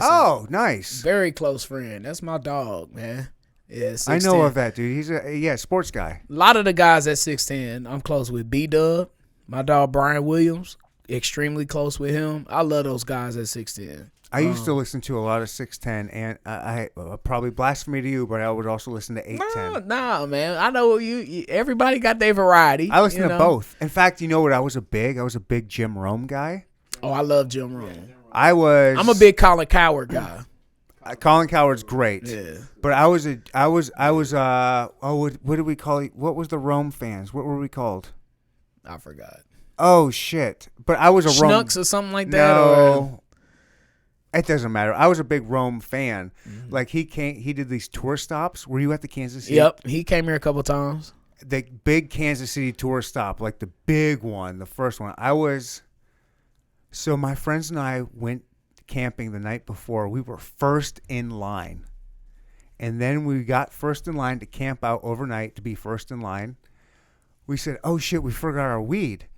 Oh, nice. Very close friend. That's my dog, man. Yeah, 6'10". I know of that dude. He's a sports guy. A lot of the guys at 6'10", I'm close with. B-Dub, my dog Brian Williams, extremely close with him. I love those guys at 6'10". I used to listen to a lot of 610, and I probably blasphemy to you, but I would also listen to 810. Nah, man. I know you. Everybody got their variety. I listen to both. In fact, you know what? I was a big Jim Rome guy. Oh, I love Jim Rome. I'm a big Colin Coward guy. Colin Coward's great. Yeah. But what did we call it? What was the Rome fans? What were we called? I forgot. Oh shit! But I was a Rome. Schnucks or something like that. No. It doesn't matter. I was a big Rome fan. Mm-hmm. Like he did these tour stops. Were you at the Kansas City? Yep, he came here a couple times. The big Kansas City tour stop, like the big one, the first one. So my friends and I went camping the night before. We were first in line. And then we got first in line to camp out overnight to be first in line. We said, oh shit, we forgot our weed.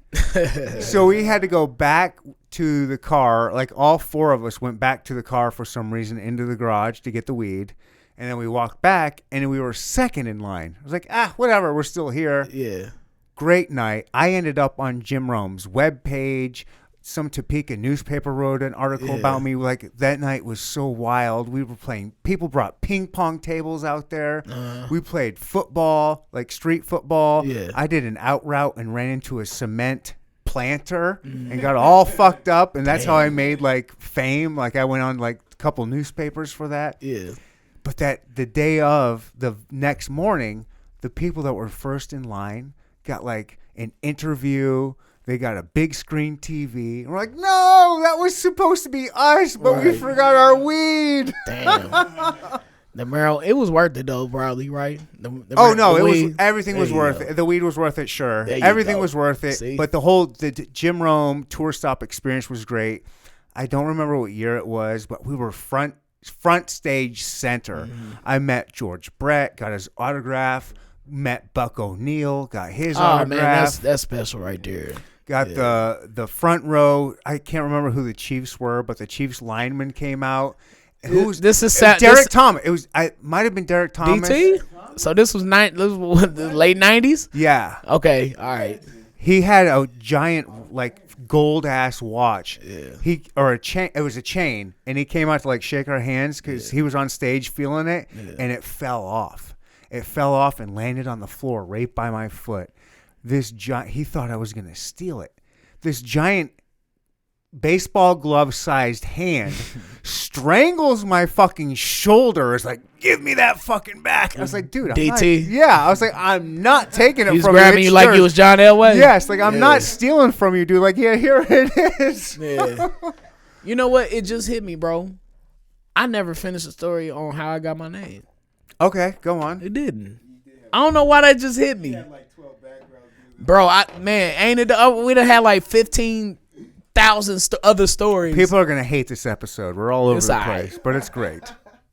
So we had to go back to the car. Like all four of us went back to the car for some reason into the garage to get the weed. And then we walked back and we were second in line. I was like, whatever, we're still here. Yeah. Great night. I ended up on Jim Rome's webpage. Some Topeka newspaper wrote an article about me. Like that night was so wild. We were playing. People brought ping pong tables out there. We played football, like street football. Yeah. I did an out route and ran into a cement planter and got all fucked up. And that's how I made like fame. Like I went on like a couple newspapers for that. Yeah. But the day of the next morning, the people that were first in line got like an interview. They got a big screen TV. And we're like, no, that was supposed to be us, but we forgot our weed. Damn. It was worth it though, probably, right? Everything was worth it. The weed was worth it, sure. Everything was worth it. See? But the Jim Rome tour stop experience was great. I don't remember what year it was, but we were front stage center. Mm-hmm. I met George Brett, got his autograph. Met Buck O'Neill, got his autograph. Man, that's special right there. Got the front row. I can't remember who the Chiefs were, but the Chiefs lineman came out. Derek Thomas. It might have been Derek Thomas. DT? So this was the late 90s? Yeah. Okay, all right. He had a giant like gold ass watch. Yeah. A chain. It was a chain, and he came out to like shake our hands because he was on stage feeling it, and it fell off. It fell off and landed on the floor right by my foot. He thought I was going to steal it. This giant baseball glove sized hand strangles my fucking shoulder. It's like, give me that fucking back. I was like, dude, DT. I was like, I'm not taking it from you. He was grabbing you like you was John Elway? Yes, like I'm not stealing from you, dude. Like, yeah, here it is. Yeah. You know what? It just hit me, bro. I never finished the story on how I got my name. Okay, go on. It didn't. I don't know why that just hit me. Bro, ain't it? We'd have had like 15,000 other stories. People are going to hate this episode. We're all over the place, right. But it's great.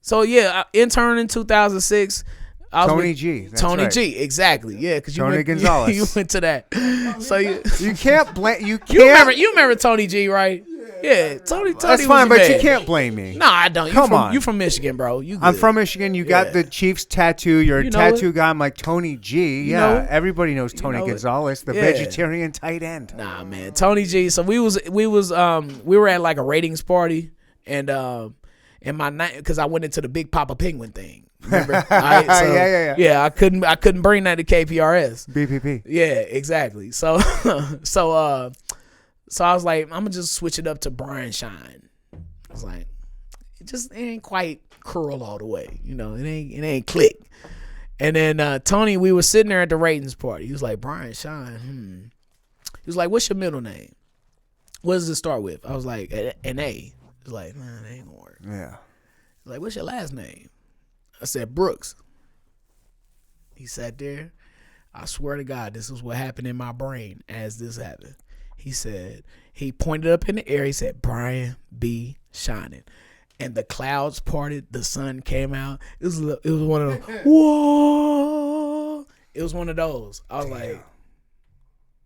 So, yeah, intern in 2006. Tony G. Tony G, exactly. Yeah, because Tony Gonzalez. You went to that. So you can't blame. You can't. You remember Tony G, right? Yeah, Tony. That's fine, but you can't blame me. No, I don't. Come on. You from Michigan, bro. You good. I'm from Michigan. You got the Chiefs tattoo. You're a tattoo guy. I'm like Tony G. Yeah, everybody knows Tony Gonzalez, the vegetarian tight end. Nah, man, Tony G. So we were at like a ratings party, and in my night because I went into the Big Papa Penguin thing. Remember? Right, so, yeah. I couldn't bring that to KPRS. BPP. Yeah, exactly. So So I was like, I'm gonna just switch it up to Brian Shine. I was like, it ain't quite curl all the way, it ain't click. And then Tony, we were sitting there at the ratings party. He was like, Brian Shine. He was like, what's your middle name? What does it start with? I was like, an A. He was like, man, that ain't gonna work. Yeah. He's like, what's your last name? I said, Brooks. He sat there. I swear to God, this is what happened in my brain as this happened. He said, he pointed up in the air. He said, Brian B Shynin. And the clouds parted. The sun came out. It was one of those. Whoa. It was one of those. I was like,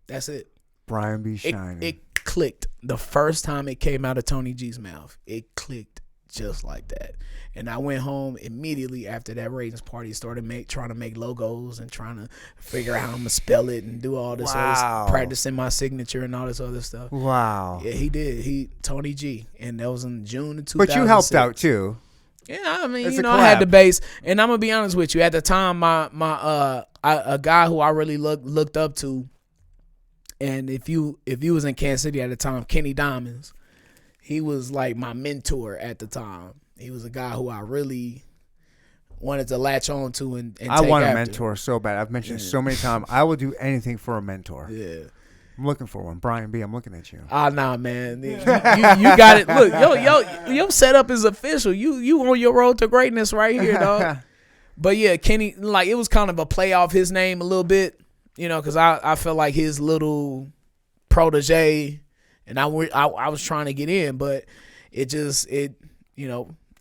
that's it. Brian B Shynin. It clicked. The first time it came out of Tony G's mouth, it clicked just like that. And I went home immediately after that ratings party, started trying to make logos and trying to figure out how I'm going to spell it and do all this other, practicing my signature and all this other stuff. Wow. Yeah, he did. Tony G. And that was in June of 2006. But you helped out too. Yeah, I mean, It's you a know, I had collab. the base. And I'm going to be honest with you. At the time, a guy who I really looked up to, and if you was in Kansas City at the time, Kenny Diamonds, he was like my mentor at the time. He was a guy who I really wanted to latch on to and I take want a after. mentor so bad. I've mentioned so many times. I will do anything for a mentor. Yeah. I'm looking for one. Brian B., I'm looking at you. Nah, man. You got it. Look, your setup is official. You on your road to greatness right here, dog. But yeah, Kenny, like, it was kind of a play off his name a little bit, you know, because I felt like his little protege, and I was trying to get in, but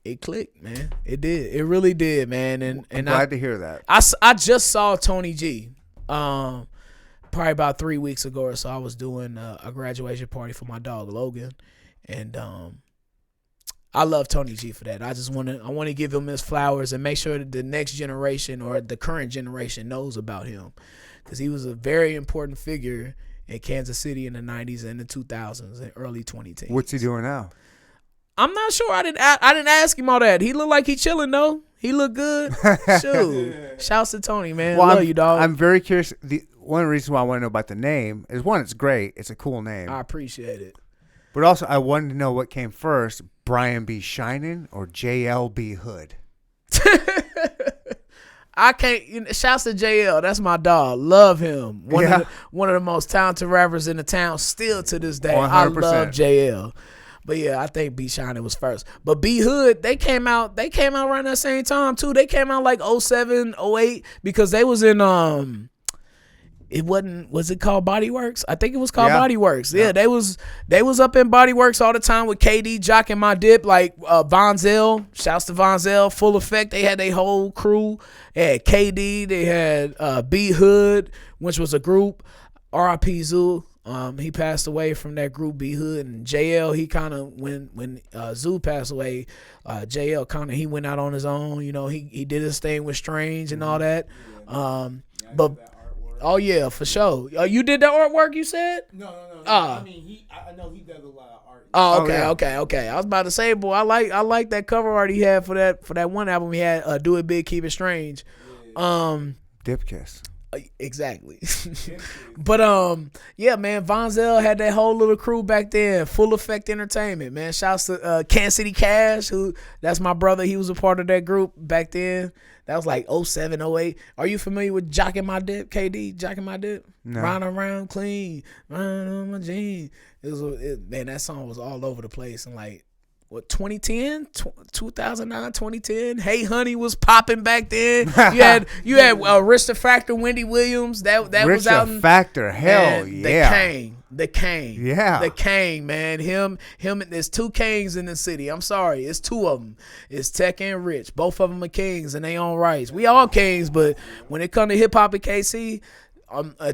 it clicked, man. It did. It really did, man. And I'm glad to hear that. I just saw Tony G, probably about 3 weeks ago or so. I was doing a graduation party for my dog Logan, and I love Tony G for that. I want to give him his flowers and make sure that the next generation or the current generation knows about him, because he was a very important figure in Kansas City in the 90s and the 2000s and early 2010s. What's he doing now? I'm not sure. I didn't ask him all that. He looked like he chilling though. He looked good. Shoot. Shouts to Tony, man. Well, Love you, dog. I'm very curious. One of the reasons why I want to know about the name is, one, it's great. It's a cool name. I appreciate it. But also, I wanted to know what came first, Brian B. Shynin or JLB Hood? I can't. Shouts to JL. That's my dog. Love him. One of the most talented rappers in the town. Still to this day, 100%. I love JL. But yeah, I think B Shynin was first. But B Hood, they came out around that same time too. They came out like 07, 08, because they was in was it called Body Works? I think it was called Body Works. Yeah, they was up in Body Works all the time with KD jocking my dip, like Von Zell. Shouts to Von Zell, Full Effect. They had their whole crew. They had KD, they had B Hood, which was a group. R.I.P. Zoo. He passed away from that group, B Hood, and JL. He kind of when Zoo passed away, JL kind of he went out on his own. You know, he did his thing with Strange and all that. But oh yeah, for sure. You did the artwork, you said? No. I mean, I know he does a lot of art. Oh, okay. I was about to say, boy, I like that cover art he had for that one album he had. Do It Big, Keep It Strange. Dip Kiss. Exactly. But yeah, man, Von Zell had that whole little crew back then, Full Effect Entertainment, man. Shouts to Kansas City Cash, that's my brother. He was a part of that group back then. That was like 07, 08. Are you familiar with Jockin' My Dip, KD? Jockin' My Dip? No. Round around clean, round on my jeans. Man, that song was all over the place. And like, what, 2010, 2009, 2010. Hey Honey was popping back then. You had Rista Factor, Wendy Williams. That was out in Factor. Hell man, yeah. The King. Yeah. The King, man. Him. There's two kings in the city. I'm sorry. It's two of them. It's Tech and Rich. Both of them are kings in their own rights. We all kings, but when it comes to hip hop in KC,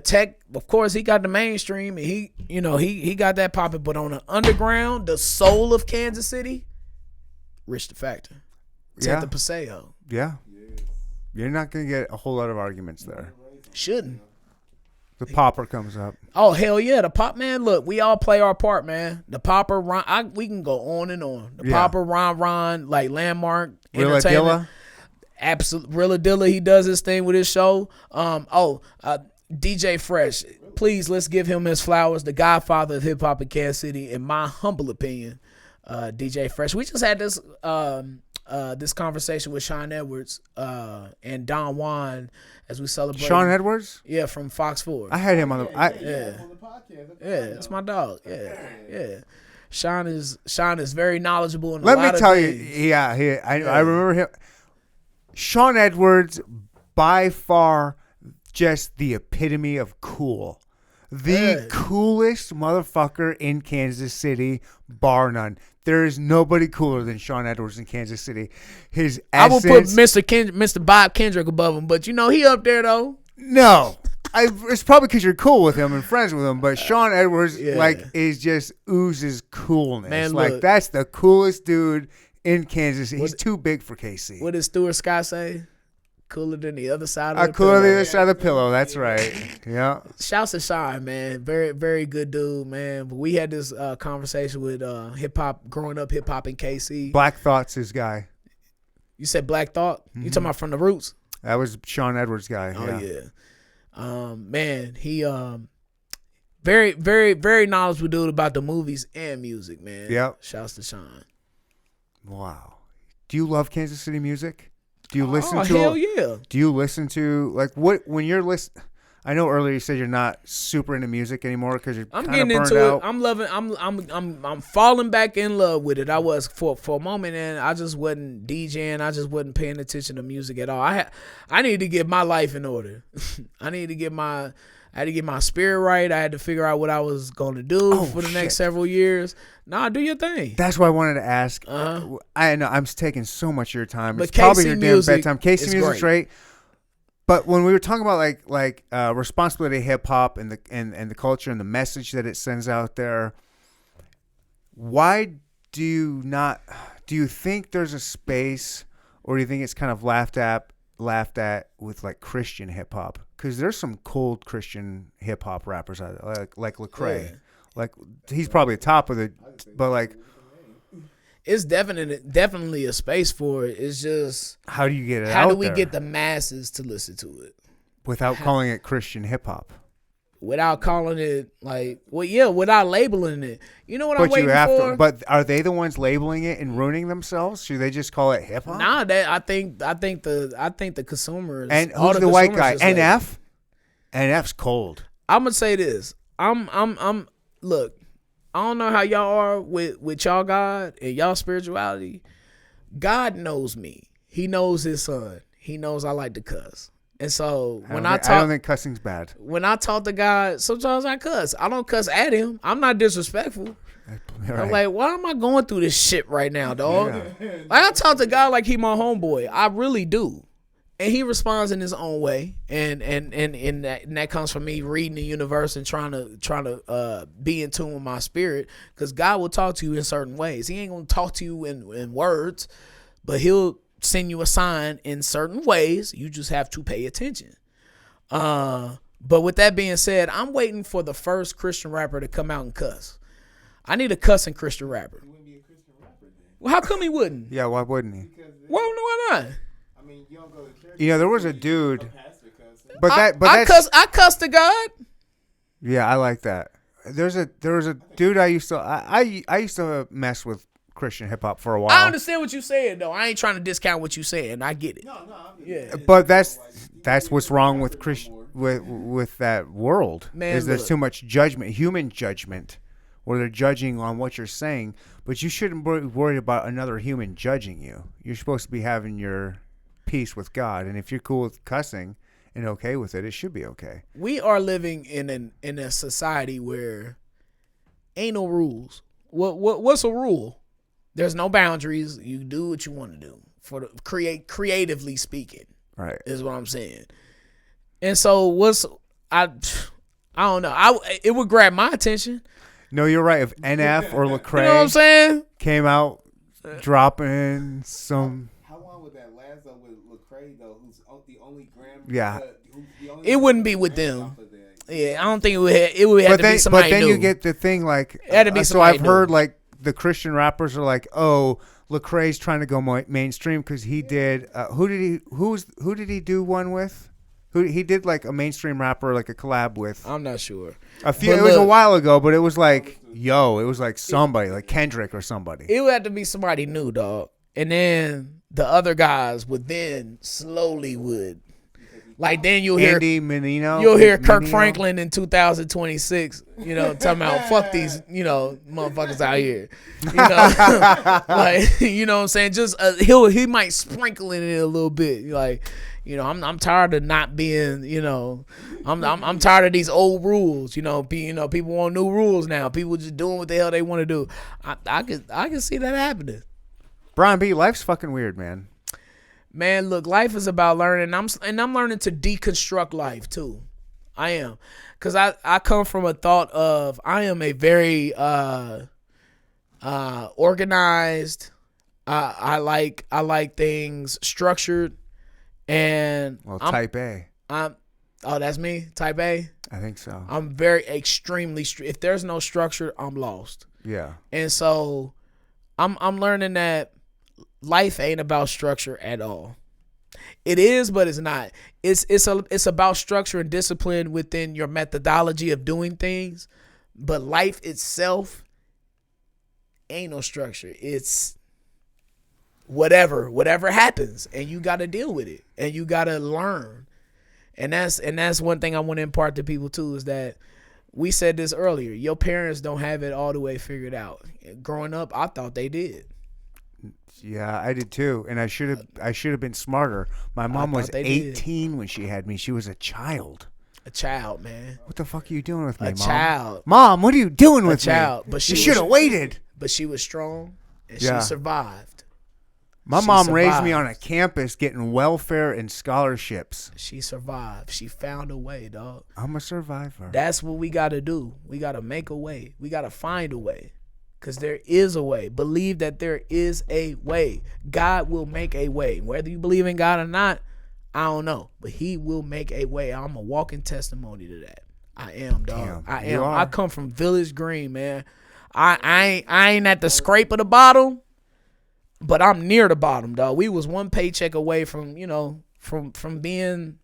Tech, of course, he got the mainstream, and he got that popping. But on the underground, the soul of Kansas City, Rich the Factor, Tech the Paseo. Yeah. You're not gonna get a whole lot of arguments there. Shouldn't. The popper comes up. Oh hell yeah, the pop, man. Look, we all play our part, man. The popper, Ron. We can go on and on. The popper, Ron, like Landmark Real Entertainment. Absolute Real Adilla. He does his thing with his show. DJ Fresh. Please, let's give him his flowers. The godfather of hip hop in Kansas City, in my humble opinion. DJ Fresh. We just had this this conversation with Sean Edwards and Don Juan as we celebrate. Sean Edwards? Yeah, from Fox 4. I had him on the on the podcast. It's my dog. Yeah. Sean is very knowledgeable in a Let lot me tell of you, things. I remember him. Sean Edwards, by far, just the epitome of cool. The coolest motherfucker in Kansas City, bar none. There is nobody cooler than Sean Edwards in Kansas City. His essence, I would put Mr. Bob Kendrick above him, but he up there though. No. It's probably because you're cool with him and friends with him, but Sean Edwards is just oozes coolness. Man, like look. that's the coolest dude in Kansas. He's too big for KC. What did Stuart Scott say? Cooler than the other side of the Cooler than the pillow. other side of the pillow. That's right. Yeah. Shouts to Shine, man. Very, very good dude, man. But we had this conversation with hip hop, growing up hip hop in KC. Black Thoug's his guy. You said Black Thought? You talking about From the Roots? That was Sean Edwards' guy. Oh yeah. Man, he very, very, very knowledgeable dude about the movies and music, man. Yep. Shouts to Shine. Wow. Do you love Kansas City music? Do you listen to? Hell yeah. Do you listen to what when you're listening? I know earlier you said you're not super into music anymore because you're I'm kind of getting burned into out. it. I'm loving. I'm falling back in love with it. I was for a moment, and I just wasn't DJing. I just wasn't paying attention to music at all. I need to get my life in order. I had to get my spirit right. I had to figure out what I was going to do for the next several years. Nah, do your thing. That's what I wanted to ask. I know I'm taking so much of your time. But It's probably KC your damn music bedtime. KC is music's great. But when we were talking about like responsibility hip hop and the culture and the message that it sends out there, why do you think there's a space, or do you think it's kind of laughed at with like Christian hip hop? Because there's some cold Christian hip hop rappers out there, like Lecrae. Yeah. Like he's probably the top of it, but like, It's definitely a space for it. It's just how do you get it out how do we there get the masses to listen to it without calling it Christian hip hop? without calling it without labeling it. You know what I'm But you waiting have for? to. But are they the ones labeling it and ruining themselves? Should they just call it hip hop? Nah, I think the consumers And all who's the white consumers guy? just label. NF. NF's cold. I'm gonna say this. I'm look. I don't know how y'all are with y'all God and y'all spirituality. God knows me. He knows his son. He knows I like to cuss. And so I don't think cussing's bad. when I talk to God, sometimes I cuss. I don't cuss at him. I'm not disrespectful. Right. I'm like, why am I going through this shit right now, dog? Like, I talk to God like he my homeboy. I really do. And he responds in his own way. And that comes from me reading the universe and trying to be in tune with my spirit. Because God will talk to you in certain ways. He ain't gonna talk to you in words, but he'll send you a sign in certain ways. You just have to pay attention. But with that being said, I'm waiting for the first Christian rapper to come out and cuss. I need a cussing Christian rapper. He wouldn't be a Christian rapper then. Well, how come he wouldn't? Yeah, why wouldn't he? Because Well, no, why not? I mean, you don't go to church. You know, there was a dude, pastor cussing. but I cuss to God. yeah, I like that. There was a dude I used to mess with Christian hip hop for a while. I understand what you're saying, though. I ain't trying to discount what you're saying. I get it. No, I'm Yeah. But that's what's wrong with with that world. Man, is there's look. too much judgment, human judgment, where they're judging on what you're saying. But you shouldn't be worried about another human judging you. You're supposed to be having your peace with God, and if you're cool with cussing and okay with it, it should be okay. We are living in a society where ain't no rules. What's a rule? There's no boundaries. You do what you want to do creatively speaking. Right. Is what I'm saying. And so I don't know. It would grab my attention. No, you're right. If NF or Lecrae You know what I'm saying? came out dropping some, How long would that last though with Lecrae though, who's the only gram? Yeah. It wouldn't be with them. Yeah, I don't think it would have to be somebody but then new. you get the thing like, It had to be so somebody I've heard new. like the Christian rappers are like, oh, Lecrae's trying to go mainstream because he did. Who did he do one with? He did like a mainstream rapper, like a collab with. I'm not sure. It was a while ago, but it was like, it was like somebody, like Kendrick or somebody. It would have to be somebody new, dog. And then the other guys would then slowly like then you'll hear Andy Menino. you'll hear Kirk Menino. Franklin in 2026, talking about fuck these, motherfuckers out here. Like, you know what I'm saying? Just he might sprinkle in it a little bit. Like, I'm tired of not being, I'm tired of these old rules. People want new rules now. People just doing what the hell they want to do. I can see that happening. Brian B, life's fucking weird, man. Man, look, life is about learning. I'm learning to deconstruct life too. I am, because I come from a thought of I am a very organized, I like things structured, and Well, type A. That's me, type A. I think so. I'm very extremely if there's no structure, I'm lost. Yeah. And so I'm learning that life ain't about structure at all. It is, but it's not. It's about structure and discipline within your methodology of doing things, but life itself ain't no structure. It's whatever happens, and you got to deal with it, and you got to learn. And that's one thing I want to impart to people too, is that we said this earlier. Your parents don't have it all the way figured out. Growing up, I thought they did. Yeah, I did too, and I should have been smarter. My mom was 18 when she had me. She was a child. A child, man. What the fuck are you doing with me, Mom? A child. Mom, what are you doing with me? A child. Me? But you should have waited. But she was strong, and yeah. she survived. My mom raised me on a campus getting welfare and scholarships. She survived. She found a way, dog. I'm a survivor. That's what we got to do. We got to make a way. We got to find a way. Because there is a way. Believe that there is a way. God will make a way. Whether you believe in God or not, I don't know. But he will make a way. I'm a walking testimony to that. I am, dog. Damn, I am. I come from Village Green, man. I ain't at the scrape of the bottom, but I'm near the bottom, dog. We was one paycheck away from, from being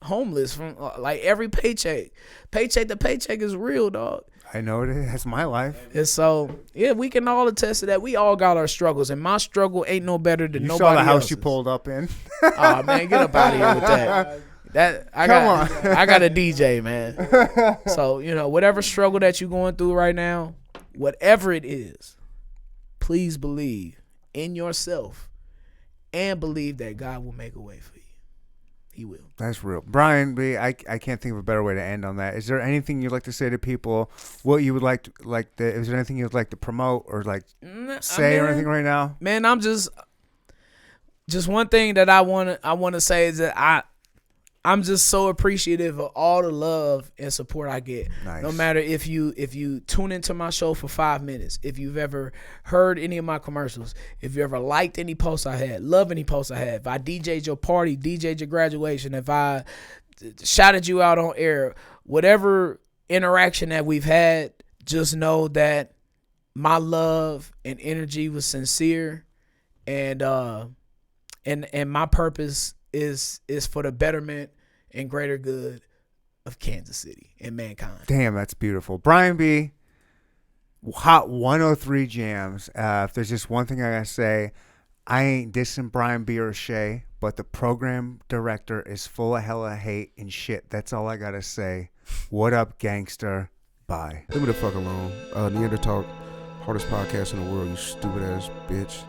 homeless. From like every paycheck to paycheck is real, dog. I know it is. That's my life. And so, yeah, we can all attest to that. We all got our struggles, and my struggle ain't no better than nobody else's. You saw the house you pulled up in. Oh man, get up out of here with that. I got a DJ, man. So whatever struggle that you're going through right now, whatever it is, please believe in yourself and believe that God will make a way for you. He will. That's real. Brian B., I can't think of a better way to end on that. Is there anything you'd like to say to people? What you would is there anything you'd like to promote or say or anything right now? Man, I'm just one thing that I want to say is that I'm just so appreciative of all the love and support I get. Nice. No matter if you tune into my show for 5 minutes, if you've ever heard any of my commercials, if you ever liked any posts I had, love any posts I had, if I DJ'd your party, DJ'd your graduation, if I shouted you out on air, whatever interaction that we've had, just know that my love and energy was sincere, and my purpose is for the betterment and greater good of Kansas City and mankind. Damn, that's beautiful. Brian B., Hot 103 Jamz. If there's just one thing I gotta say, I ain't dissing Brian B. or Shay, but the program director is full of hella hate and shit. That's all I gotta say. What up, gangster? Bye. Leave me the fuck alone. Neanderthal, hardest podcast in the world, you stupid ass bitch.